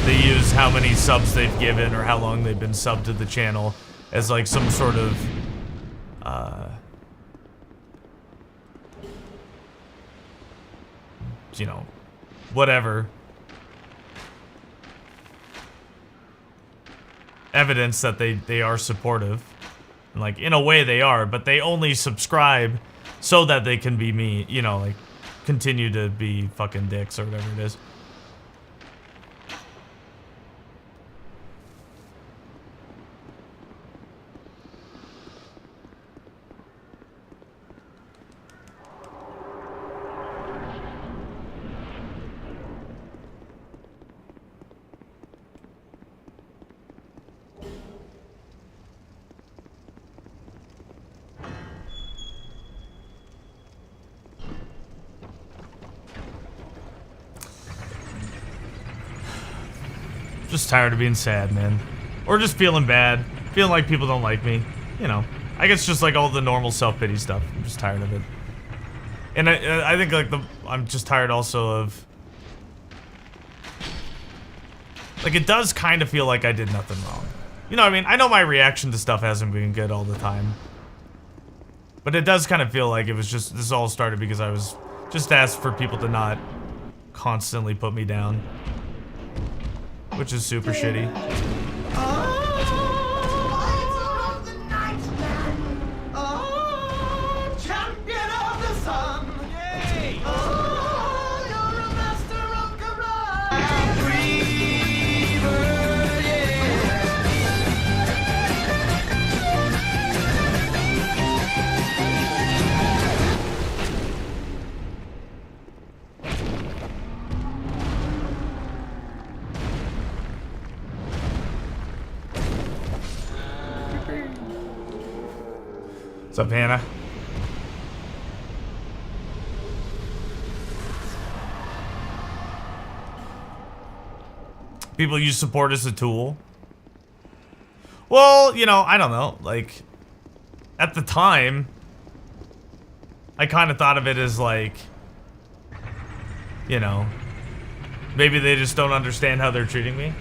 they use how many subs they've given or how long they've been subbed to the channel as like some sort of you know, whatever evidence that they are supportive. And like in a way they are, but they only subscribe so that they can be me, you know, like continue to be fucking dicks or whatever it is. Just tired of being sad, man. Or just feeling bad. Feeling like people don't like me. You know. I guess just like all the normal self-pity stuff. I'm just tired of it. And I think like I'm just tired also of... Like it does kind of feel like I did nothing wrong. You know what I mean? I know my reaction to stuff hasn't been good all the time. But it does kind of feel like it was just... This all started because I was just asked for people to not constantly put me down. Which is super shitty. What's up, Hannah? People use support as a tool. Well, you know, I don't know. Like, at the time, I kind of thought of it as like, you know, maybe they just don't understand how they're treating me.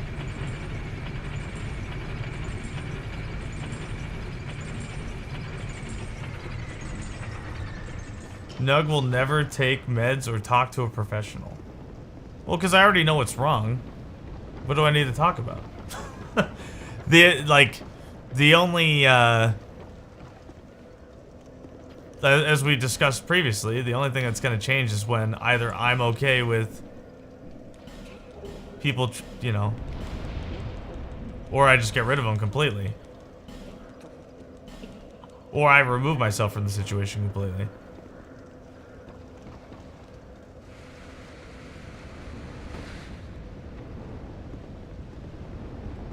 Nug will never take meds or talk to a professional. Well, because I already know what's wrong. What do I need to talk about? The only, as we discussed previously, the only thing that's going to change is when either I'm okay with people, you know, or I just get rid of them completely. Or I remove myself from the situation completely.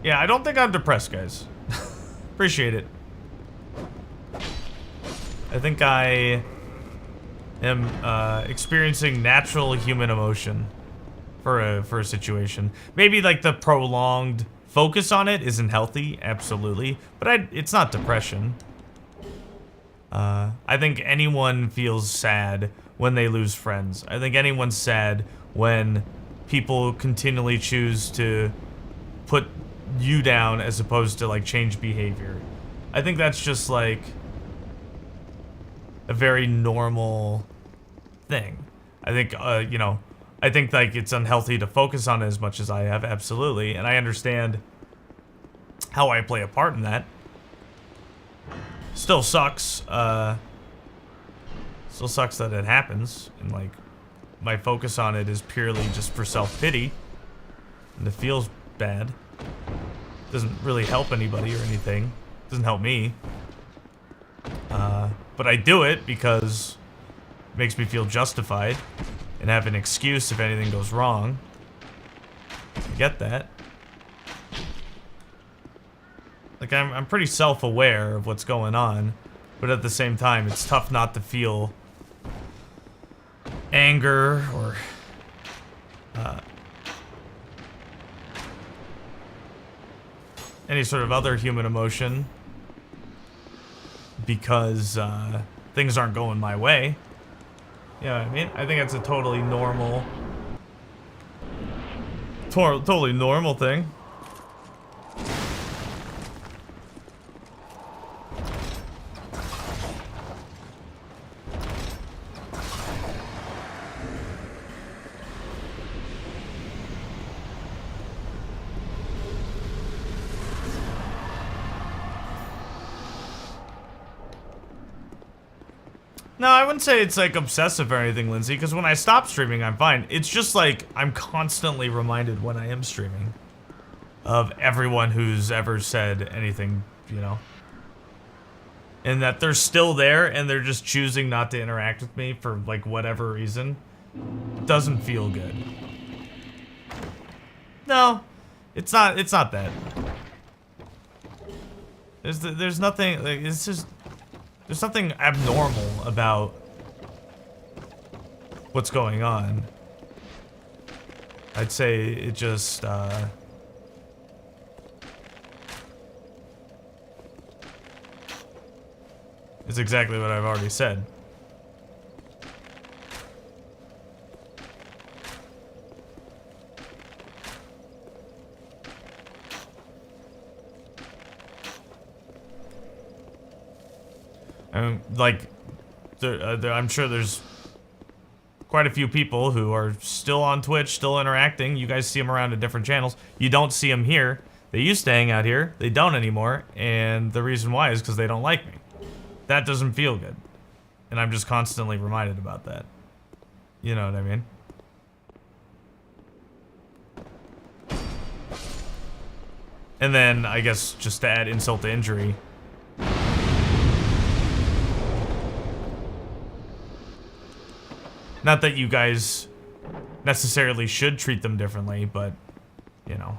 Yeah, I don't think I'm depressed, guys. Appreciate it. I think I am experiencing natural human emotion for a situation. Maybe like the prolonged focus on it isn't healthy, absolutely, but it's not depression. I think anyone feels sad when they lose friends. I think anyone's sad when people continually choose to put you down as opposed to like change behavior. I think that's just like a very normal thing. I think, you know, I think like it's unhealthy to focus on it as much as I have, absolutely, and I understand how I play a part in that. Still sucks. Still sucks that it happens, and like my focus on it is purely just for self-pity, and it feels bad. Doesn't really help anybody or anything. Doesn't help me. But I do it because it makes me feel justified and have an excuse if anything goes wrong. I get that. Like, I'm pretty self-aware of what's going on, but at the same time, it's tough not to feel anger or any sort of other human emotion because things aren't going my way. You know what I mean? I think it's a totally normal, totally normal thing. No, I wouldn't say it's like obsessive or anything, Lindsay, because when I stop streaming, I'm fine. It's just like I'm constantly reminded when I am streaming of everyone who's ever said anything, you know, and that they're still there and they're just choosing not to interact with me for like whatever reason. Doesn't feel good. No, it's not that. There's nothing, like, it's just, there's nothing abnormal about what's going on. I'd say it just, it's exactly what I've already said. Like, I'm sure there's quite a few people who are still on Twitch, still interacting. You guys see them around at different channels. You don't see them here. They used to hang out here. They don't anymore. And the reason why is because they don't like me. That doesn't feel good. And I'm just constantly reminded about that. You know what I mean? And then, I guess, just to add insult to injury, not that you guys necessarily should treat them differently, but, you know,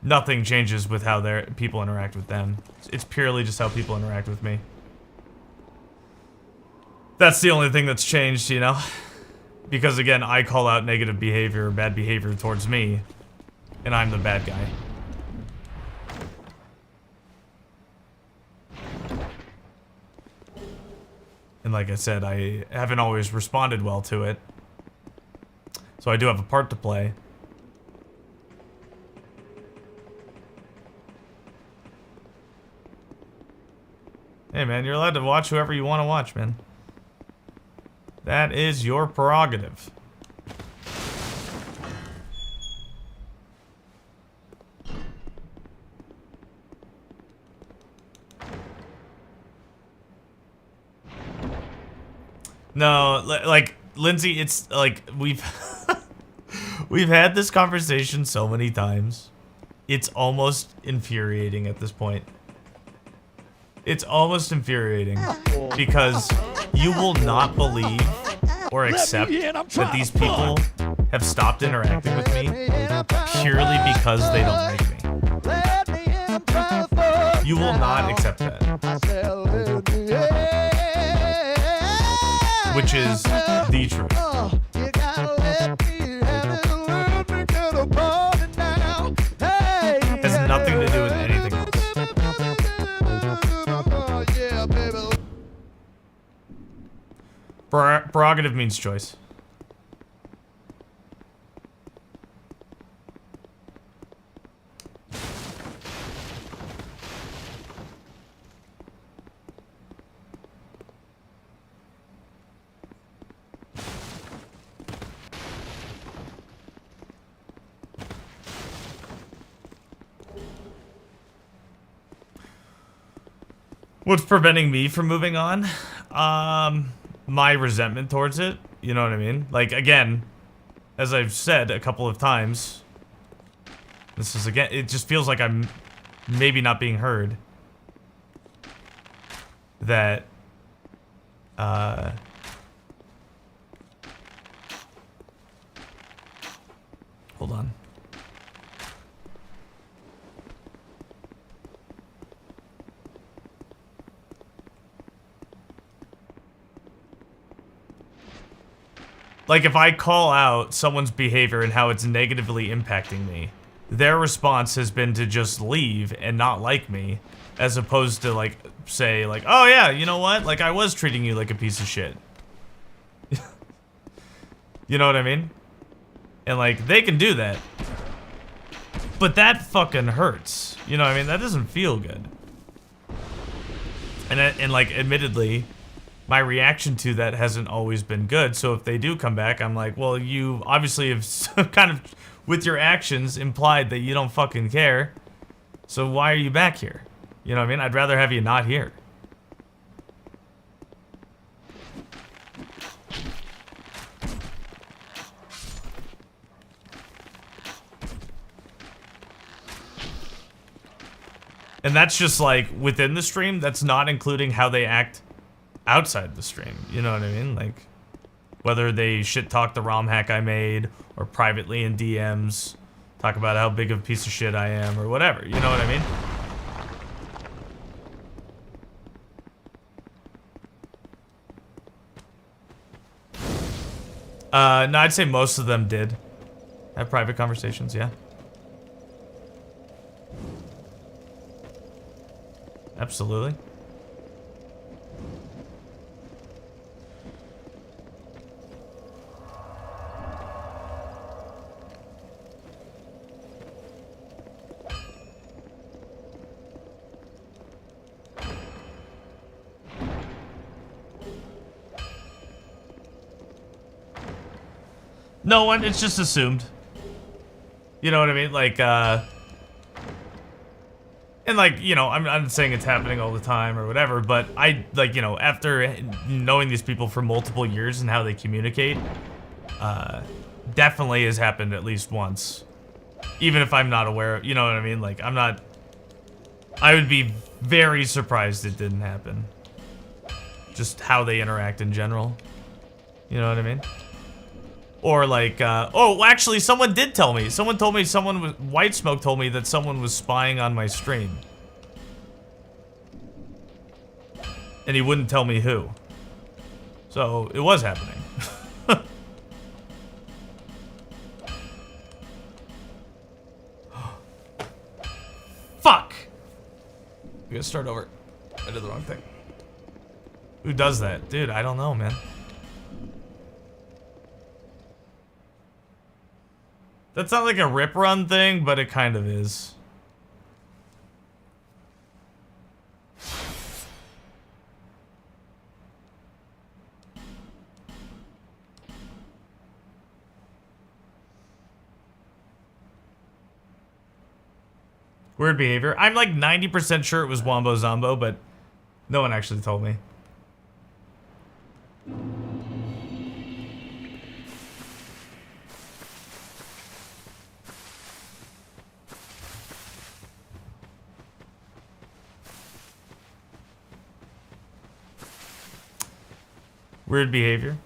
nothing changes with how people interact with them. It's purely just how people interact with me. That's the only thing that's changed, you know? Because, again, I call out negative behavior or bad behavior towards me, and I'm the bad guy. And like I said, I haven't always responded well to it. So I do have a part to play. Hey man, you're allowed to watch whoever you want to watch, man. That is your prerogative. No, like Lindsay, it's like we've we've had this conversation so many times. It's almost infuriating at this point. It's almost infuriating because you will not believe or accept that these people have stopped interacting with me purely because they don't like me. You will not accept that. Which is the truth. Has nothing to do with anything else. Prerogative means choice. What's preventing me from moving on? My resentment towards it. You know what I mean? Like, again, as I've said a couple of times, this is, again, it just feels like I'm maybe not being heard. That, hold on. Like, if I call out someone's behavior and how it's negatively impacting me, their response has been to just leave and not like me, as opposed to, like, say, like, oh yeah, you know what? Like, I was treating you like a piece of shit. You know what I mean? And, like, they can do that. But that fucking hurts. You know what I mean? That doesn't feel good. And like, admittedly, my reaction to that hasn't always been good. So if they do come back, I'm like, well, you obviously have kind of, with your actions, implied that you don't fucking care. So why are you back here? You know what I mean? I'd rather have you not here. And that's just like within the stream. That's not including how they act outside the stream. You know what I mean? Like whether they shit talk the ROM hack I made or privately in DMs talk about how big of a piece of shit I am or whatever. You know what I mean? No, I'd say most of them did have private conversations, yeah. Absolutely. No one, it's just assumed. You know what I mean? Like, and like, you know, I'm not saying it's happening all the time or whatever, but I, like, you know, after knowing these people for multiple years and how they communicate, definitely has happened at least once. Even if I'm not aware of, you know what I mean? Like, I would be very surprised it didn't happen. Just how they interact in general. You know what I mean? Or like, oh, actually, someone did tell me. Someone told me White Smoke told me that someone was spying on my stream. And he wouldn't tell me who. So, it was happening. Fuck! We gotta start over. I did the wrong thing. Who does that? Dude, I don't know, man. That's not like a rip run thing, but it kind of is. Weird behavior. I'm like 90% sure it was Wombo Zombo, but no one actually told me. Weird behavior.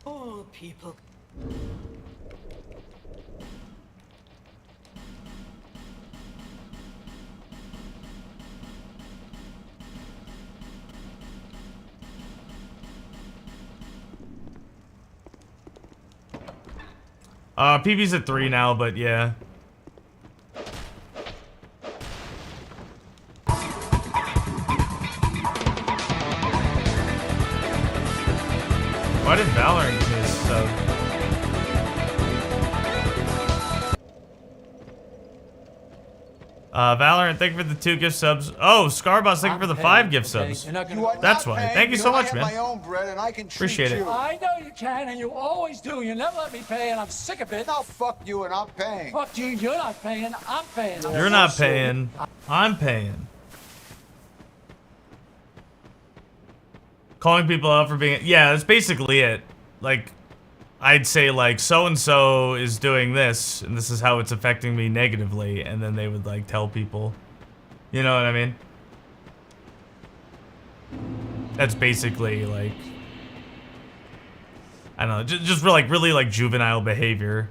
Oh, people. PB's at 3 now, but yeah. Why did Valorant give me a sub? Valorant, thank you for the 2 gift subs. Oh, Scarboss, thank you for the 5 gift subs. That's why. Thank you so much, man. Appreciate it. I know you can, and you always do. You never let me pay, and I'm sick of it. No, fuck you, and I'm paying. Fuck you, you're not paying, I'm paying. You're not paying. I'm paying. Calling people out for being... Yeah, that's basically it. Like, I'd say, like, so-and-so is doing this, and this is how it's affecting me negatively, and then they would, like, tell people. You know what I mean? That's basically, like... I don't know, just like, really, like, juvenile behavior.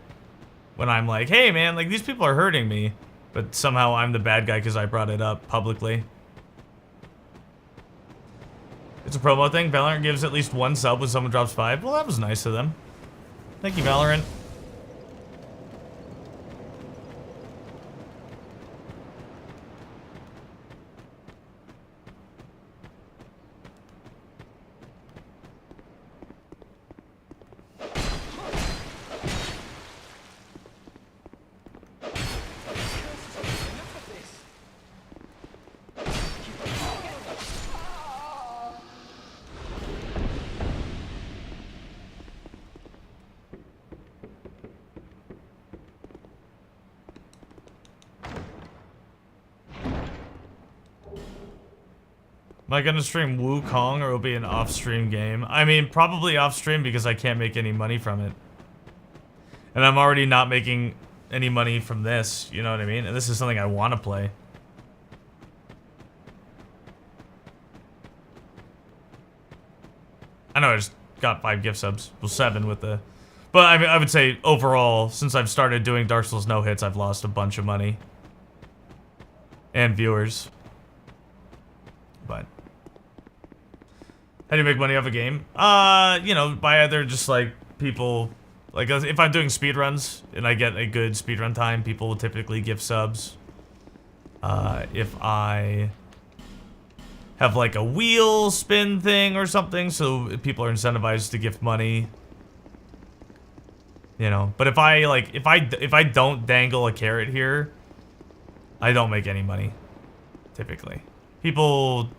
When I'm like, hey, man, like, these people are hurting me, but somehow I'm the bad guy because I brought it up publicly. It's a promo thing. Valorant gives at least 1 sub when someone drops 5. Well, that was nice of them. Thank you, Valorant. Am I gonna stream Wukong or will it be an off-stream game? I mean, probably off-stream because I can't make any money from it. And I'm already not making any money from this, you know what I mean? And this is something I want to play. I know I just got 5 gift subs. Well, 7 with the... But I mean, I would say overall, since I've started doing Dark Souls no hits, I've lost a bunch of money. And viewers. But... How do you make money off a game? You know, by either just like people, like if I'm doing speedruns and I get a good speedrun time, people will typically give subs. If I have like a wheel spin thing or something, so people are incentivized to gift money. You know, but if I like, if I don't dangle a carrot here, I don't make any money, typically. People...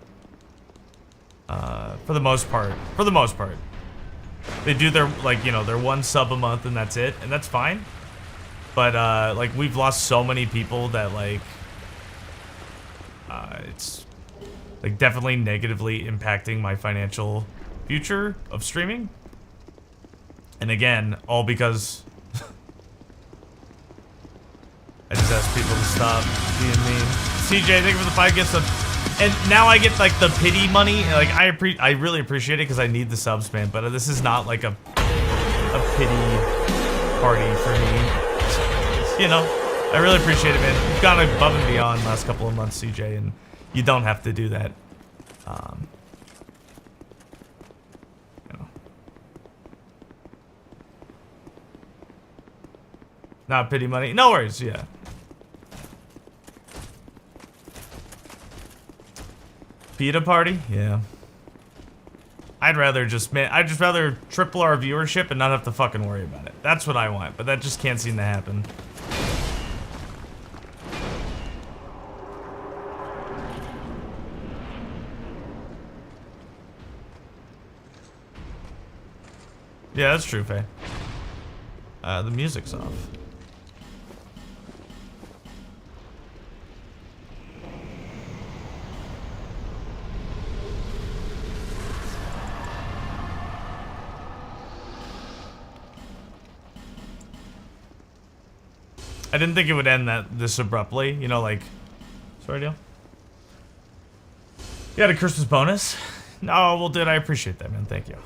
for the most part, they do their, like, you know, their 1 sub a month and that's it, and that's fine. But, like, we've lost so many people that, like, it's, like, definitely negatively impacting my financial future of streaming. And again, all because I just asked people to stop being mean. CJ, thank you for the 5 gifts of... And now I get like the pity money. Like I really appreciate it because I need the subs, man. But this is not like a pity party for me. You know, I really appreciate it, man. You've gone above and beyond the last couple of months, CJ, and you don't have to do that. You know. Not pity money. No worries. Yeah. Pita party? Yeah. I'd rather triple our viewership and not have to fucking worry about it. That's what I want, but that just can't seem to happen. Yeah, that's true, Faye. The music's off. I didn't think it would end this abruptly. You know, like, sorry, deal. You got a Christmas bonus? No, well, dude, I appreciate that, man. Thank you.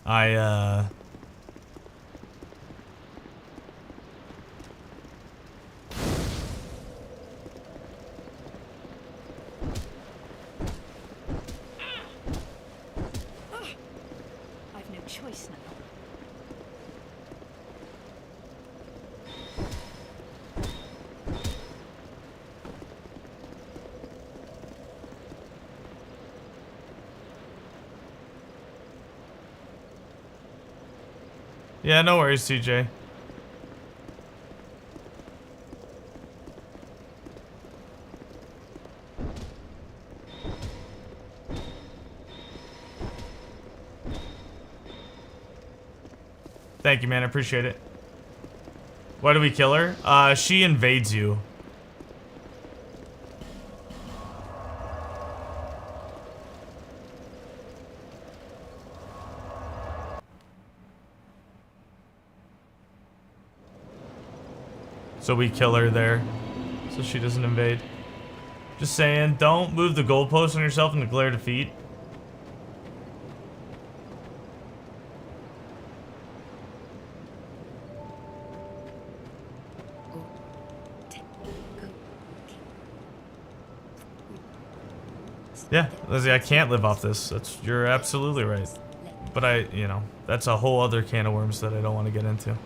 I've no choice now. Yeah, no worries, TJ. Thank you, man. I appreciate it. Why do we kill her? She invades you. So we kill her there, so she doesn't invade. Just saying, don't move the goalpost on yourself and declare defeat. Yeah, Lizzie, I can't live off this. You're absolutely right. But you know, that's a whole other can of worms that I don't want to get into.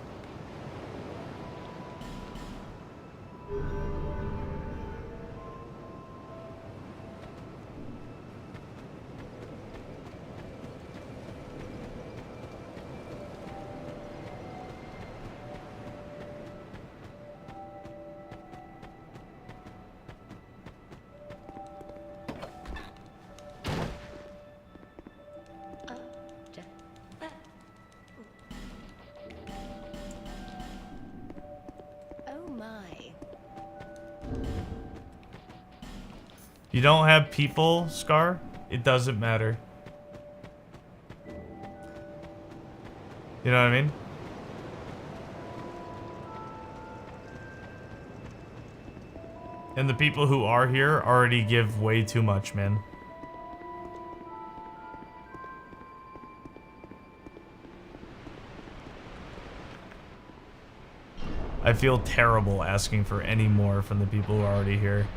You don't have people, Scar? It doesn't matter. You know what I mean? And the people who are here already give way too much, man. I feel terrible asking for any more from the people who are already here.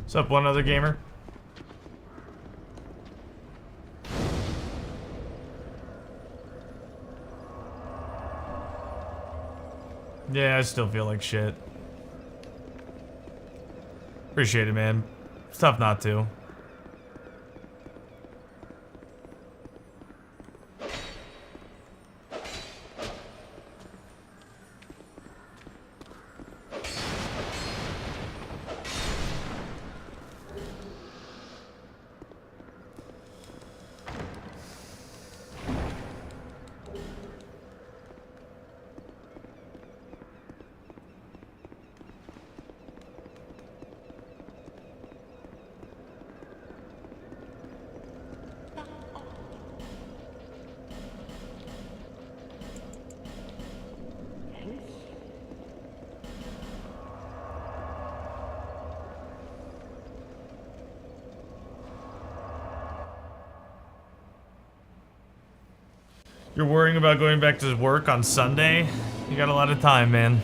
What's up, one other gamer? Yeah, I still feel like shit. Appreciate it, man. It's tough not to. You're worrying about going back to work on Sunday? You got a lot of time, man.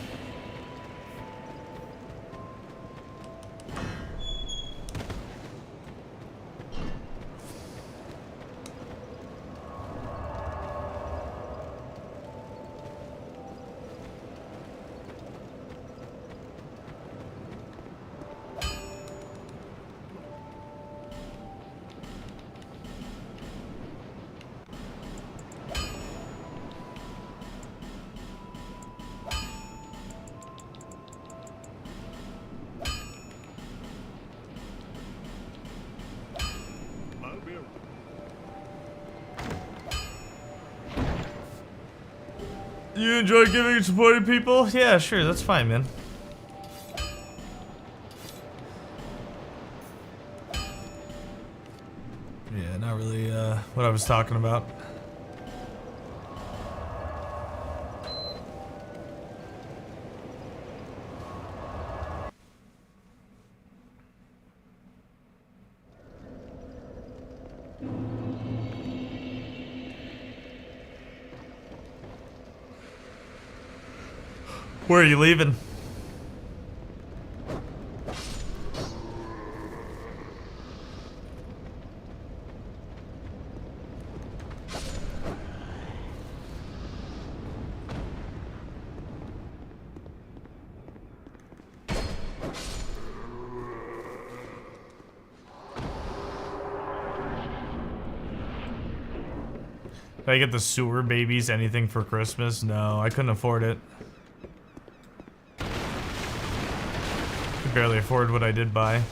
You enjoy giving and supporting people? Yeah, sure, that's fine, man. Yeah, not really what I was talking about. Where are you leaving? Did I get the sewer babies anything for Christmas? No, I couldn't afford it. Could barely afford what I did buy.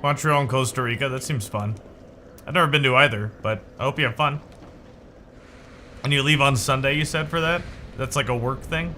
Montreal and Costa Rica, that seems fun. I've never been to either, but I hope you have fun. And you leave on Sunday, you said, for that? That's like a work thing?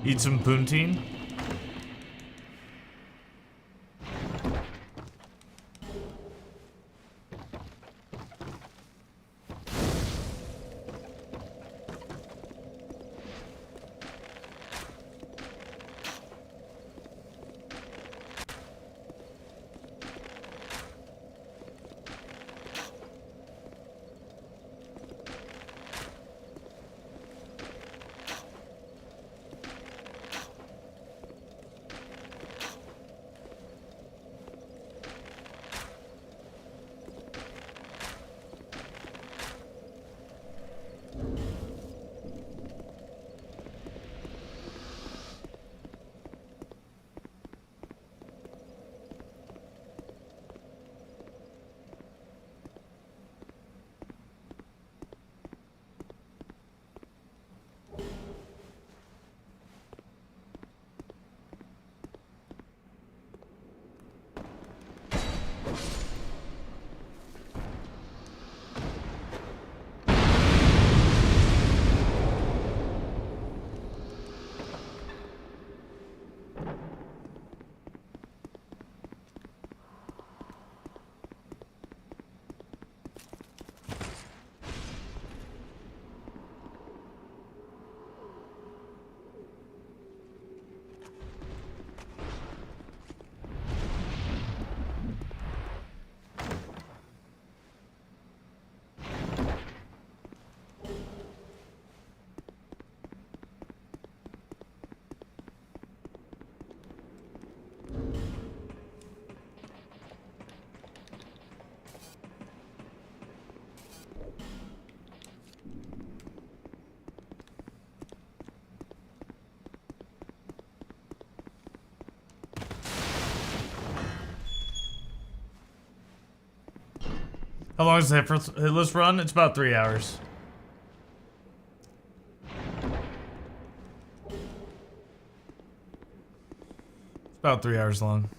Eat some poutine. How long is the HItless run? It's about 3 hours. About 3 hours long.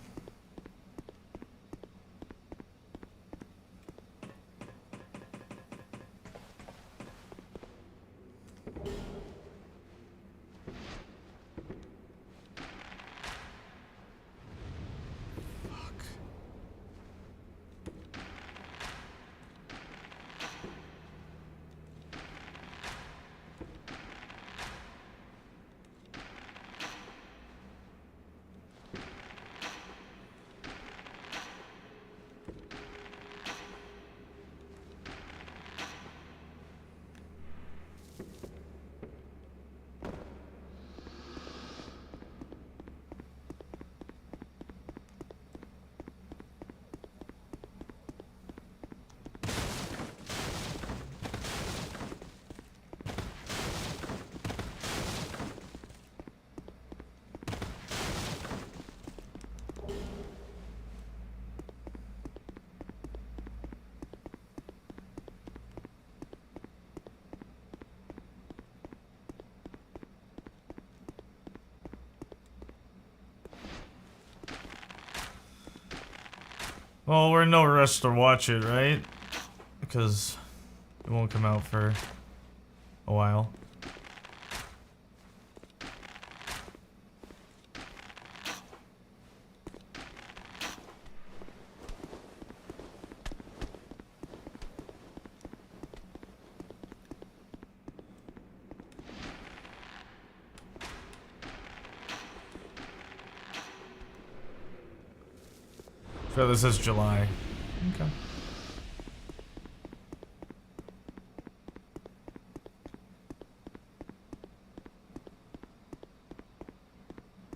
Well, we're in no rush to watch it, right? Because it won't come out for a while. So this is July. Okay.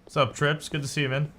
What's up, Trips? Good to see you, man.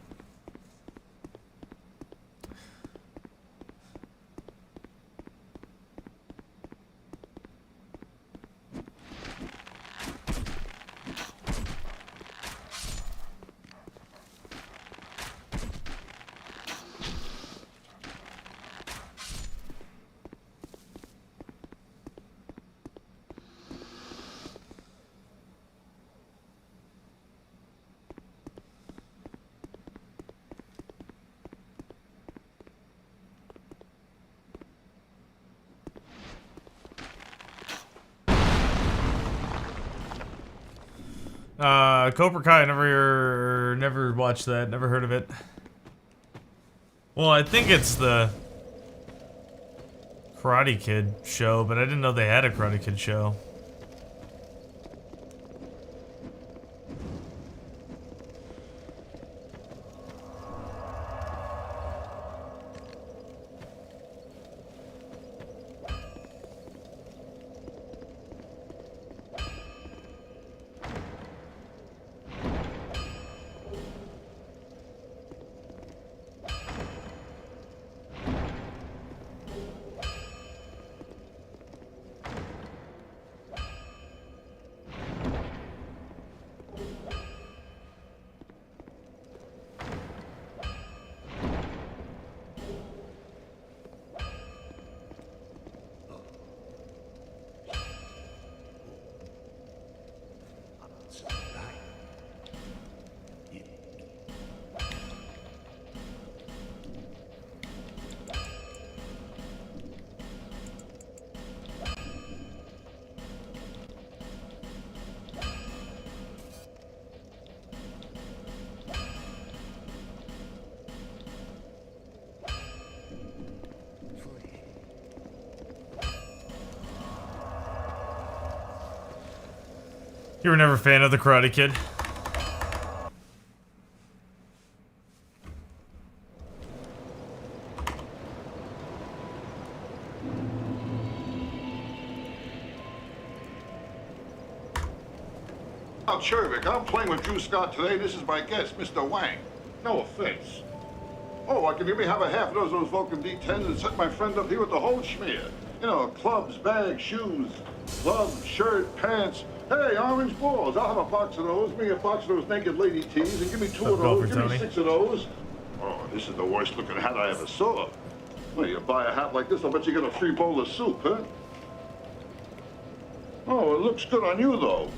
Cobra Kai, never watched that, never heard of it. Well, I think it's the Karate Kid show, but I didn't know they had a Karate Kid show. You were never a fan of the Karate Kid? Chervik, I'm playing with Drew Scott today. This is my guest, Mr. Wang. No offense. Oh, I can maybe have a half dozen of those Vulcan D10s and set my friend up here with the whole schmear. You know, clubs, bags, shoes, gloves, shirt, pants. Hey, orange balls. I'll have a box of those. Give me a box of those naked lady tees and give me 2 of those. Give me 6 of those. Oh, this is the worst looking hat I ever saw. Well, you buy a hat like this, I'll bet you get a free bowl of soup, huh? Oh, it looks good on you, though.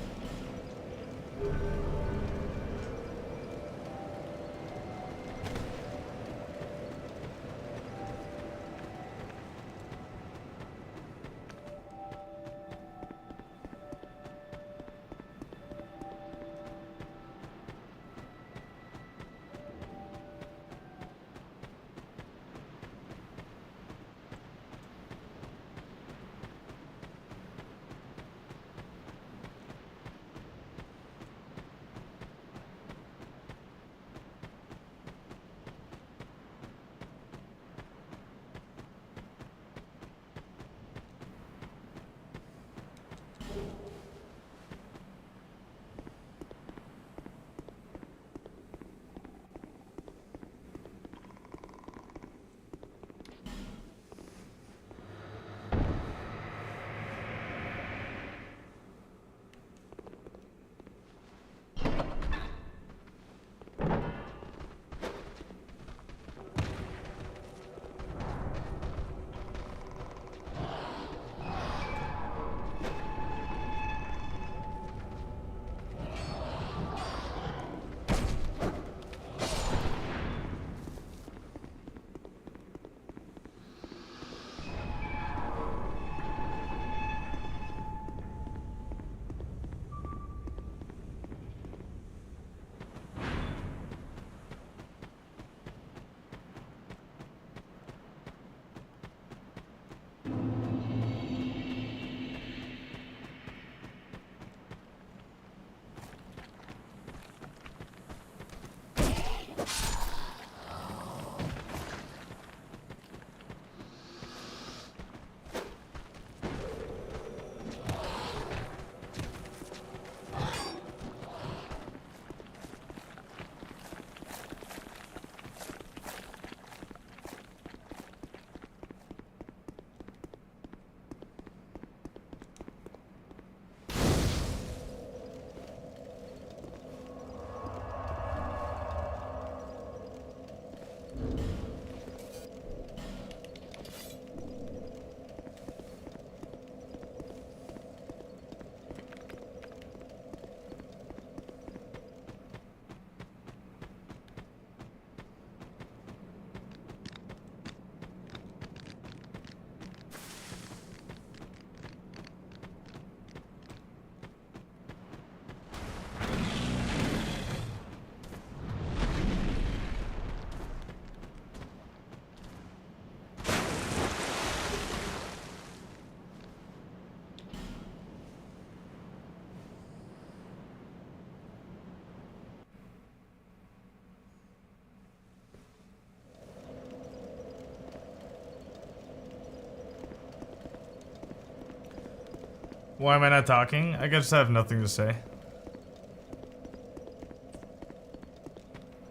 Why am I not talking? I guess I have nothing to say.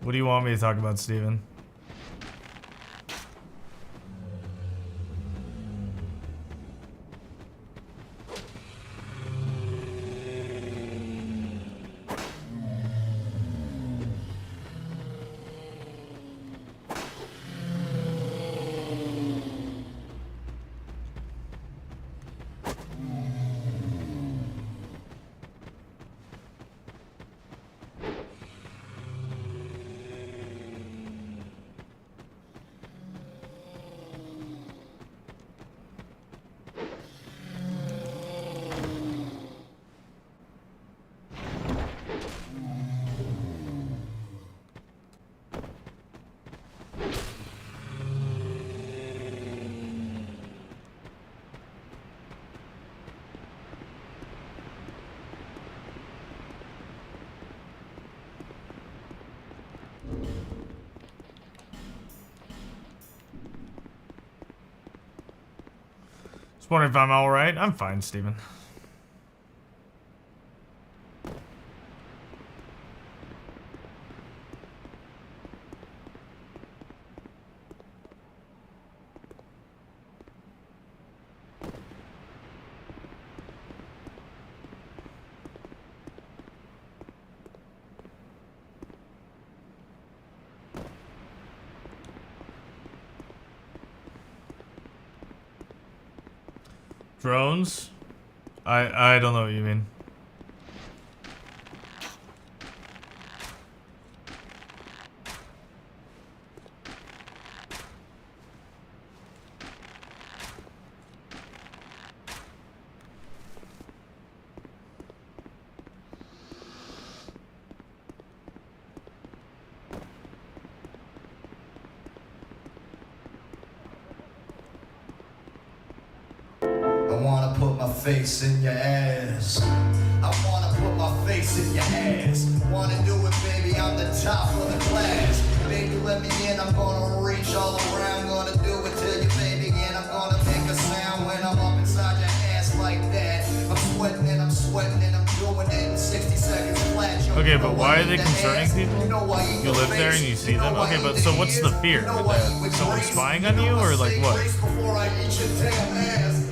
What do you want me to talk about, Steven? Just wondering if I'm alright. I'm fine, Steven. Drones? I don't know what you mean. I wanna put my face in your ass. I wanna put my face in your ass. Wanna do it, baby, I'm the top of the class. Baby, let me in, I'm gonna reach all around. Gonna do it till you baby again. I'm gonna make a sound when I'm up inside your ass like that. I'm sweating and I'm sweating and I'm doing it in 60 seconds flat. Okay, but why are they concerning people? You live there and you see them? Okay, but so what's the fear? That someone spying on you or like what? Before I eat your damn ass.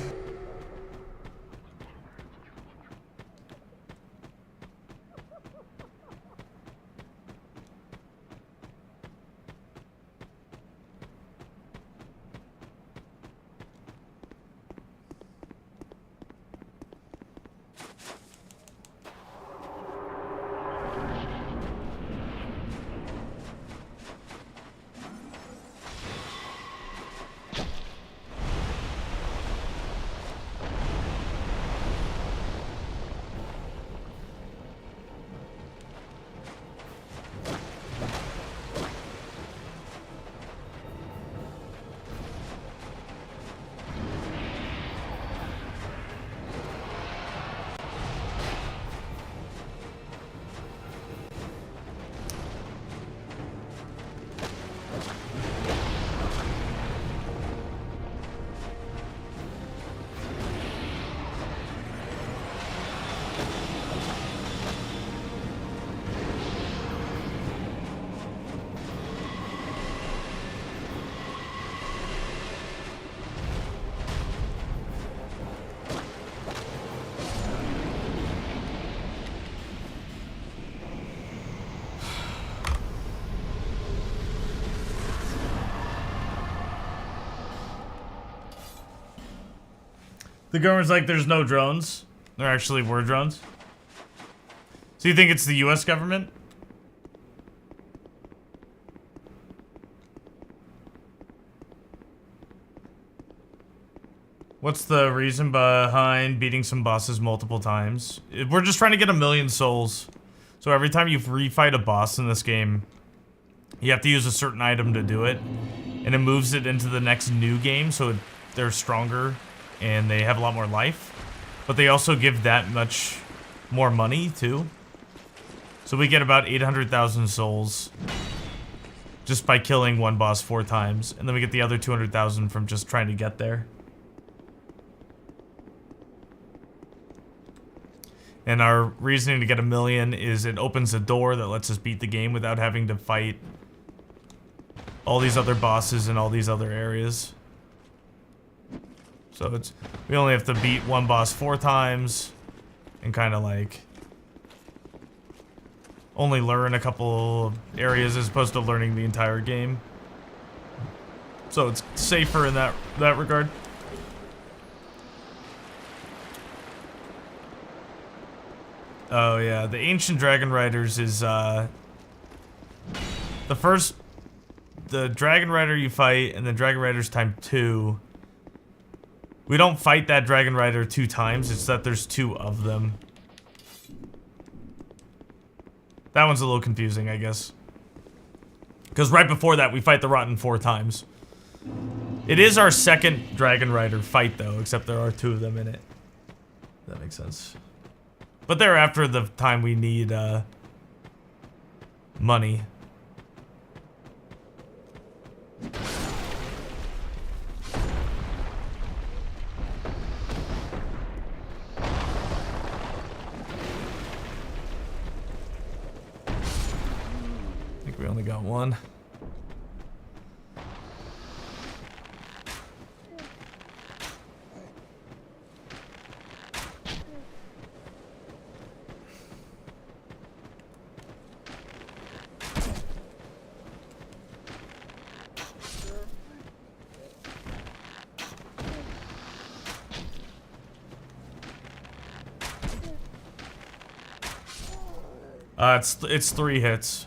The government's like, there's no drones. There actually were drones. So you think it's the US government? What's the reason behind beating some bosses multiple times? We're just trying to get 1,000,000 souls. So every time you refight a boss in this game, you have to use a certain item to do it. And it moves it into the next new game, so they're stronger and they have a lot more life. But they also give that much more money, too. So we get about 800,000 souls just by killing one boss 4 times. And then we get the other 200,000 from just trying to get there. And our reasoning to get 1 million is it opens a door that lets us beat the game without having to fight all these other bosses in all these other areas. So it's, we only have to beat one boss 4 times and kind of like only learn a couple areas as opposed to learning the entire game. So it's safer in that regard. Oh yeah, the Ancient Dragon Riders is the Dragon Rider you fight, and then Dragon Riders time 2. We don't fight that Dragon Rider 2 times, it's that there's 2 of them. That one's a little confusing, I guess. Because right before that, we fight the Rotten 4 times. It is our second Dragon Rider fight, though, except there are 2 of them in it. That makes sense. But they're after the time we need, money. I think we only got one. It's 3 hits.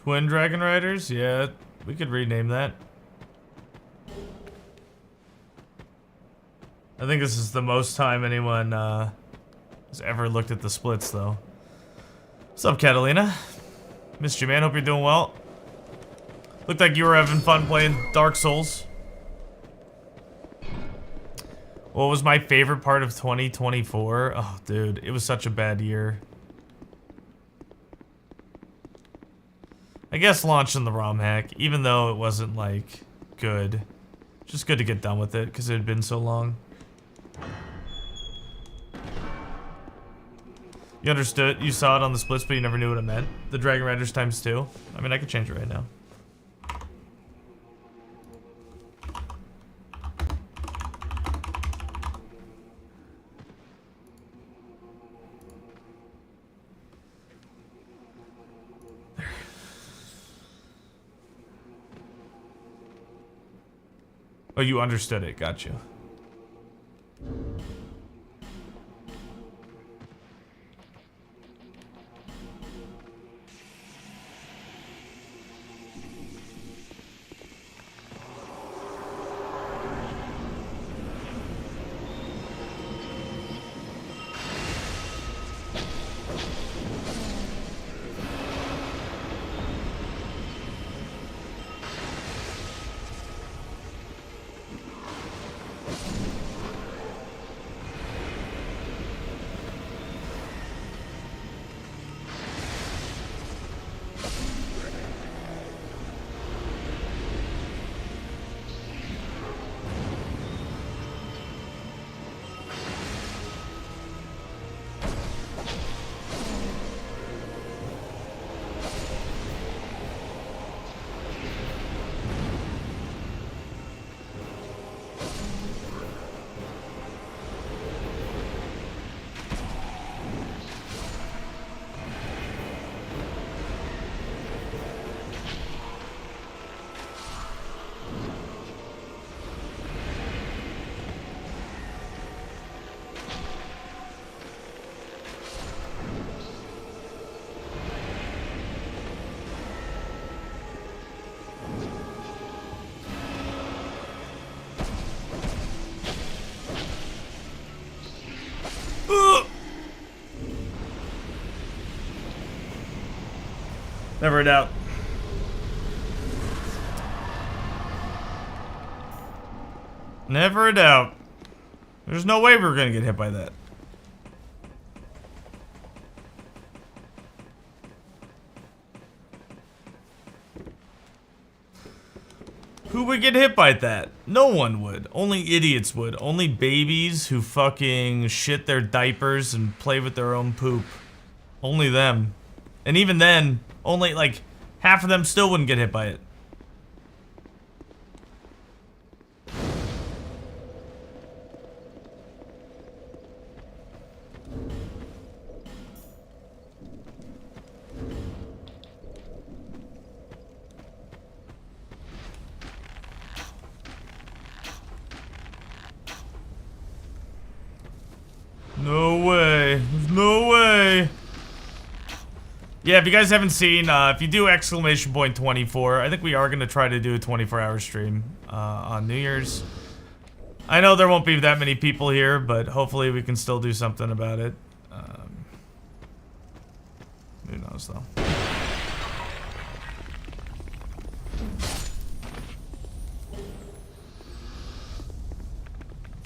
Twin Dragon Riders? Yeah, we could rename that. I think this is the most time anyone has ever looked at the splits, though. What's up, Catalina? Missed you, man. Hope you're doing well. Looked like you were having fun playing Dark Souls. What was my favorite part of 2024? Oh, dude, it was such a bad year. I guess launching the ROM hack, even though it wasn't, like, good. Just good to get done with it, because it had been so long. You understood, you saw it on the splits, but you never knew what it meant? The Dragon Riders times 2? I mean, I could change it right now. Oh, you understood it. Got you. Never a doubt. Never a doubt. There's no way we're gonna get hit by that. Who would get hit by that? No one would. Only idiots would. Only babies who fucking shit their diapers and play with their own poop. Only them. And even then, only like half of them still wouldn't get hit by it. No way. There's no way. Yeah, if you guys haven't seen, if you do exclamation point 24, I think we are going to try to do a 24-hour stream on New Year's. I know there won't be that many people here, but hopefully we can still do something about it. Who knows, though.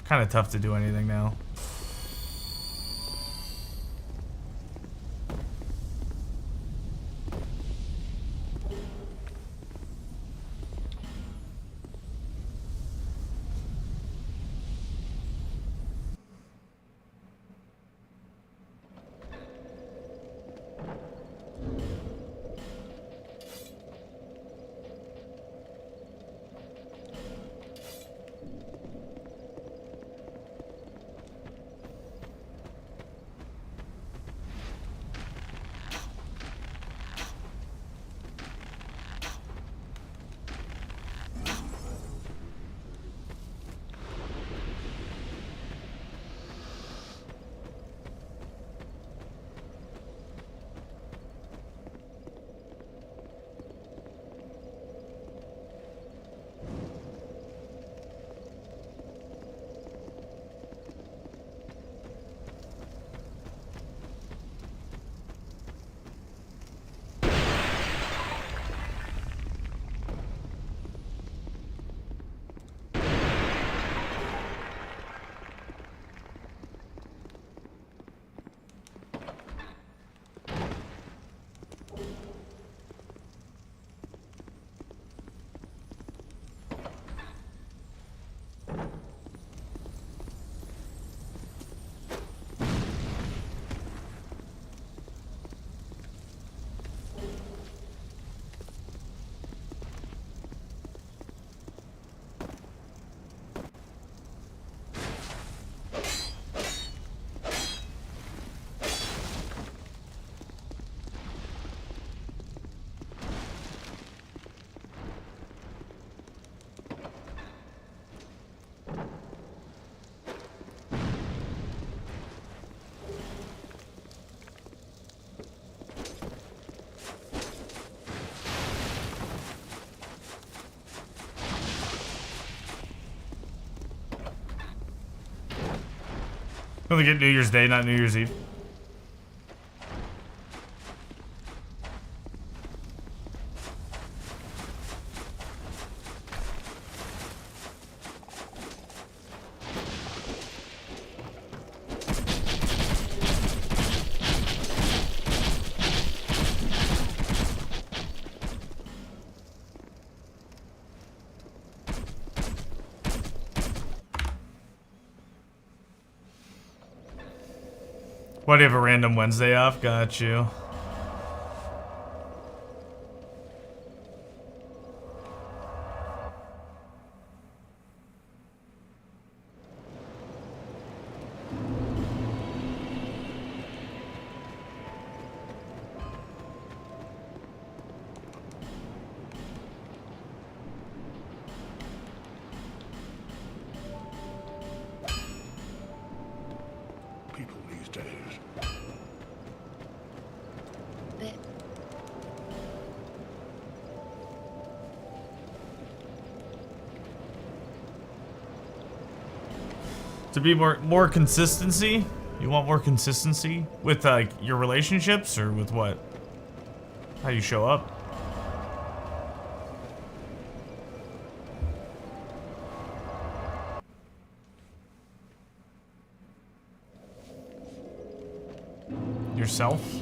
Kind of tough to do anything now. Only get New Year's Day, not New Year's Eve. Why do you have a random Wednesday off? Got you. People these days. To be more consistency? You want more consistency with like your relationships or with what? How you show up. Yourself?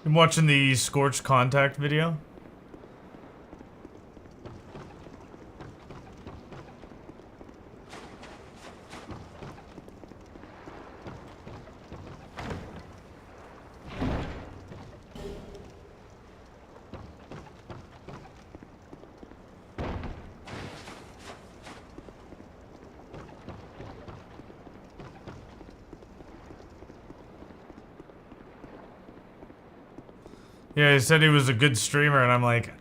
I'm watching the Scorched Contact video. Yeah, he said he was a good streamer, and I'm like,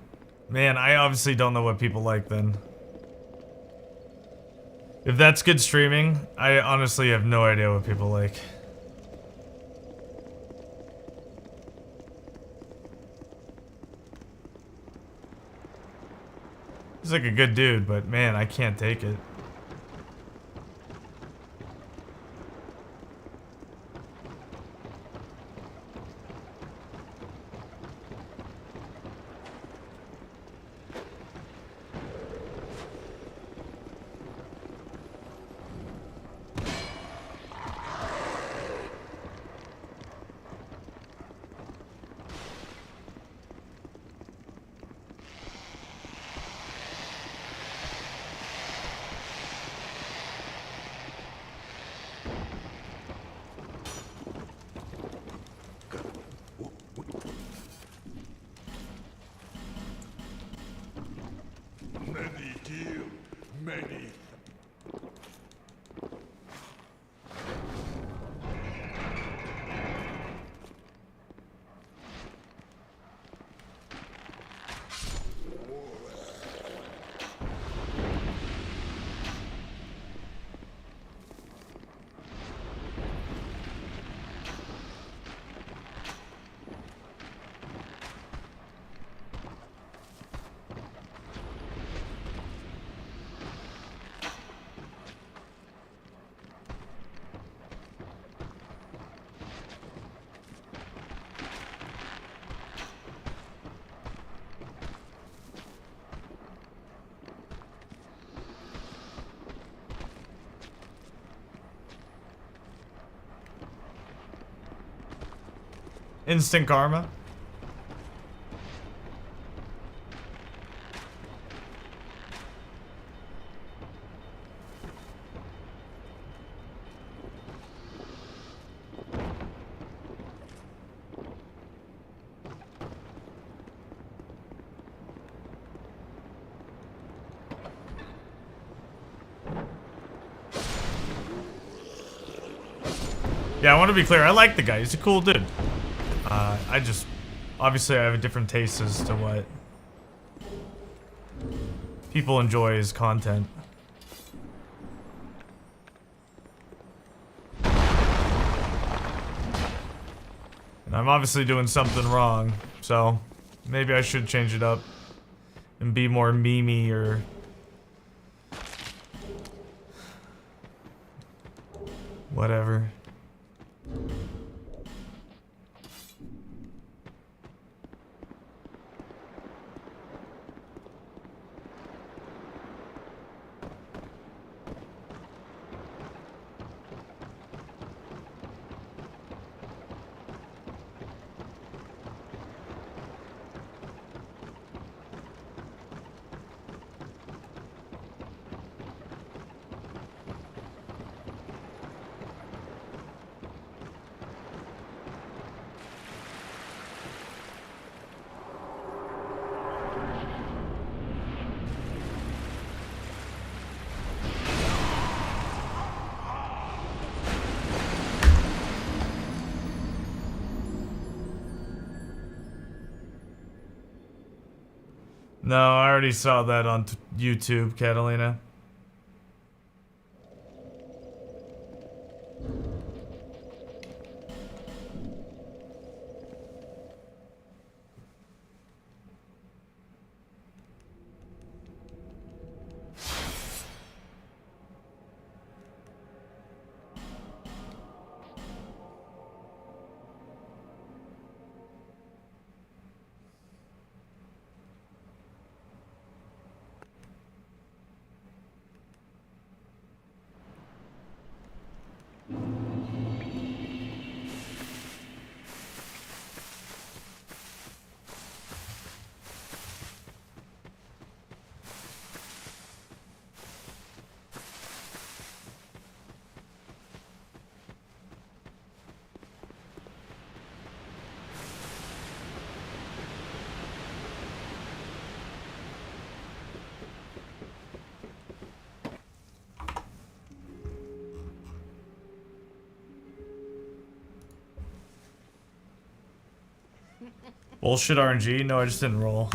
man, I obviously don't know what people like then. If that's good streaming, I honestly have no idea what people like. He's like a good dude, but man, I can't take it. Many deal, many. Instant karma. Yeah, I want to be clear. I like the guy. He's a cool dude. I just... Obviously, I have a different taste as to what people enjoy as content. And I'm obviously doing something wrong, so maybe I should change it up and be more memey or... whatever. No, I already saw that on YouTube, Catalina. Bullshit RNG? No, I just didn't roll.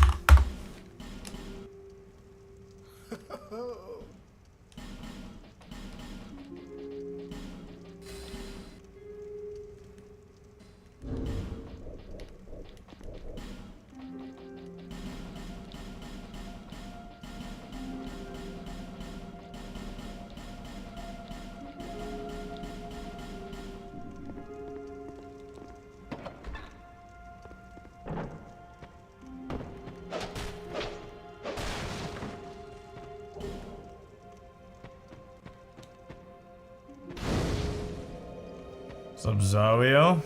What's up, Zawio?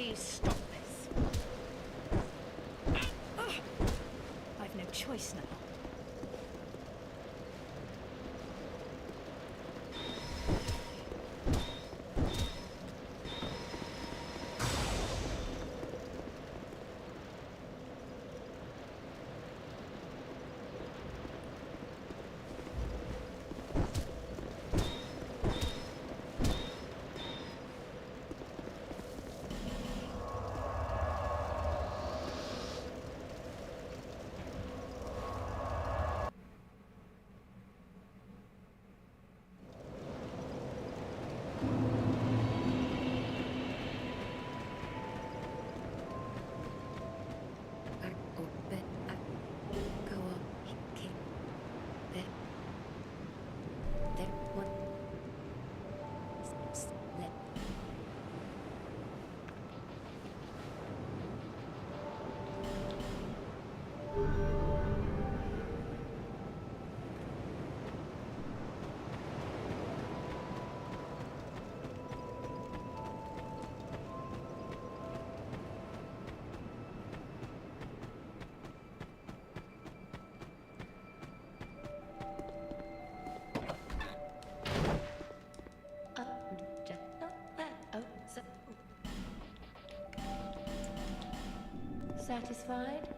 Please stop this. I've no choice now. Satisfied?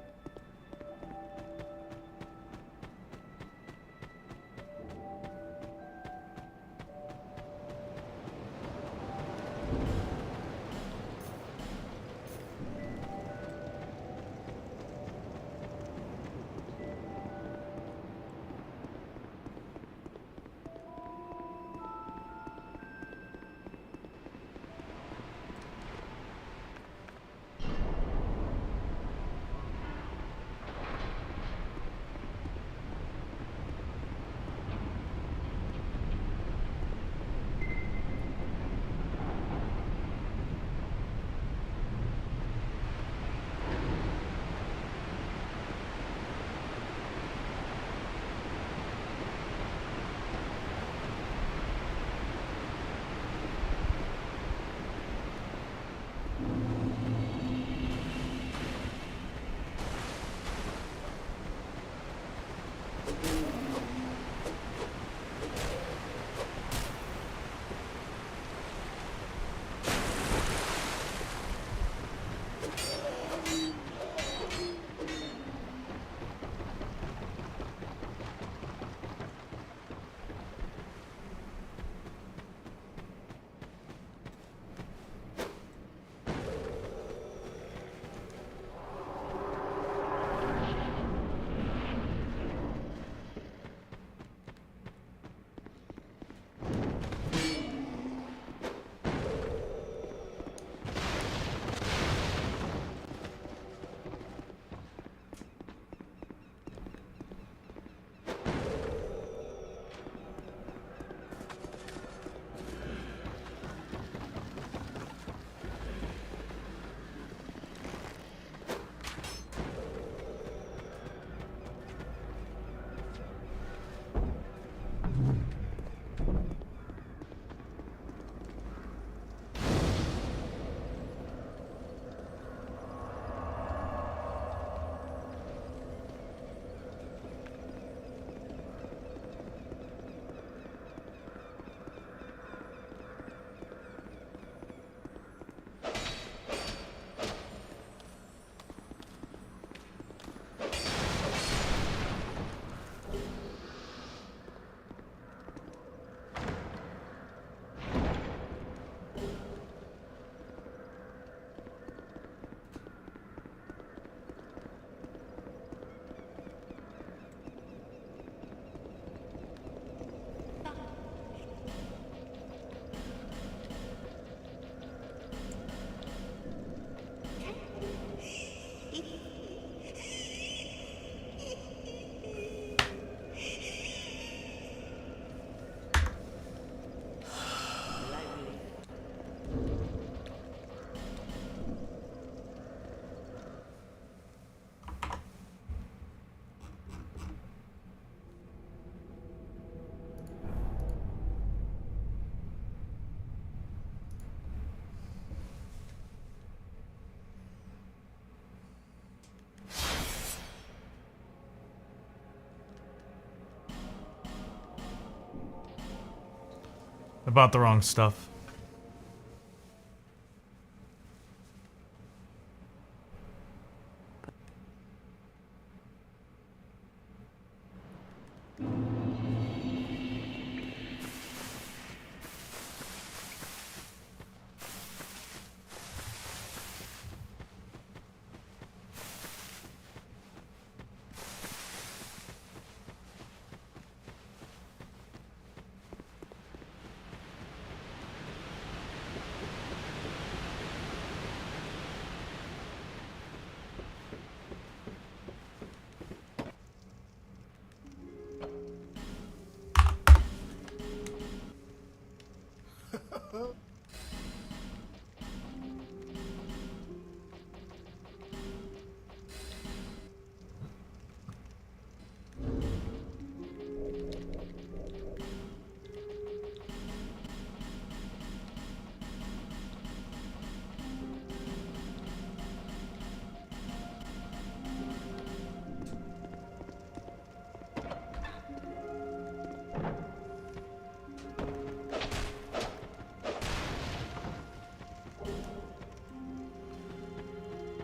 I bought the wrong stuff.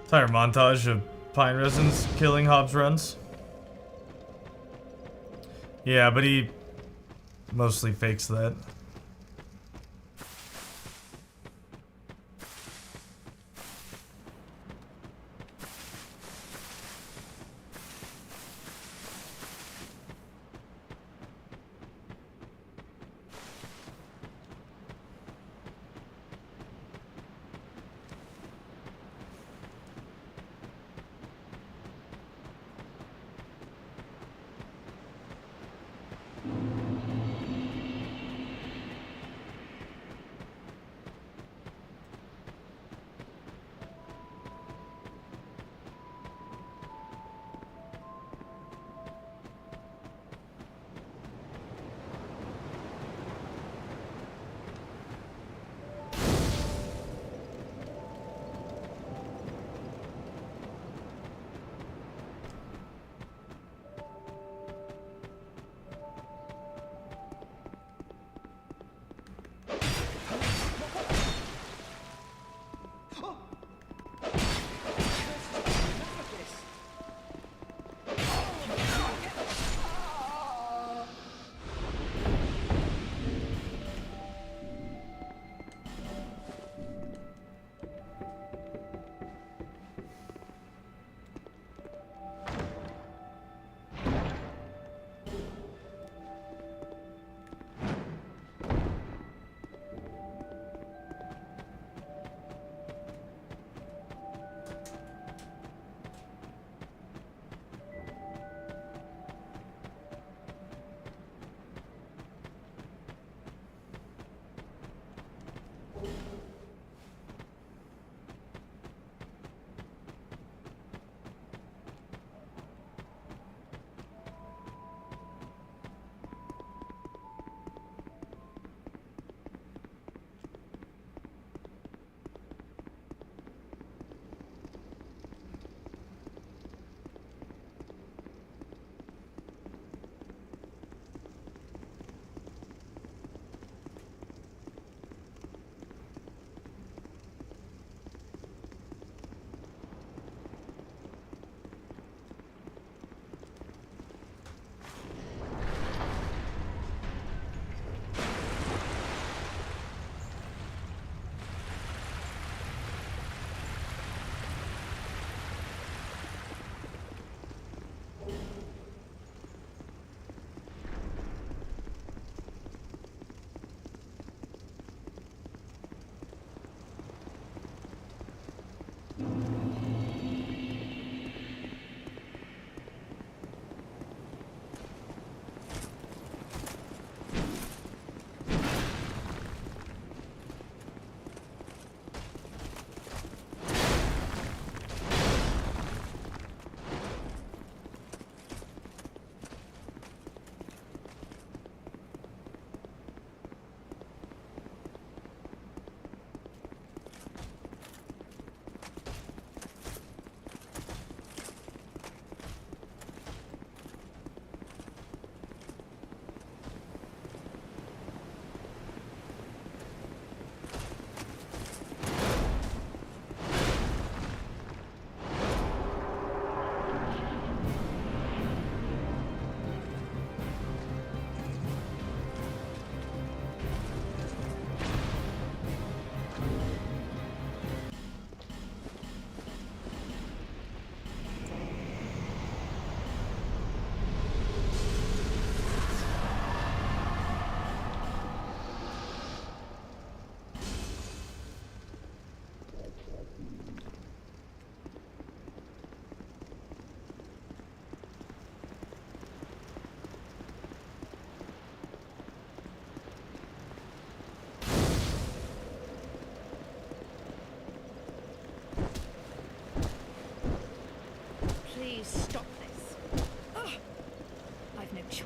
Entire montage of pine resins killing Hobbs runs. Yeah, but he mostly fakes that.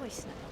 choice now.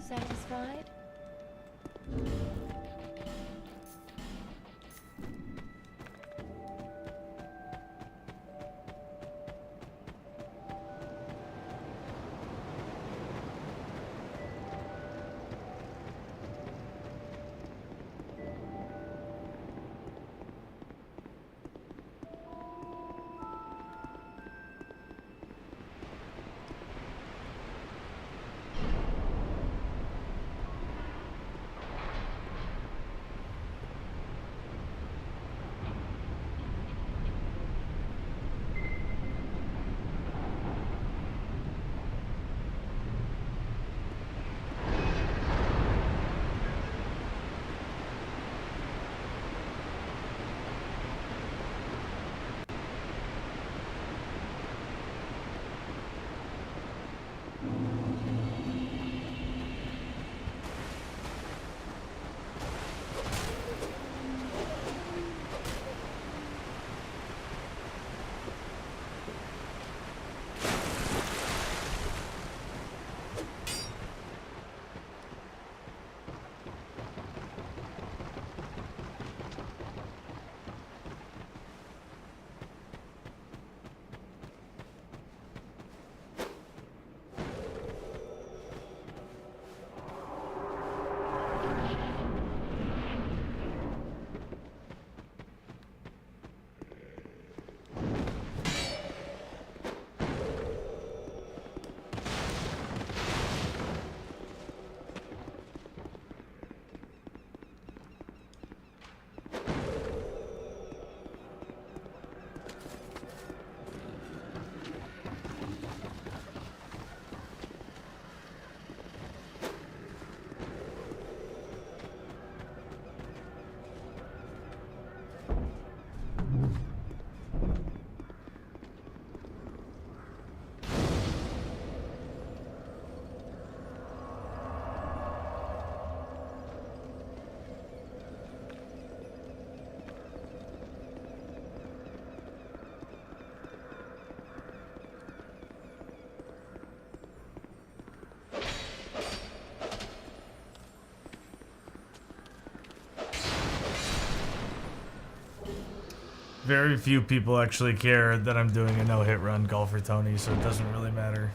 Satisfied? Very few people actually care that I'm doing a no-hit run Golfer Tony, so it doesn't really matter.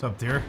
What's up, dear?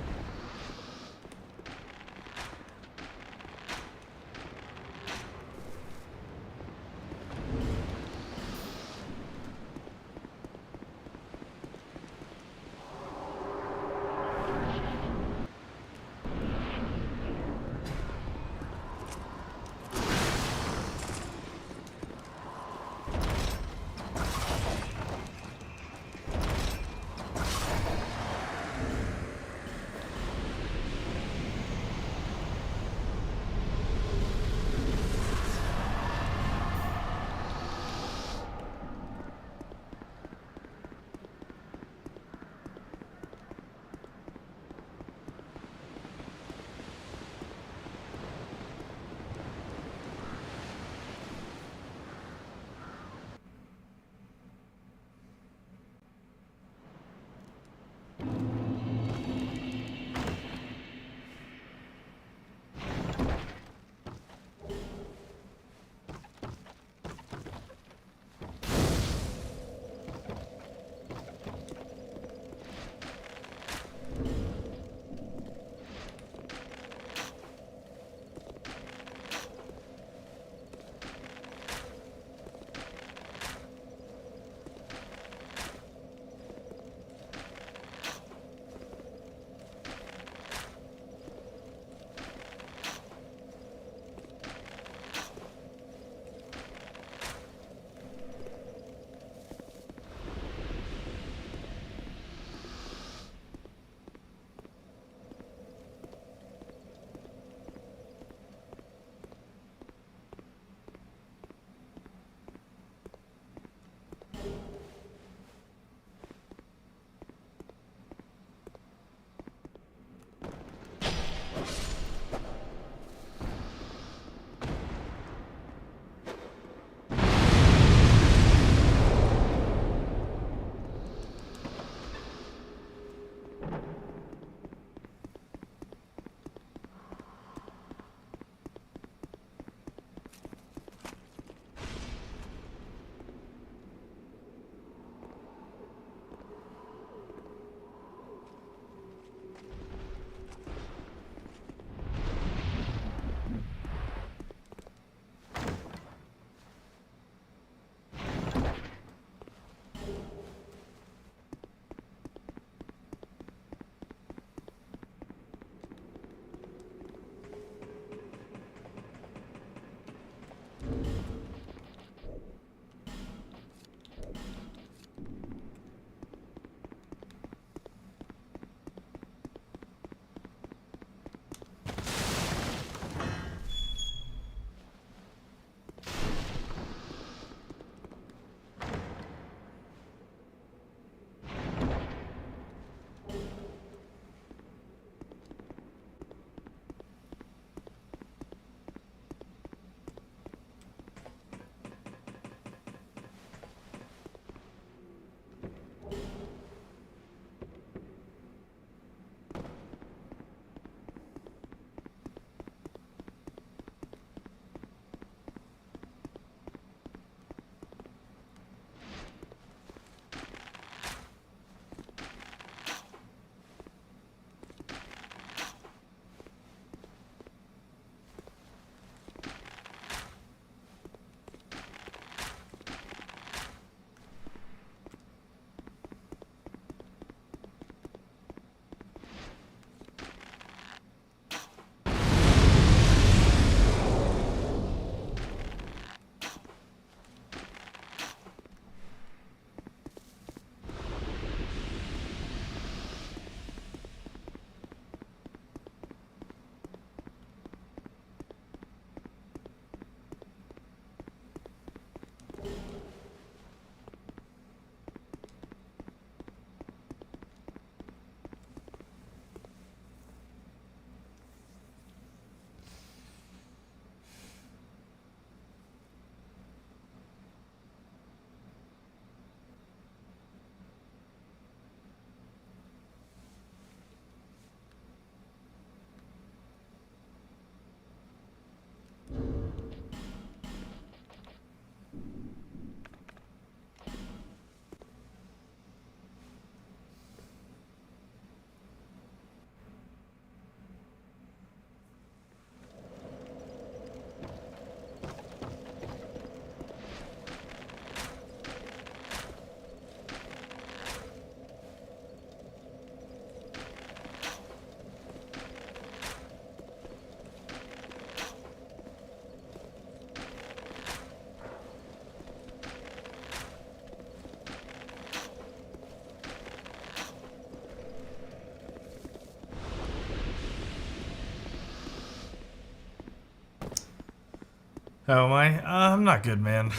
How am I? I'm not good, man.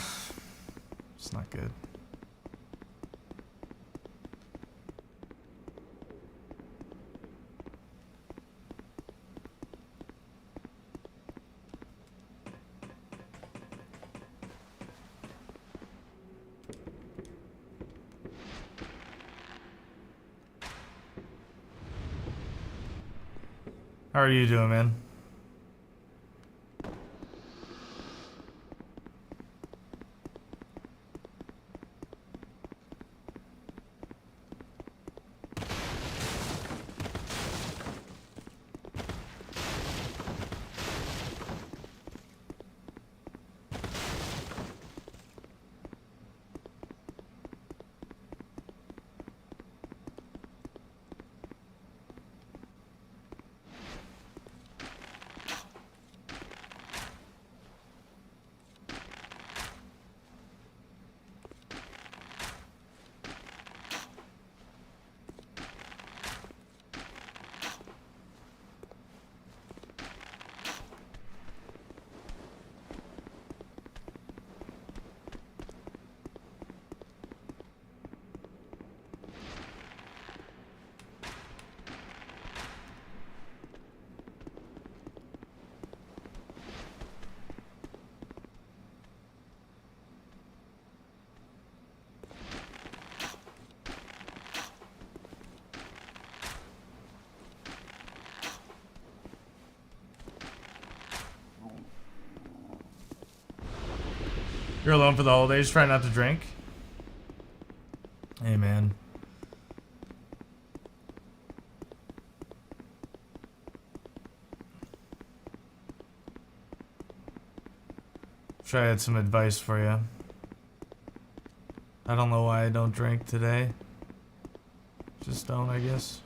It's not good. How are you doing, man? You're alone for the holidays. Try not to drink. Hey, man. Try I had some advice for you. I don't know why I don't drink today. Just don't, I guess.